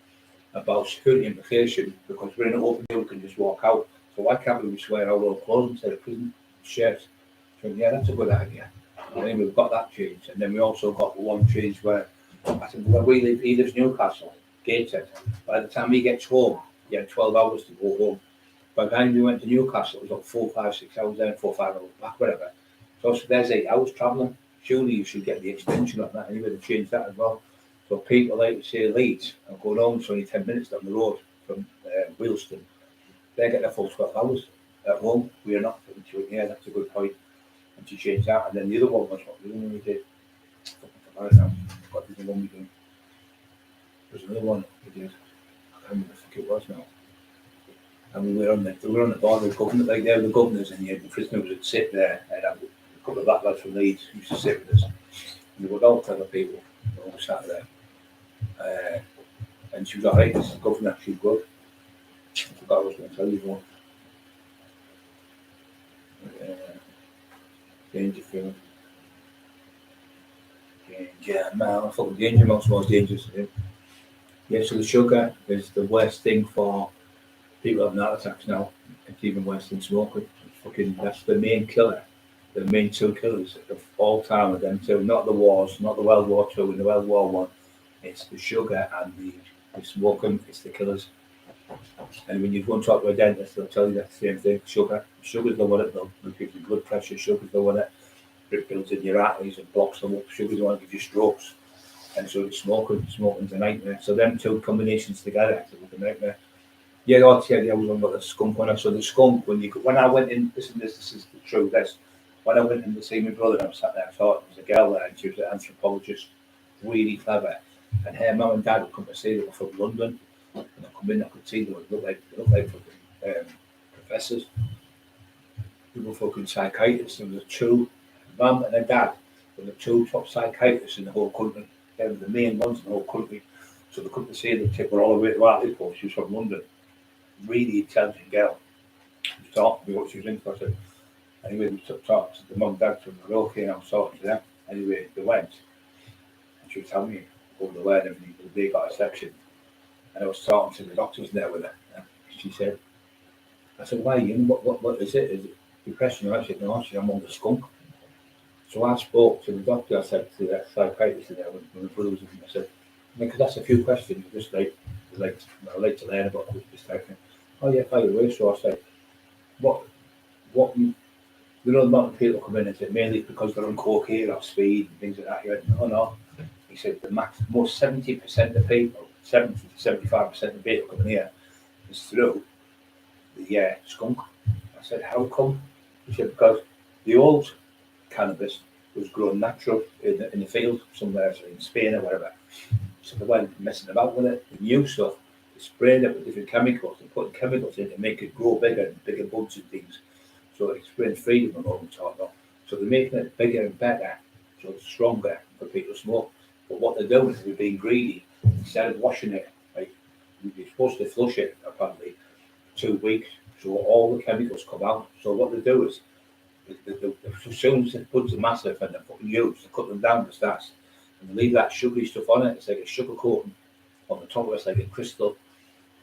about security implication? Because we're in an open jail, we can just walk out. So why can't we just wear our own clothes instead of prison shirts? So yeah, that's a good idea. And then we've got that changed. And then we also got one change where I said, where we live, he lives Newcastle, Gateshead. By the time he gets home, he had 12 hours to go home. By the time we went to Newcastle, it was like 4, 5, 6 hours there, 4, 5 hours back, whatever. So there's 8 hours travelling. Surely you should get the extension on that anyway to change that as well. So people like to say Leeds and going home, it's only 10 minutes down the road from Wheelston. They get their full 12 hours at home. We are not. Yeah, that's a good point. And to change that. And then the other one was what the other one we did. I don't know. What was the one we did? There's another one we did. I can't remember, I think it was now. And we were on the board of the government, like they were the governors, and the prisoners would sit there, and a couple of black lads from Leeds used to sit with us. And they would all tell the people, they all sat there. And she was alright, this governor, she was good. I forgot what I was going to tell you more. Danger film. Danger Mouse. I thought Danger Mouse was dangerous. Yeah, so the sugar is the worst thing for people having heart attacks now. It's even worse than smoking. That's the main killer. The main two killers of all time are them two. Not the wars, not the World War II and the World War One. It's the sugar and the smoking. It's the killers. And when you go and talk to a dentist, they'll tell you that same thing. Sugar's the one that will give you blood pressure. Sugar's the one that builds in your arteries and blocks them up. Sugar's the one that gives you strokes. And so it's smoking's a nightmare. So them two combinations together, it's a nightmare. Yeah, I was on about the skunk one. So the skunk, when I went in, this is the truth. When I went in to see my brother, I was sat there, I thought there was a girl there, and she was an anthropologist, really clever. And her mum and dad would come to see them from London. And I come in, I could see they look like fucking professors. They were fucking psychiatrists. There was two, mum and a dad, were the two top psychiatrists in the whole country. They were the main ones in the whole country. So they come to see them, take her all the way to Hartlepool. She was from London. Really intelligent girl. She was talking to me what she was into. I said, anyway, we talked to the mum and dad from the okay, and I was talking to them. Anyway, they went. And she was telling me over the way and everything, they got a section. And I was talking to the doctors there with her. And she said, I said, why are you in? What is it? Is it depression? I said, no, I'm on the skunk. So I spoke to the doctor, I said to that psychiatrist there when the brother was with him, I said, because that's a few questions, just I like to learn about this type of thing. Oh yeah, fire away. So I said, what the amount of people come in and say mainly because they're on cocaine or speed and things like that. He went, no. He said most 70% of people, 70 to 75% of people coming here is through the skunk. I said, how come? He said, because the old cannabis was grown natural in the field somewhere, so in Spain or whatever. So they weren't messing about with it. The new stuff, they sprayed it with different chemicals. They put chemicals in to make it grow bigger buds and things. So it's brain freedom and all we talk about. So they're making it bigger and better, so it's stronger for people to smoke. But what they're doing is they're being greedy. Instead of washing it, like you're supposed to flush it apparently 2 weeks, so all the chemicals come out. So what they do is, as soon as the buds are massive and they're fucking huge, they cut them down to stars and they leave that sugary stuff on it. It's like a sugar coating on the top of it's like a crystal.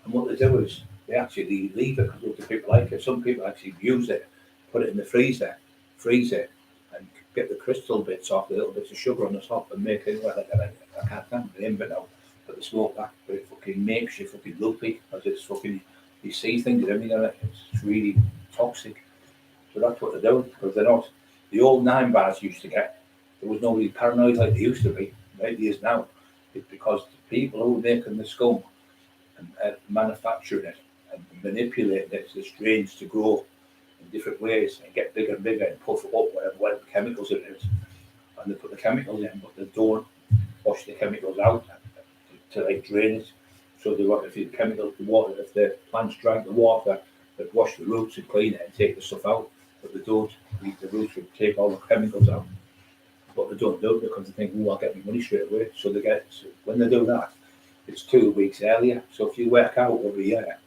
And what they do is they actually leave it because other people like it. Some people actually use it, put it in the freezer, freeze it, and get the crystal bits off, the little bits of sugar on the top, and make it like I can't remember the name of it now, but the smoke back, but it fucking makes you fucking loopy because it's fucking, you see things and everything on it. It's really toxic. So that's what they're doing, because they're not. The old 9 bars used to get, there was nobody paranoid like they used to be, like they is now. It's because the people who were making the skunk and manufacturing it and manipulating it to the strains to grow and different ways and get bigger and bigger and puff it up, whatever chemicals it is. And they put the chemicals in, but they don't wash the chemicals out to like drain it. So they want, if the chemicals, the water, if the plants drank the water, they'd wash the roots and clean it and take the stuff out. But they don't. The roots would take all the chemicals out. But they don't do it because they think, oh, I'll get my money straight away. So they get, so when they do that, it's 2 weeks earlier. So if you work out every year,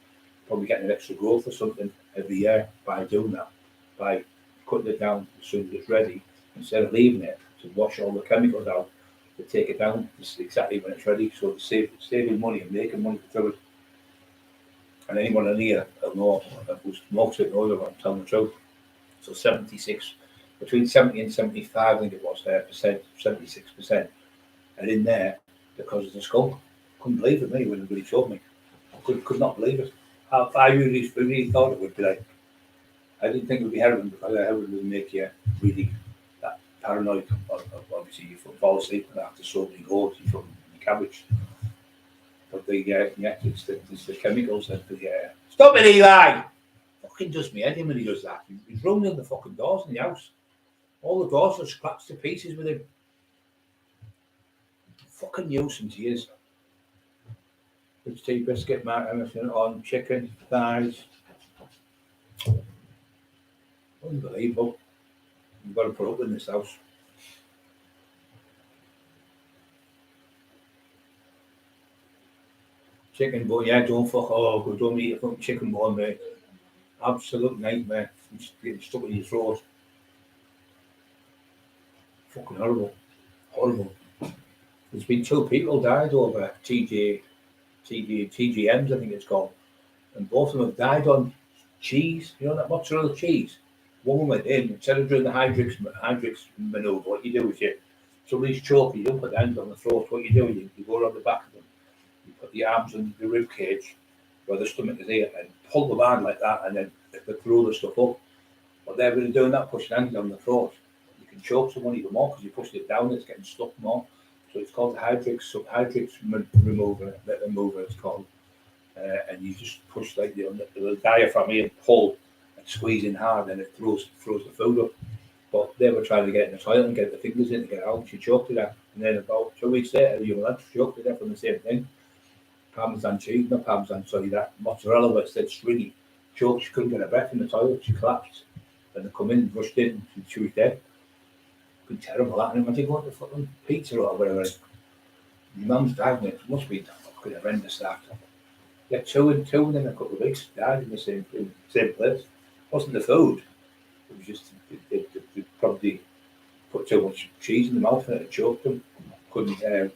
probably getting an extra growth or something every year by doing that, by cutting it down as soon as it's ready, instead of leaving it to wash all the chemicals out, to take it down just exactly when it's ready. So it's saving money and making money through it. And anyone in here will know, who's smokes it knows I'm telling the truth. So 76, between 70 and 75, I think it was, percent, 76%, are in there because of the skunk. Couldn't believe it, me, when everybody showed me. I could not believe it. I really thought it would be like, I didn't think it would be heroin, because heroin would make you really that paranoid. Obviously, you fall asleep after so many goats from the cabbage. But it's the chemicals that the. Stop it, Eli! Fucking does me head in when he does that. He's ruining the fucking doors in the house. All the doors are scratched to pieces with him. Fucking nuisance he is. It's tea biscuit, Mark Emerson on chicken, thighs. Unbelievable. You've got to put up in this house. Chicken bone, yeah, don't fuck off. Don't eat a fucking chicken bone, mate. Absolute nightmare. It's getting stuck in your throat. Fucking horrible. Horrible. There's been 2 people died over TGMs, I think it's called. And both of them have died on cheese, you know, that mozzarella cheese. One woman went in, instead of doing the hydrix manoeuvre, what you do is somebody's choking, you don't put the hand on the throat, what you do, you go around the back of them, you put the arms on the rib cage, where the stomach is here, and pull the band like that, and then they throw the stuff up. But they're really doing that, pushing hands on the throat. You can choke someone even more because you pushed it down, it's getting stuck more. So it's called the hydrix remover, it's called. And you just push like the diaphragm here and pull and squeeze in hard, and it throws the food up. But they were trying to get in the toilet and get the fingers in to get out. She choked to that, and then about 2 weeks later, the young lad choked to death from the same thing. Parmesan cheese, not parmesan, sorry, that mozzarella that said stringy. Choked, she couldn't get her breath in the toilet. She collapsed. Then they come in, rushed in, and she was dead. Been terrible that. And imagine going to fucking pizza or whatever. Your mum's died, it must be fucking horrendous that. Yeah, two in a couple of weeks died in the same place. It wasn't the food. It was just they probably put too much cheese in the mouth and it choked them. Couldn't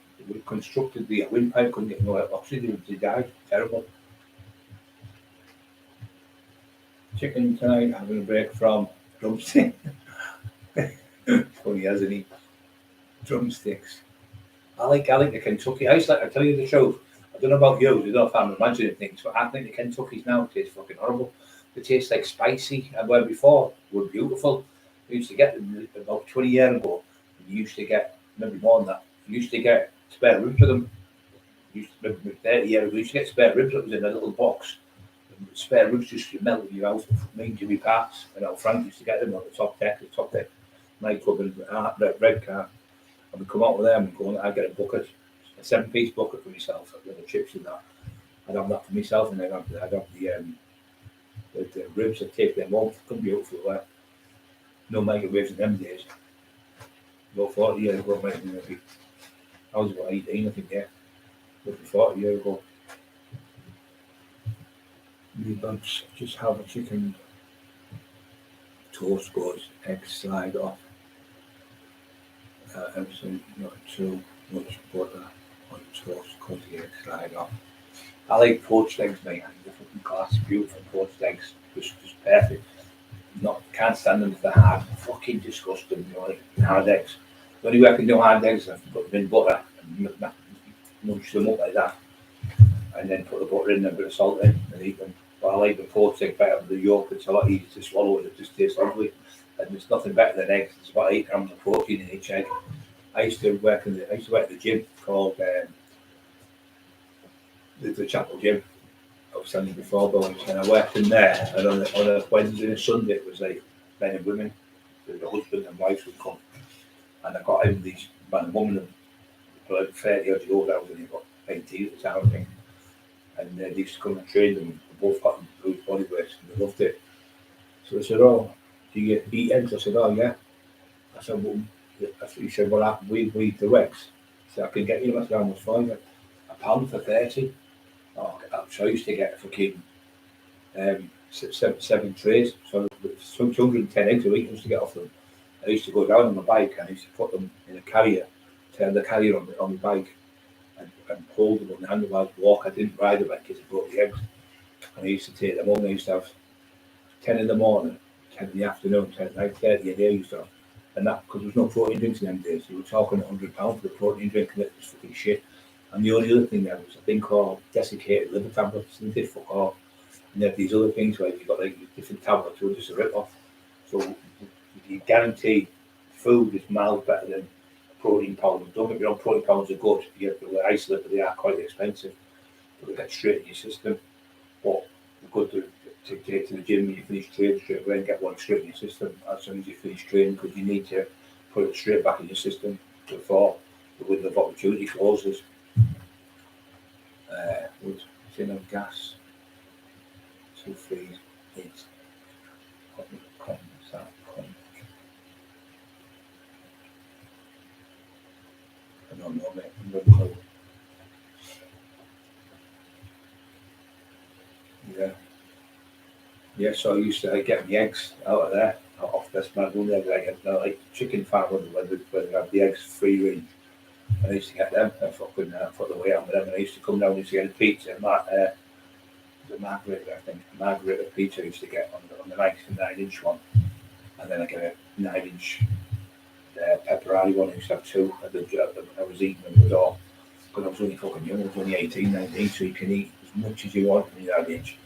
constructed the windpipe, couldn't get no oxygen. They died. Terrible. Chicken tonight, having a break from drumstick. Funny, hasn't he? Drumsticks. I like the Kentucky. I tell you the truth. I don't know about you. I don't know if I'm imagining things, but I think the Kentuckys now taste fucking horrible. They taste like spicy, and where before were beautiful. We used to get them about 20 years ago. You used to get maybe more than that. You used to get spare ribs with them. You used to, maybe 30 years ago, we used to get spare ribs that was in a little box. And spare ribs just melt in your house. Main Jimmy parts. And Frank used to get them on the top deck. Nightclub in the red car. And we come out with them and go, I'd get a bucket, a 7-piece bucket for myself, with the chips and that. I'd have that for myself, and then I'd have the ribs. I'd take them off. Come beautiful, like no microwaves in them days. About 40 years ago, maybe. I was about 18, I think, yeah. Roughly 40 years ago. Me bunch, just have a chicken toast goes, eggs slide off. Everything, not too much butter on toast, cut the eggs slide off. I like poached eggs, mate. I think they're fucking class, beautiful poached eggs, just perfect. Can't stand them if they're hard. Fucking disgusting, you know, like hard eggs. The only way I can do hard eggs is I've put them in butter and munch them up like that, and then put the butter in and a bit of salt in and eat them. But I like the poached egg better. The yolk, it's a lot easier to swallow and it just tastes lovely. And there's nothing better than eggs. It's about 8 grams of protein in each egg. I used to work at the gym called the Chapel Gym, I was telling you before, boys, and I worked in there, and on a Wednesday and a Sunday it was like men and women, the husband and wife would come, and I got in these man and woman, like 30 odd years old, I was only about 18 at the time, I think, and they used to come and train them. They both got good body weights, and they loved it. So I said, "Oh, do you eat eggs?" I said, "Oh yeah." I said, "Well," he said, "Well, we eat the eggs." So I can get you. I said, "How much for you?" £1 for 30. Oh, so I used to get fucking 7 trays, so 210 eggs a week I used to get off them. I used to go down on my bike and I used to put them in a carrier, turn the carrier on my bike and hold them on the handlebars, walk. I didn't ride the bike because I brought the eggs. And I used to take them home. I used to have 10 in the morning, 10 in the afternoon, 10 at night, 30 a day I used to have. And that, because there was no protein drinks in them days, you were talking £100 for the protein drink, and it was fucking shit. And the only other thing there was a thing called desiccated liver tablets, and they did fuck off. And they have these other things where you've got like different tablets, which just a rip off. So you guarantee food is miles better than protein powder. Don't get me wrong, protein powders are good. You have to isolate, but they are quite expensive. But they get straight in your system. But they're good to take to the gym when you finish training straight away and get one straight in your system as soon as you finish training, because you need to put it straight back in your system before the window of opportunity closes. Wood, tin of gas, 2 3 8. I don't know, mate. No clue. Yeah. Yeah, so I used to get the eggs out of there, off this man. Like chicken farm where they have the eggs free range. And I used to get them and fucking put the weight on with them. And I used to come down and used to get a pizza. The margarita, I think. Margarita pizza I used to get on the 9-inch one. And then I get a 9-inch pepperoni one. I used to have 2 at the job when I was eating them with all. Because I was only fucking young. I was only 18, 19, so you can eat as much as you want when you're that age.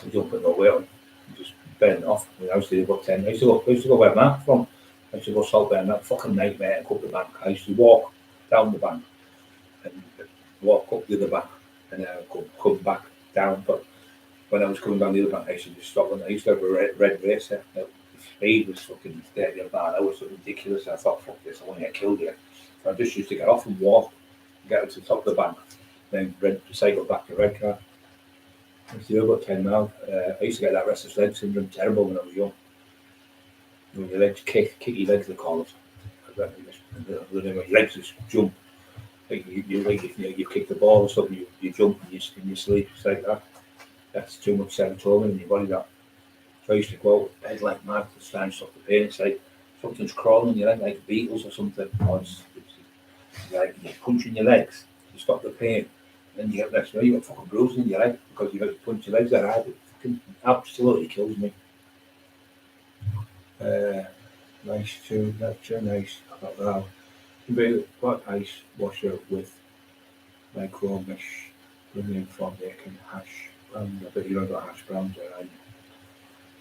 You don't put no weight on. You just burn it off. I used to do about 10. I used to go where Mark from. I used to go salt burn that fucking nightmare and up the bank. I used to walk down the bank and walk up the other bank and then come back down. But when I was coming down the other bank, I used to just stop, and I used to have a red racer. The speed was fucking 30 a mile. That was so ridiculous. I thought, fuck this, I want to get killed here. So I just used to get off and walk, get up to the top of the bank, then cycle back to Redcar. I used to do about 10 miles. I used to get that restless leg syndrome terrible when I was young. When your legs kick your legs, they call it. Your legs just jump. Like you kick the ball or something, you jump in your sleep. It's like that. That's too much serotonin in your body. That. So I used to go out bed like mad to try and stop the pain. It's like something's crawling in your leg, like beetles or something. Or it's like you're punching your legs to stop the pain. And you get next day, you got fucking bruising in your leg because you got to punch your legs that hard. It fucking absolutely kills me. Nice too, lecture, nice. Wow. What ice washer with micro mesh, bringing from making hash brown. I bet you don't got hash browns there, right?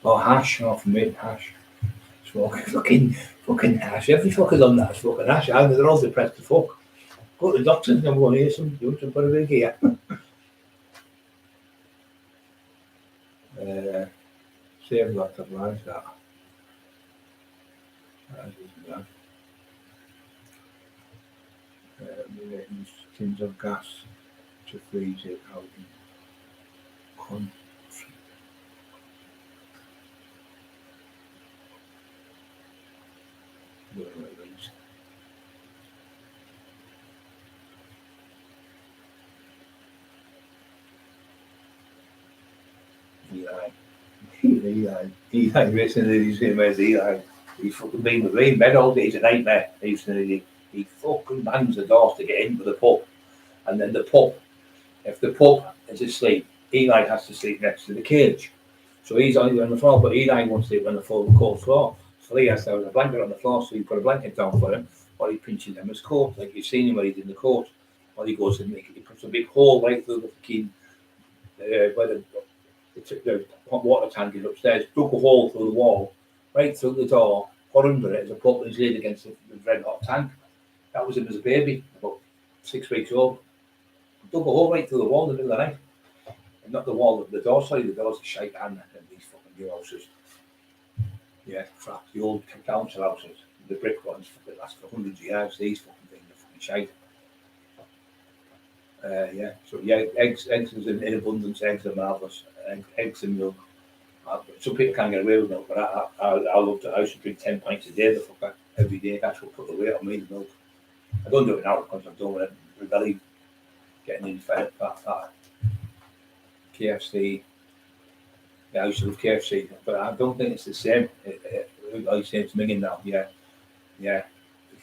Oh, hash, oh, for me, hash. Fucking hash. Every fucker's on that fucking hash. They're all depressed to fuck. Go to the doctor and I'm going to hear some, you want to put a big here. Same lot of lines that. Tins of gas to freeze it out in country. Eli recently, he's in where's Eli. He's fucking been with me in bed all day. He's a nightmare. He fucking bangs the doors to get into the pub. And then the pub, if the pub is asleep, Eli has to sleep next to the cage. So he's only on the floor, but Eli won't sleep on the cold floor. So he has to have a blanket on the floor, so you put a blanket down for him, while he pinches him his coat, like you've seen him when he's in the coat. While he goes and he puts a big hole right through the fucking, where the hot water tank is upstairs, dug a hole through the wall, right through the door, got under it as a put his lid against the red hot tank. That was him as a baby, about 6 weeks old. Dug a hole right through the wall in the middle of the night. not the wall, the door, sorry, the doors are shite and these fucking new houses. Yeah, crap, the old council houses, the brick ones, fucking last for hundreds of years, these fucking things are fucking shite. Yeah, so yeah, eggs is in abundance, eggs are marvellous, eggs and milk. Some people can't get away with milk, but I love to, I used to drink 10 pints a day, the fucker, every day. That's what put the weight on me, the milk. I don't do it now because I'm doing it, my belly getting in fat. KFC, yeah, I used to love KFC, but I don't think it's the same. I say it's minging now, yeah, the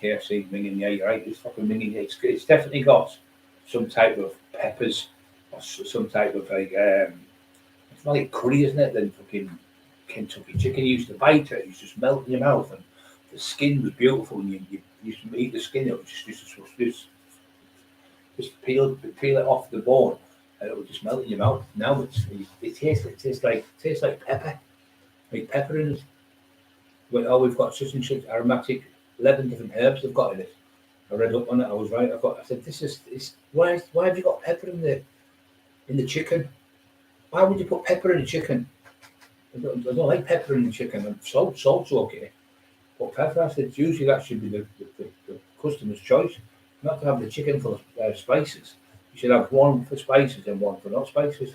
KFC minging, yeah, you're right, it's fucking minging. It's definitely got some type of peppers or some type of like, it's more like curry, isn't it, than fucking Kentucky chicken. You used to bite it, it used to just melt in your mouth, and the skin was beautiful, and you used to eat the skin, it was just peel it off the bone, and it would just melt in your mouth. Now it tastes like pepper, like pepper in it. Well, we've got such and such aromatic 11 different herbs they've got in it. I read up on it. I was right. I said, why have you got pepper in the chicken? Why would you put pepper in a chicken? I don't like pepper in the chicken. And salt's okay. But pepper, I said, usually that should be the customer's choice. Not to have the chicken full of spices. You should have one for spices and one for not spices.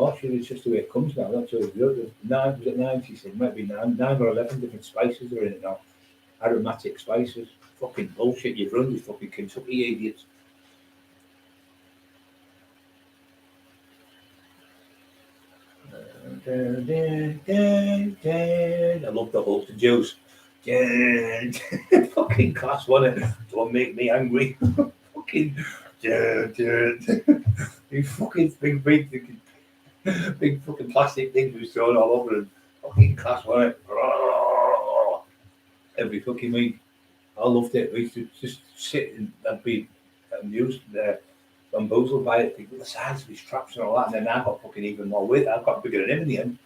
Actually, it's just the way it comes now. That's what it's nine? She said, might be 9 or 11 different spices are in it now. Aromatic spices. Fucking bullshit. You've run these fucking Kentucky idiots. I love the Hulk, the Jews. Fucking class, wasn't it? Don't make me angry. Fucking these fucking big fucking plastic things was thrown all over and fucking class, wasn't it? Every fucking week. I loved it. We used to just sit and be amused bamboozled by it, the size of his traps and all that, and then I got fucking even more weight. I got bigger than him in the end.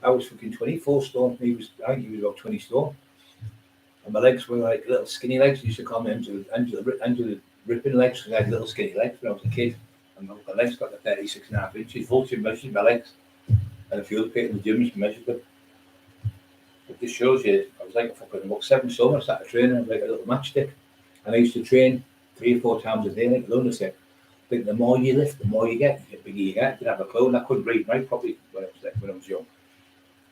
I was fucking 24 stone, I think he was about 20 stone. And my legs were like little skinny legs. I used to call me Angela ripping legs, because I had little skinny legs when I was a kid. And my legs got to 36.5 inches. Vulture measured my legs. And a few other people in the gym used to measure them. But this shows you, I was like a fucking about 7 stone when I started training. I was like a little matchstick. And I used to train 3 or 4 times a day, like a lunatic. I think the more you lift, the more you get. The bigger you get. I didn't have a clue, and I couldn't read and write properly when I was young.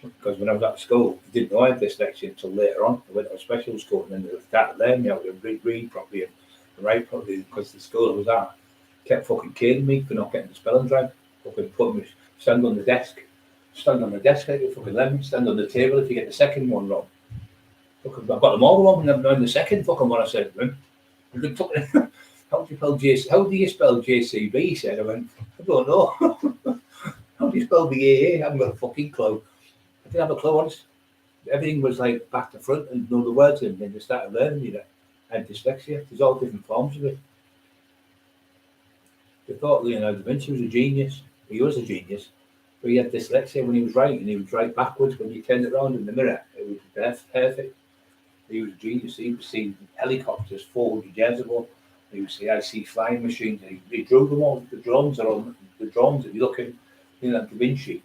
Because when I was at school, I didn't know I had dyslexia until later on. I went to a special school, and then they started learning me how to read properly and write properly, because the school I was at kept fucking killing me for not getting the spelling right. Fucking put me, stand on the desk like you fucking let me, stand on the table if you get the second one wrong. Fucking, I got them all wrong, and then the second fucking one I said to him, how do you spell JCB? He said. I went, I don't know. How do you spell BAA? I haven't got a fucking clue. I didn't have a clue once. Everything was like back to front and know the words, and then they started learning me that I had dyslexia. There's all different forms of it. They thought Leonardo da Vinci was a genius. He was a genius, but he had dyslexia when he was writing. He would write backwards when you turned it around in the mirror. It was perfect. He was a genius. He was seeing helicopters 400 years ago. He would see IC flying machines, and he drew them all. The drones are on the drones. If you look at Da Vinci,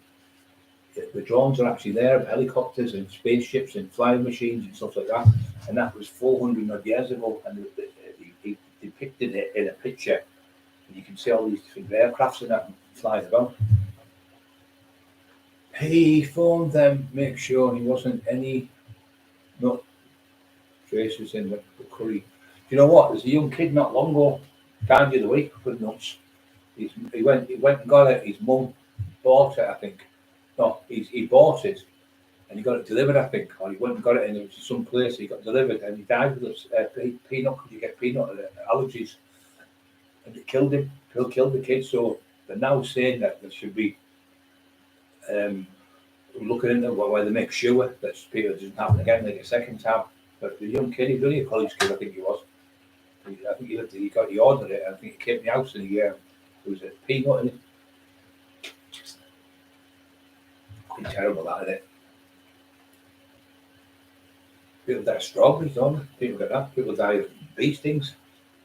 the drones are actually there, helicopters and spaceships and flying machines and stuff like that. And that was 400 odd years ago, and he depicted it in a picture. And you can see all these different aircrafts and that flying about. He phoned them, make sure he wasn't any nut traces in the curry. Do you know what? There's a young kid not long ago, down the other week, with nuts. He went and got it. His mum bought it, I think. No, he bought it, and he got it delivered, I think. Or he went and got it, and it was some place he got delivered, and he died with peanut. Could you get peanut allergies? And it killed him. It killed the kid. So they're now saying that there should be looking into where they make sure that people doesn't happen again, like a second time. But the young kid, he was only a college kid, I think he was. I think he ordered it. I think it came to the house, and there was a peanut in it. Just fucking terrible, that, isn't it? People die of strawberries, don't they? People get that. People die of bee stings,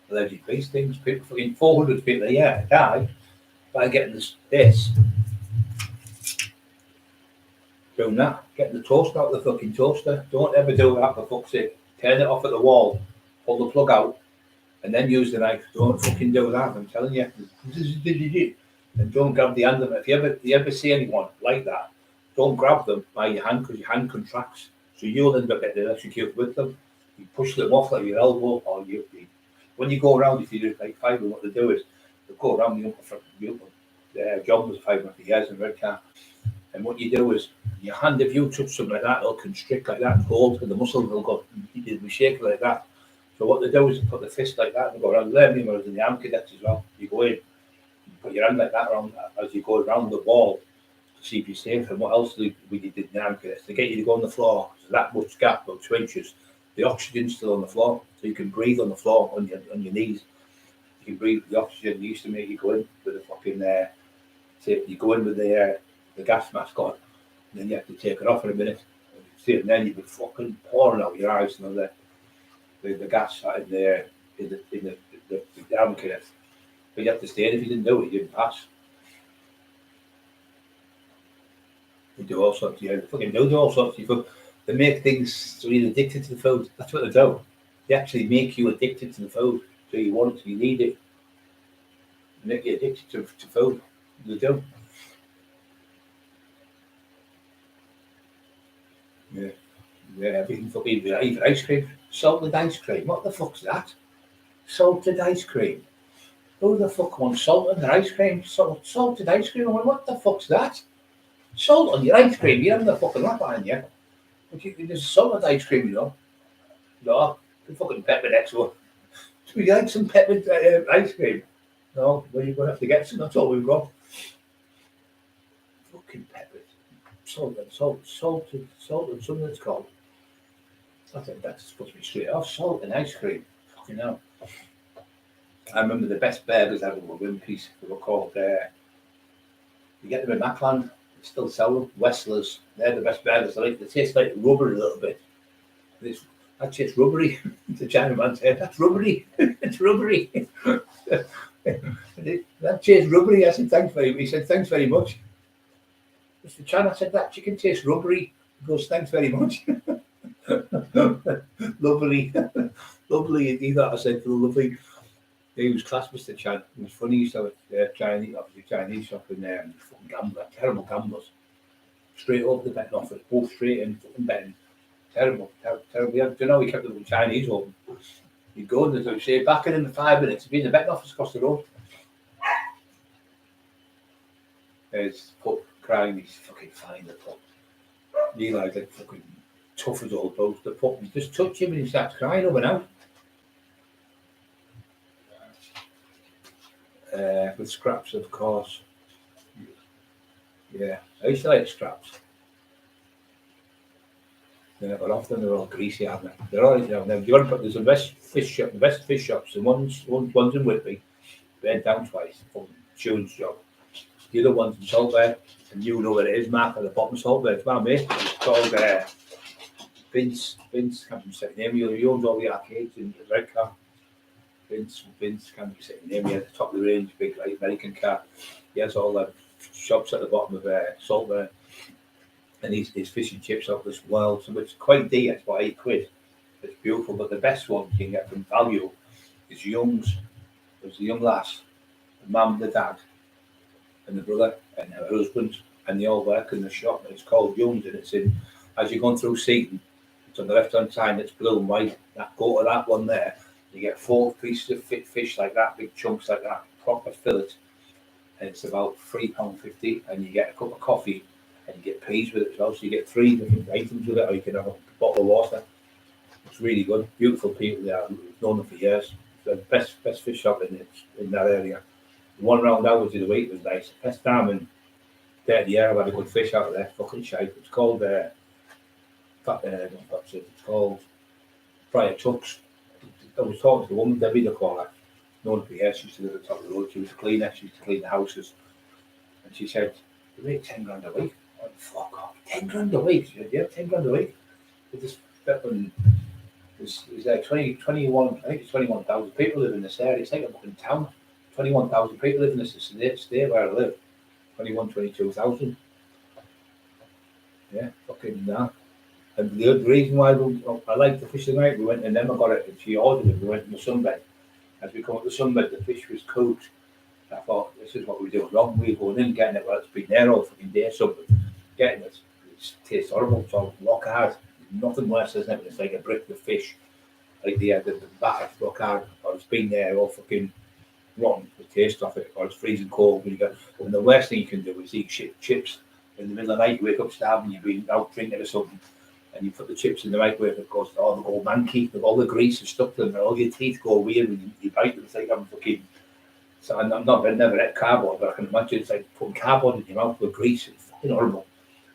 alleged bee stings. People, fucking 400 people a year die by getting this doing that. Get the toast out of the fucking toaster. Don't ever do that, for fuck's sake. Turn it off at the wall, pull the plug out, and then use the knife. Don't fucking do that, I'm telling you. And don't grab the hand of it. If you ever see anyone like that, don't grab them by your hand, because your hand contracts. So you'll end up getting electrocuted with them. You push them off like your elbow, or when you go around, if you do like fighting, what they do is they go around the upper John was fighting for years in red car. And what you do is your hand, if you touch something like that, it'll constrict like that and hold, and the muscles will go, you'll be shaking like that. So what they do is they put the fist like that and go around there, whereas in the arm cadets as well. You go in, you put your hand like that around as you go around the wall to see if you're safe. And what else we did in the arm cadets? They get you to go on the floor, so that much gap, about 2 inches. The oxygen's still on the floor, so you can breathe on the floor on your knees. You can breathe the oxygen. They used to make you go in with the fucking you go in with the gas mask on, and then you have to take it off in a minute. And then you'd be fucking pouring out your eyes, the gas in the arm cadet. But you have to stay in. If you didn't do it, you didn't pass. They do all sorts. They fucking do all sorts. They make things so you're addicted to the food. That's what they do. They actually make you addicted to the food. So you want it, you need it. They make you addicted to food. They do. Yeah, everything fucking, even ice cream. Salted ice cream. What the fuck's that? Salted ice cream. Who the fuck wants salt on their ice cream? Salted ice cream? I went, what the fuck's that? Salt on your ice cream? You're having a fucking laugh, aren't you? There's salted ice cream, you know. No, the fucking pepper next one. Do you like some peppered ice cream? No, well, you're going to have to get some. That's all we've got. Fucking peppered. Salted, something it's called. I think that's supposed to be straight off. Salt and ice cream. Fucking hell. I remember the best burgers ever were Wimpy's. They were called, you get them in Mackland. They still sell them. Westlers. They're the best burgers. They taste like rubber a little bit. That tastes rubbery. The Chinaman said, that's rubbery. It's rubbery. That tastes rubbery. I said, thanks very much. He said, thanks very much. Mr. Chan, I said, that chicken tastes rubbery. He goes, thanks very much. Lovely. Lovely. He thought I said, lovely. He was class, Mr. Chan. It was funny. He used to have a Chinese shop in there, and fucking gambler, terrible gamblers. Straight over the betting office, both straight in, fucking betting. Terrible. Do you know, he kept the Chinese open. He'd go and they'd say, back in 5 minutes, he'd be in the betting office across the road. There's pup crying, he's fucking fine, the pup. Eli's like fucking tough as old boats. The pup, you just touch him and he starts crying over and out. With scraps, of course. Yeah, I used to like scraps. Yeah, but often they're all greasy, aren't they? They're all, there's the best fish shops, the ones in Whitby, they're down twice, from Tune's job. The other one's in Saltburn, and you know where it is, Mark, at the bottom of Saltburn. It's my mate. It's called Vince, can't be second name. He owns all the arcades in the red car. Vince, can't be second name. He has the top of the range, big like American car. He has all the shops at the bottom of Saltburn. And his fish and chips off this world, so it's quite dear. It's about £8. It's beautiful, but the best one you can get from value is Young's. There's the young lass, the mum, the dad, and the brother, and her husband, and they all work in the shop. It's called Young's, and it's in, as you're going through Seaton, it's on the left-hand side, it's blue and white. Go to that one there, you get 4 pieces of fish like that, big chunks like that, proper fillet, and it's about £3.50, and you get a cup of coffee. And you get peas with it as well, so you get 3 different items with it, or you can have a bottle of water. It's really good. Beautiful people there. We've known them for years. The best fish shop in that area. The one round hours of the week was nice. Best time in 30 years I've had a good fish out of there. Fucking shite. It's called it's called Friar Tuck's. I was talking to the woman, Debbie, the caller. Known her for years. She used to live at the top of the road. She was a cleaner. She used to clean the houses. And she said, they make 10 grand a week. Oh, fuck off. 10 grand a week. She said, yeah, 10 grand a week. There's like 21, I think it's 21,000 people live in this area. It's like a fucking town. 21,000 people live in this estate where I live. 22,000. Yeah, fucking that. And the reason why I like the fish tonight, we went and then I got it, and she ordered it, we went in the sunbed. As we come up the sunbed, the fish was cooked. I thought, this is what we're doing wrong. We're going in, getting it, well, it's been there all fucking day, something. Getting it, it tastes horrible. So rock hard, nothing worse, isn't it? It's like a brick of fish, like the batter, rock hard, or it's been there all fucking rotten, the taste of it, or it's freezing cold. And the worst thing you can do is eat chips in the middle of the night. You wake up starving, you've been out drinking or something, and you put the chips in the microwave, it goes, oh, they go manky, with all the grease and stuff to them, and all your teeth go weird when you bite them. It's like I'm fucking. So I've never ate cardboard, but I can imagine it's like putting cardboard in your mouth with grease. It's fucking horrible.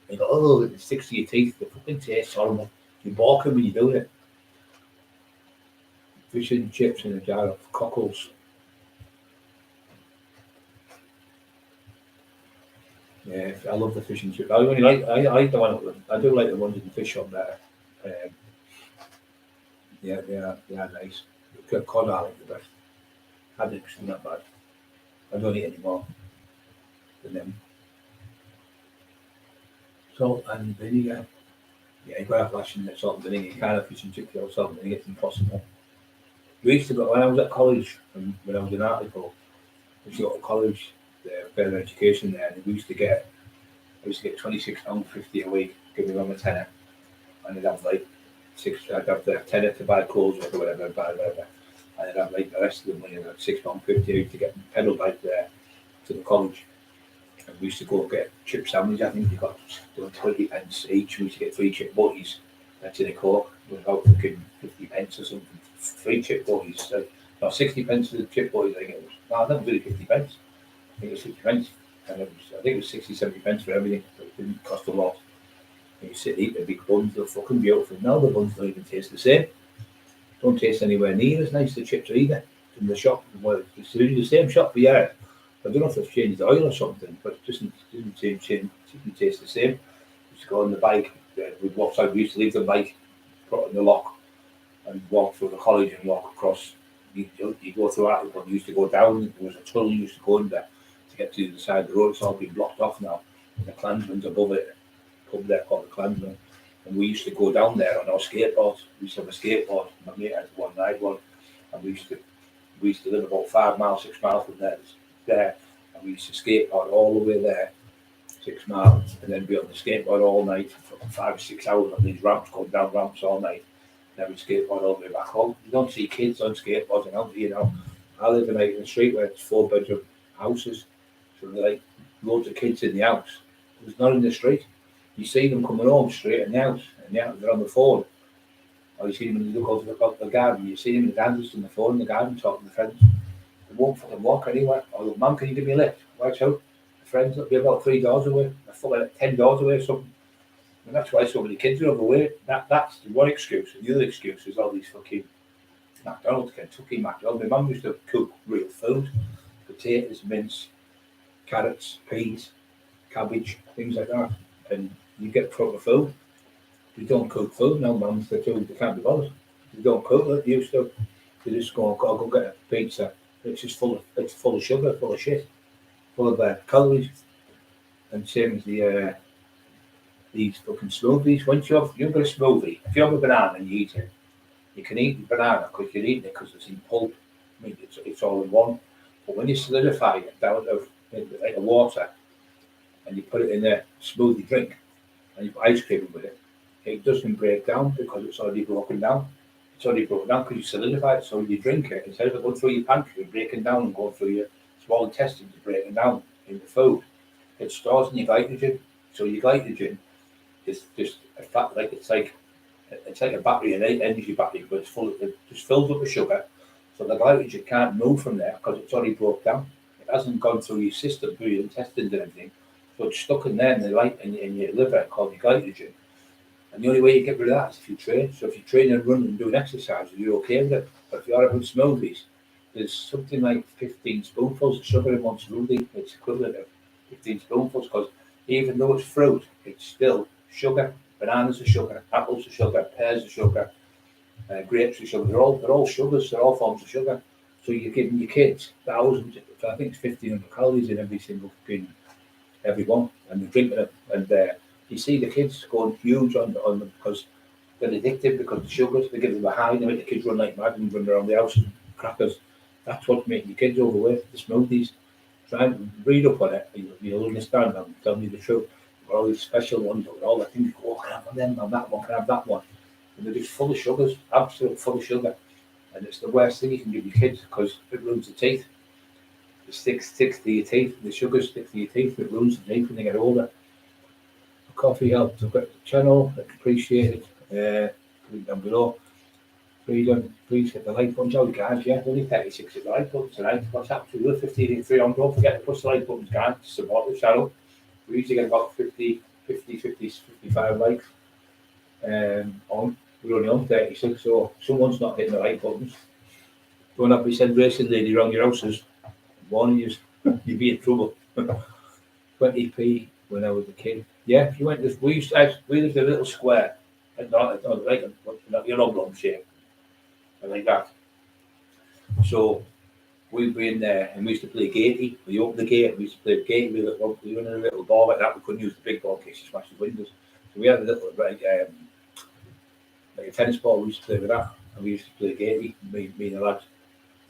And you go, oh, it sticks to your teeth. The fucking tastes horrible. You're balking when you do it. Fish and chips in a jar of cockles. Yeah, I love the fish and chips. I like the one. I do like the ones in the fish shop better. Um, yeah, they are nice. The cod I like the best. Haddocks are not bad. I don't eat any more than them. Salt and vinegar. Yeah, you've got to have lashing that salt and vinegar. You can't have fish and chips without salt and vinegar. It's impossible. We used to go, when I was at college, and when I was in Article, we used to go to college, further education there, and I used to get £26.50 a week, give me mum a tenner, and I'd have like I'd have the tenner to buy clothes or whatever, and I'd have like the rest of the money, like £6.50 to get the pedal bike there to the college. And we used to go get chip sandwiches. I think we got 20 pence each. We used to get 3 chip butties. That's in a Coke with about fucking 50 pence or something. 3 chip butties. No, 60 pence for the chip butties, I think it was. No, I think it was really 50 pence. I think it was 60 pence. And I think it was 60, 70 pence for everything. But it didn't cost a lot. And you sit and eat the big buns. They're fucking beautiful. Now the buns don't even taste the same. Don't taste anywhere near as nice as the chips either. From the shop. Well, it's the same shop for years. I don't know if they've changed the oil or something, but it doesn't taste the same. We used to go on the bike, we'd walk outside, we used to leave the bike, put it in the lock, and walk through the college and walk across. You go through Article, you used to go down, there was a tunnel you used to go under to get to the side of the road. It's all been blocked off now. And the Klansman's above it, pub there called the Klansman. And we used to go down there on our skateboards. We used to have a skateboard, my mate had one, I had one, and we used to live about 5 miles, 6 miles from there, and we used to skateboard all the way there, 6 miles, and then be on the skateboard all night for 5 or 6 hours on these ramps, going down ramps all night. And then we skateboard all the way back home. You don't see kids on skateboards around here now. I live in a street where it's 4-bedroom houses, so they're like loads of kids in the house. There's none in the street. You see them coming home straight in the house, and they're on the phone. Or you see them when you look over the garden, you see them in the gardens on the phone in the garden talking to friends. They won't fucking walk anywhere. Or look, Mum, can you give me a lift? Watch out. The friends will be about 3 doors away. They're fucking 10 doors away or something. And that's why so many kids are overweight. That's the one excuse. And the other excuse is all these fucking McDonald's, Kentucky McDonald's. My mum used to cook real food. Potatoes, mince, carrots, peas, cabbage, things like that. And you get proper food. They don't cook food now, mums. They can't be bothered. They don't cook like they used to. They just go get a pizza. It's just full of sugar, full of shit, full of calories. And same as these fucking smoothies. Once you've got a smoothie, if you have a banana and you eat it, you can eat the banana because you're eating it because it's in pulp. I mean, it's all in one. But when you solidify it down to like a water and you put it in a smoothie drink and you put ice cream with it, it doesn't break down because it's already broken down. It's already broken down because you solidify it. So when you drink it, instead of going through your pantry, breaking down and going through your small intestines, breaking down in the food, it stores in your glycogen. So your glycogen is just a fat, it's like a battery, an energy battery, but it just fills up with sugar. So the glycogen can't move from there because it's already broke down. It hasn't gone through your system, through your intestines and everything. So it's stuck in there in your liver called your glycogen. And the only way you get rid of that is if you train. So if you train and run and do an exercise, you're okay with it. But if you're having smoothies, there's something like 15 spoonfuls of sugar in one smoothie. It's equivalent of 15 spoonfuls because even though it's fruit, it's still sugar. Bananas are sugar, apples are sugar, pears are sugar, grapes are sugar. They're all sugars. They're all forms of sugar. So you're giving your kids thousands. I think it's 1,500 calories in every single every one, and they're drinking it and You see the kids going huge on them because they're addicted because the sugars, they give them a high, they make the kids run like mad and run around the house and crackers. That's what's making the kids overweight, the smoothies. Try and read up on it, you'll understand. I'm telling you the truth. All these special ones, all the things, oh, can I have them, and that one, can I have that one? And they're just full of sugars, absolutely full of sugar. And it's the worst thing you can give your kids because it ruins the teeth. It sticks to your teeth, the sugar sticks to your teeth, it ruins the teeth when they get older. Coffee helps. I've got the channel, I appreciate it. Link down below. Freedom, please hit the like button. Tell the guys, yeah, only 36 at the like button tonight. What's happened to the 15 on? Don't forget to push the like buttons, guys, to support the channel. We usually get about 50, 55 likes on. We're only on 36, so someone's not hitting the like buttons. Don't have to be sent racing lady around your houses. I'm warning you, you'd be in trouble. 20p when I was a kid. Yeah, if you went to, we lived in a little square, like your oblong shape, and like that. So we'd be in there and we used to play gatey. We opened the gate, we used to play gatey. We were in a little ball like that. We couldn't use the big ball in case you smashed the windows. So we had a little like a tennis ball. We used to play with that, and we used to play gatey. Me and the lads,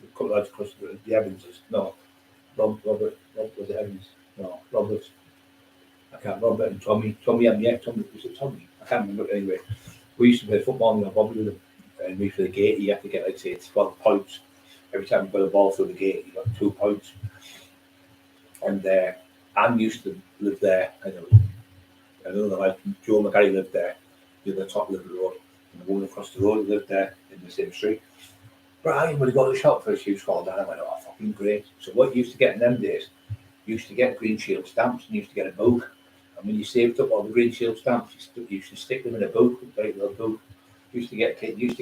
a couple of lads across the Evanses. No, Robert was it Evans? No, Robert. I can't remember. And Tommy, was it Tommy? I can't remember. Anyway, we used to play football in a Bodybuilding, and we for the gate, you have to get like say 12 points. Every time you put a ball through the gate, you got 2 points. And Anne used to live there. I know that like Joe McGarry lived there, the other top of the road, and the woman across the road lived there in the same street. Brian, when he got to the shop for a shoe called down, I went, oh, fucking great. So what you used to get in them days, you used to get Green Shield stamps and you used to get a book. And when you saved up all the Green Shield stamps, you used to stick them in a book, a very little book. You used to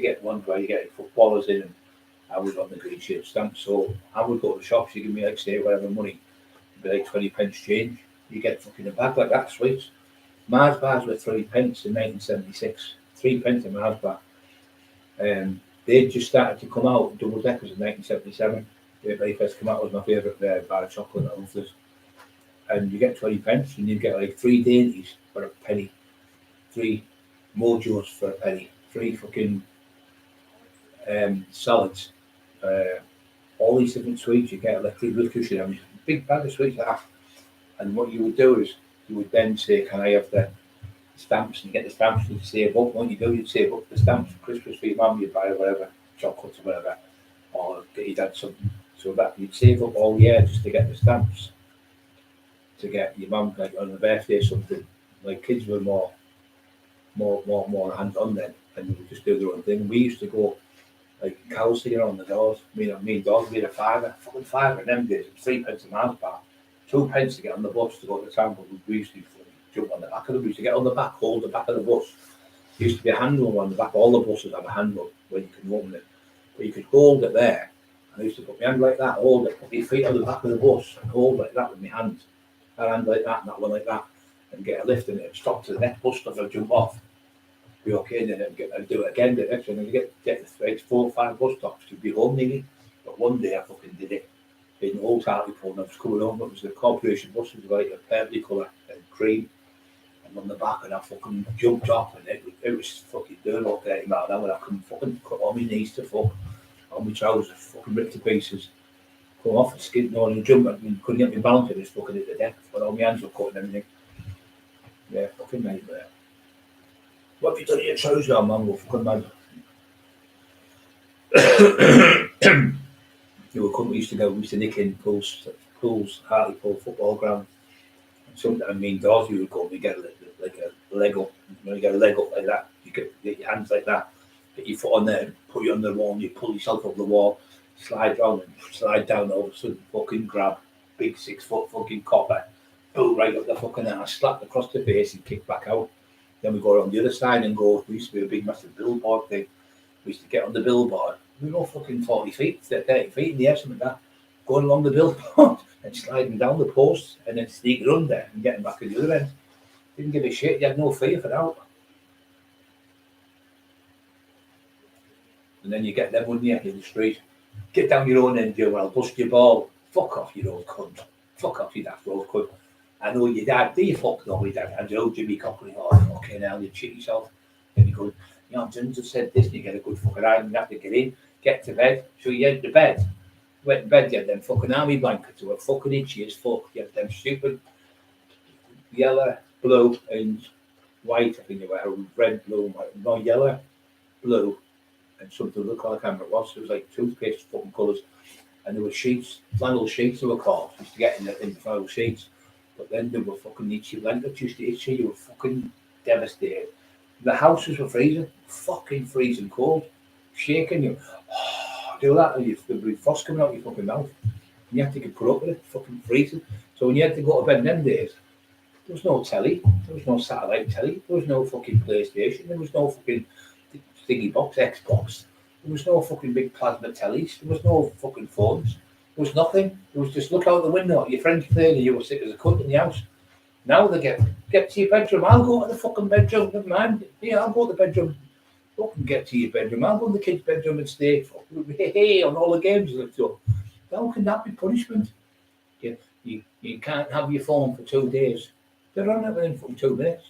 get ones where you get footballers in, and I was on the Green Shield stamp. So I would go to the shops, you give me like say whatever money, it'd be like 20 pence change. You get fucking a bag like that, sweets. Mars bars were 3 pence in 1976. 3 pence a Mars bar. They just started to come out, double deckers in 1977. The very first come out was my favourite bar of chocolate. I love this. And you get 20 pence and you get like 3 dainties for a penny, 3 mojos for a penny, 3 fucking salads, all these different sweets. You get like a big bag of sweets like that. And what you would do is you would then say, can I have the stamps? And you get the stamps and you save up. What you do, you'd save up the stamps for Christmas for your mum, you'd buy whatever, chocolates or whatever, or get your dad something. So that you'd save up all year just to get the stamps. To get your mum like on a birthday or something. Like kids were more hands on then, and they would just do their own thing. We used to go like cows singing on the doors. Me and dog made a fucking fiver in them days. 3 pence a Mars bar, 2 pence to get on the bus to go to town. But we used to jump on the back of them. We used to get on the back, hold the back of the bus. There used to be a handle on the back. All the buses have a handle where you can open it, but you could hold it there. And I used to put my hand like that, hold it, put my feet on the back of the bus, and hold like that with my hands. That hand like that, and that one like that, and get a lift, and it'd stop to the next bus stop and jump off. Be okay, and then I'd do it again the next one, and you get the 4 or 5 bus stops to be home nearly. But one day I fucking did it in Old Hartlepool, and I was coming home. It was the corporation bus, it was like a purpley colour and cream, and on the back, and I fucking jumped off, and it was fucking doing about 30 miles an hour. I couldn't fucking cut on my knees to fuck, on my trousers, fucking ripped to pieces. Come off and skidding on and jumping, and couldn't get me balance, and just fucking hit the deck, but all my hands were cut and everything. Yeah, fucking nightmare. What have you done to your trousers now, man? We're fucking mad. We used to nick in pools, Hartlepool football ground. And sometimes me and Dorsey would go and we get like a leg up. You get a leg up like that, you get your hands like that, get your foot on there, put you on the wall, and you pull yourself up the wall, slide down and slide down, all of a sudden fucking grab big 6 foot fucking copper, boom, right up the fucking ass, slapped across the face and kick back out. Then we go around the other side and go, we used to be a big massive billboard thing. We used to get on the billboard. We were all fucking 40 feet, 30 feet in the air, something like that, going along the billboard and sliding down the posts and then sneaking under and getting back at the other end. Didn't give a shit, you had no fear for that. And then you get them, wouldn't you, in the street. Get down your own end, Joe, I'll bust your ball. Fuck off, you old cunt. Fuck off, you daft old cunt. I know your dad, do you fucking know your dad? And oh, Jimmy Cockerill, oh, okay, now you cheat yourself. And you go, you know, Jones have said this, and you get a good fucking ride, and you have to get in, get to bed. So you get to bed. Went to bed, you had them fucking army blankets that were fucking itchy as fuck. You had them stupid yellow, blue, and white, I think they were, red, blue, and white. No, yellow, blue, and something look like I can't remember what it was. It was like toothpaste fucking colours. And there were sheets, flannel sheets they were called. Used to get in the flannel sheets. But then they were fucking itchy blankets used to itchy. You were fucking devastated. The houses were freezing, fucking freezing cold, shaking you. Do that, and there'd be frost coming out your fucking mouth. And you have to get put up with it, fucking freezing. So when you had to go to bed in them days, there was no telly, there was no satellite telly, there was no fucking PlayStation, there was no fucking thingy box, Xbox, there was no fucking big plasma tellies, there was no fucking phones, there was nothing. There was just look out the window at your friends playing and you were sick as a cunt in the house. Now they get to your bedroom, I'll go to the fucking bedroom, never mind. Yeah, I'll go to the bedroom. Fucking get to your bedroom, I'll go to the kids' bedroom and stay hey on all the games you looked up. How can that be punishment? You can't have your phone for 2 days. They're on it within fucking 2 minutes.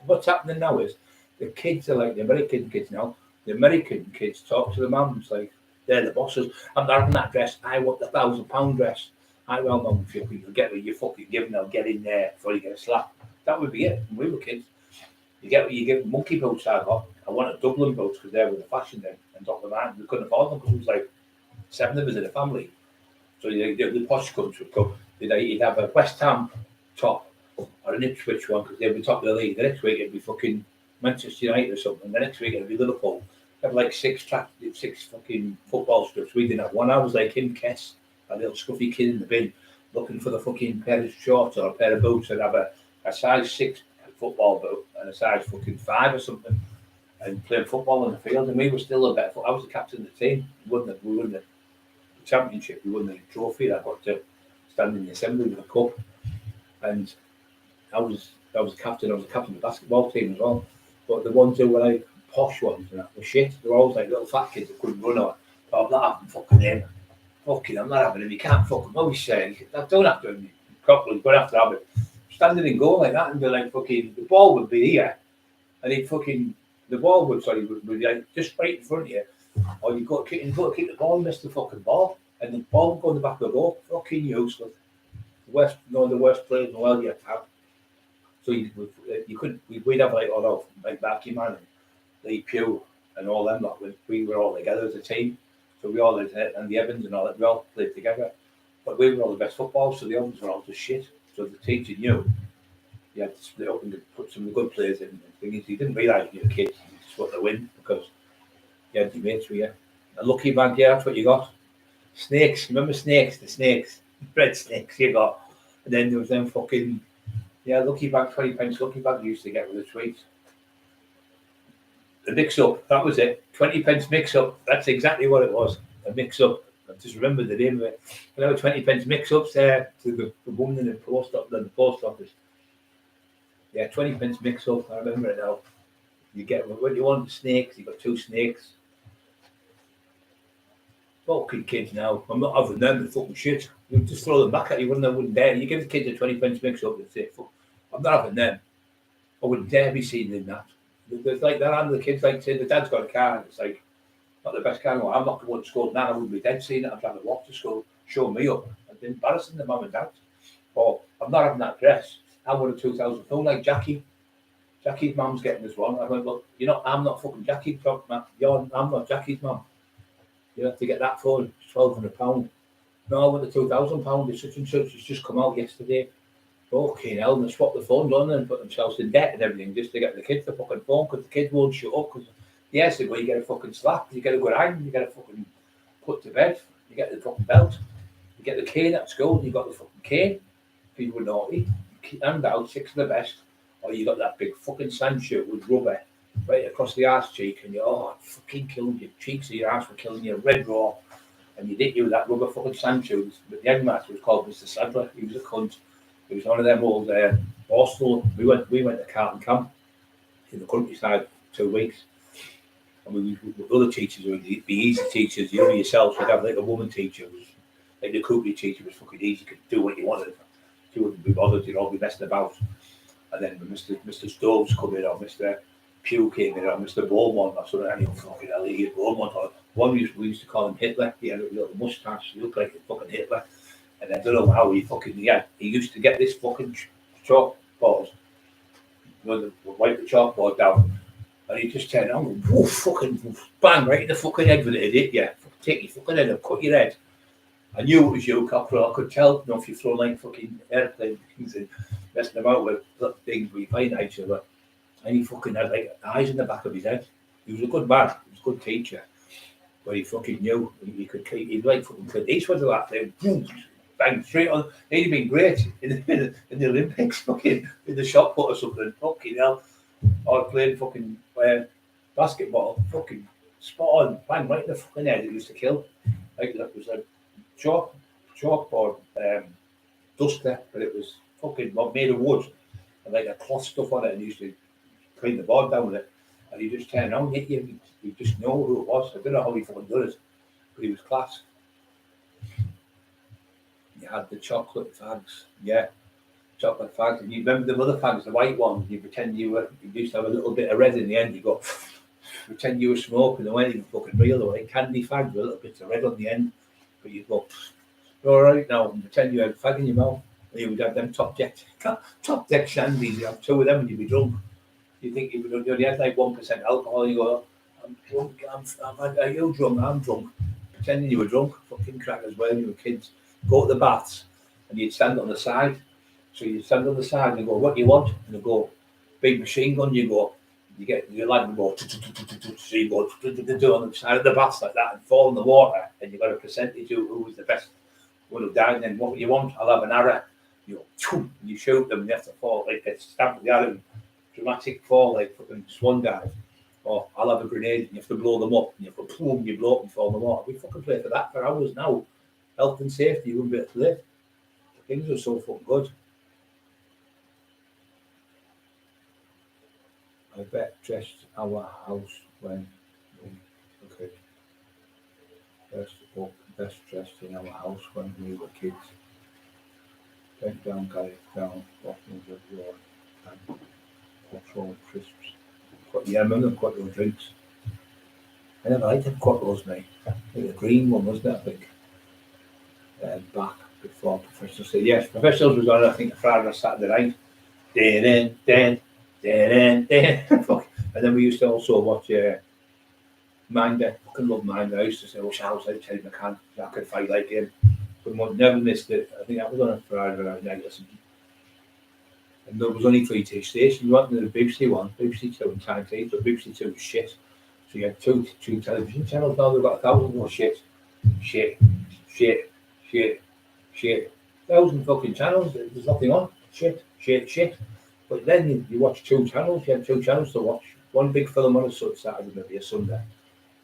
What's happening now is the kids are like the American kids now. The American kids talk to the mums like they're the bosses. I'm not having that dress. I want the £1,000 dress. Well, mum, if you get what you're fucking giving, I'll get in there before you get a slap. That would be it. When we were kids, you get what you give. Monkey boots I got. I wanted Dublin boots because they were the fashion then. And Dr. Man, we couldn't afford them because it was like 7 of us in a family. So the posh cunts would come. You'd have a West Ham top or an Ipswich one because they'd be top of the league. The next week it'd be fucking Manchester United or something. The next week it'd be Liverpool. They have like 6 fucking football strips. We didn't have one. I was like him, Kess, a little scruffy kid in the bin, looking for the fucking pair of shorts or a pair of boots. I'd have a size 6 football boot and a size fucking 5 or something, and playing football in the field. And we were still a better. I was the captain of the team. We won the championship. We won the trophy. I got to stand in the assembly with a cup, and I was captain. I was the captain of the basketball team as well. But the ones who were like posh ones and that were shit. They were always like little fat kids that couldn't run or. I'm not having fucking him. Fucking, I'm not having him. You can't fucking. What we say? I don't have to. Cockerill, going to have to have it. Standing in goal like that and be like fucking. The ball would be here, and he'd fucking. The ball would be like just right in front of you. Or you've got to kick the ball, miss the fucking ball, and the ball would go in the back of the goal. Fucking useless. The worst players in the world you have. So you couldn't. We'd have like Barky Man, and Lee Pugh, and all them lot. We were all together as a team. So we all and the Evans and all that. We all played together. But we were all the best footballers. So the others were all just shit. So the teacher knew you had to split up and put some of the good players in. The thing is, he didn't realise you were kids. You just want to win because. Yeah, your mates were you. A lucky bag, yeah, that's what you got. Snakes, remember snakes? The snakes, red snakes you got. And then there was them fucking, lucky bag, 20 pence lucky bag you used to get with the sweets. The mix up, that was it. 20 pence mix up, that's exactly what it was. A mix up. I just remember the name of it. There were 20 pence mix ups there to the woman in the post office. Yeah, 20 pence mix up, I remember it now. You get when you want the snakes, you got 2 snakes. Fucking kids now. I'm not having them, the fucking shit. You just throw them back at you, wouldn't dare. You give the kids a 20 pence mix up and say, fuck, I'm not having them. I wouldn't dare be seen in that. There's like that, and the kids like saying the dad's got a car, and it's like, not the best car. I'm not going to school now, I wouldn't be dead seeing it. I'm trying to walk to school, show me up. It's embarrassing the mum and dad. Or, I'm not having that dress. I want a 2,000 phone like Jackie. Jackie's mum's getting this one. I went, look, I'm not fucking Jackie's mum. I'm not Jackie's mum. You have to get that phone, £1,200. No, I want the £2,000. It's such and such. It's just come out yesterday. Fucking hell, and they swap the phones on and put themselves in debt and everything just to get the kids the fucking phone because the kids won't shut up. Because yes, well, you get a fucking slap, you get a good hang, you get a fucking put to bed, you get the fucking belt, you get the cane at school, you got the fucking cane. People were naughty, hand out 6 of the best, or you got that big fucking sand shoe with rubber right across the arse cheek, and it fucking killed your cheeks, of your arse were killing you, red raw, and you didn't use that rubber fucking sand shoes. But the headmaster was called Mr. Sadler. He was a cunt. He was one of them old hostel. We went to Carlton Camp in the countryside for 2 weeks, and we other teachers would be easy teachers. You yourself would have like a woman teacher, was like the Cockerill teacher was fucking easy, could do what you wanted. She wouldn't be bothered, you'd all be messing about. And then when Mr. Stoves come in, or Mr. Pugh came in, or Mr. Beaumont, or something, and you fucking hell, he Beaumont, or one we used to call him Hitler. He had a little moustache, he looked like a fucking Hitler. And I don't know how he used to get this fucking chalkboard, wipe the chalkboard down, and he just turned on, woof, fucking bang, right in the fucking head with it, idiot, yeah. Take your fucking head and cut your head. I knew it was you, Cockerill. I could tell, you know, if you throw like fucking airplane things and messing them out with little things where you find each other. And he fucking had like eyes in the back of his head. He was a good man, he was a good teacher. But he fucking knew he could keep, he'd like fucking Clint Eastwood of that thing, boom, bang, straight on. He'd have been great in the Olympics, fucking in the shot put or something, fucking hell. Or playing fucking basketball, fucking spot on, bang, right in the fucking head. It used to kill. Like that was a chalkboard duster, but it was fucking made of wood and like a cloth stuff on it, and he used to clean the board down with it. And he just turned on, hit you, you just know who it was. I don't know how he fucking did it, but he was class. You had the chocolate fags, yeah, chocolate fags, and you remember the other fags, the white ones. You pretend you used to have a little bit of red in the end. You go pretend you were smoking, they weren't even fucking real. They were like candy fags with a little bit of red on the end. But you'd go, all right now, and pretend you had a fag in your mouth. And you would have them top deck shandies. You have two of them and you'd be drunk. You think you only had like 1% alcohol. You go, I'm drunk. Are you drunk? I'm drunk. Pretending you were drunk. Fucking crackers when you were kids. Go to the baths and you'd stand on the side. So you'd stand on the side and go, what do you want? And they go, big machine gun. You go, you get your lad and go, so you go on the side of the baths like that and fall in the water, and you got a percentage of who was the best one who died. And then what do you want? I'll have an arrow. You go, and you shoot them, and you have to fall like a stamp with the arrow, dramatic fall like fucking swan dive. Or I'll have a grenade, and you have to blow them up, and you have to boom, you blow up and fall in the water. We fucking play for that for hours now. Health and safety, you wouldn't be able to live. Things are so fucking good. I bet dressed our house when okay. Best dressed in our house when we were kids. Bent down, carried down, bottles of water and Cockerill crisps. Yeah, I remember them Cockerill drinks. I never liked them Cockerils, mate. I think the green one, wasn't it? I think. Back before Professionals. Yes, Professionals was on, I think, a Friday or Saturday night. And then we used to also watch Minder. I could love Minder. I used to say, oh, Charles, I'd tell him I can't. I could fight like him. But never missed it. I think that was on a Friday night or something. And there was only 3 TV stations. You wanted the BBC one, BBC 2 and Time TV, but BBC 2 was shit. So you had two television channels. Now they've got 1,000 more shit. 1,000 fucking channels. There's nothing on. Shit. But then you watch 2 channels. You had 2 channels to watch. One big film on a Saturday, maybe a Sunday.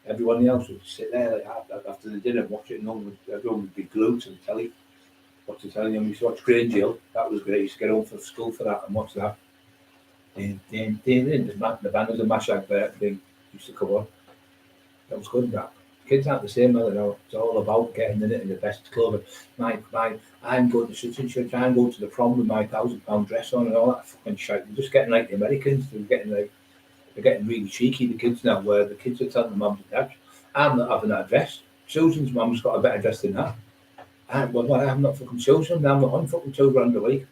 Everyone else would sit there like after the dinner, watch it, and everyone would be glued to the telly. Watch the telly, and we used to watch Grange Hill. That was great. I used to get home from school for that and watch that. The band was a mash advert thing used to come on. That was good. That kids aren't the same, are they? Now it's all about getting in it in the best club. I'm going to such and such. I'm going to the prom with my £1,000 dress on and all that fucking shit. They're just getting like the Americans. They're getting really cheeky. The kids now, where the kids are telling the mums and dads, "I'm not having that dress. Susan's mum's got a better dress than that. I'm not fucking Susan. I'm not on fucking £2,000 a week."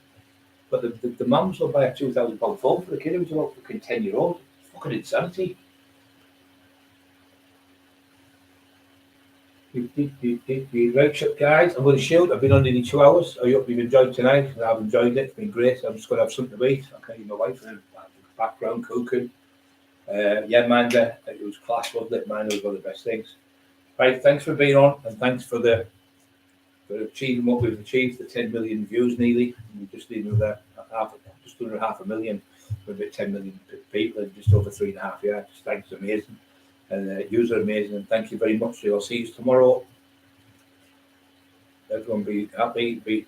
But the mums will buy a £2,000 phone for the kid who's about fucking 10-year-old. It's fucking insanity. Right, guys, I'm going to shoot. I've been on nearly 2 hours. I hope you've enjoyed tonight. I've enjoyed it. It's been great. I'm just going to have something to eat. I can eat my wife in the background cooking. Manda, it was class, wasn't it? Manda was one of the best things. Right, thanks for being on, and thanks for achieving what we've achieved, the 10 million views nearly. We just need another just under 500,000 for about 10 million people in just over 3.5 years. Just thanks, amazing. And you are amazing, and thank you very much. I'll see you tomorrow. Everyone be happy,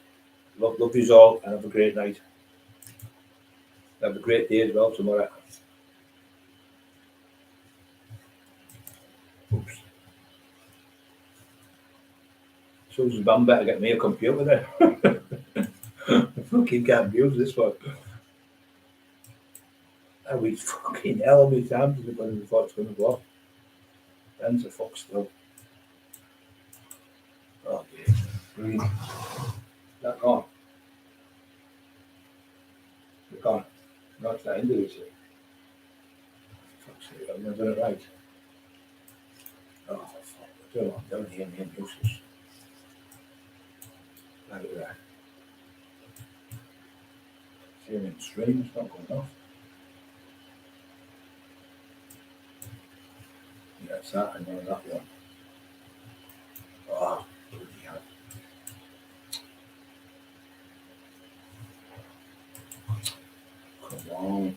love you all, and have a great night. Have a great day as well tomorrow. Oops. Susan's mum better get me a computer there. fucking can't use this one. I was fucking hell how many times did it when we thought it's going to go off? Ben's a fuck still. Oh dear. Breathe. That gone. They're gone. No, it's not into this yet. Fuck's sake, I've never done it right. Oh, fuck. I don't know what I'm doing here, man. Useless. Right there. See him in stream, it's not going off. Yeah, it's that, and then that one. Oh, bloody hell. Come on.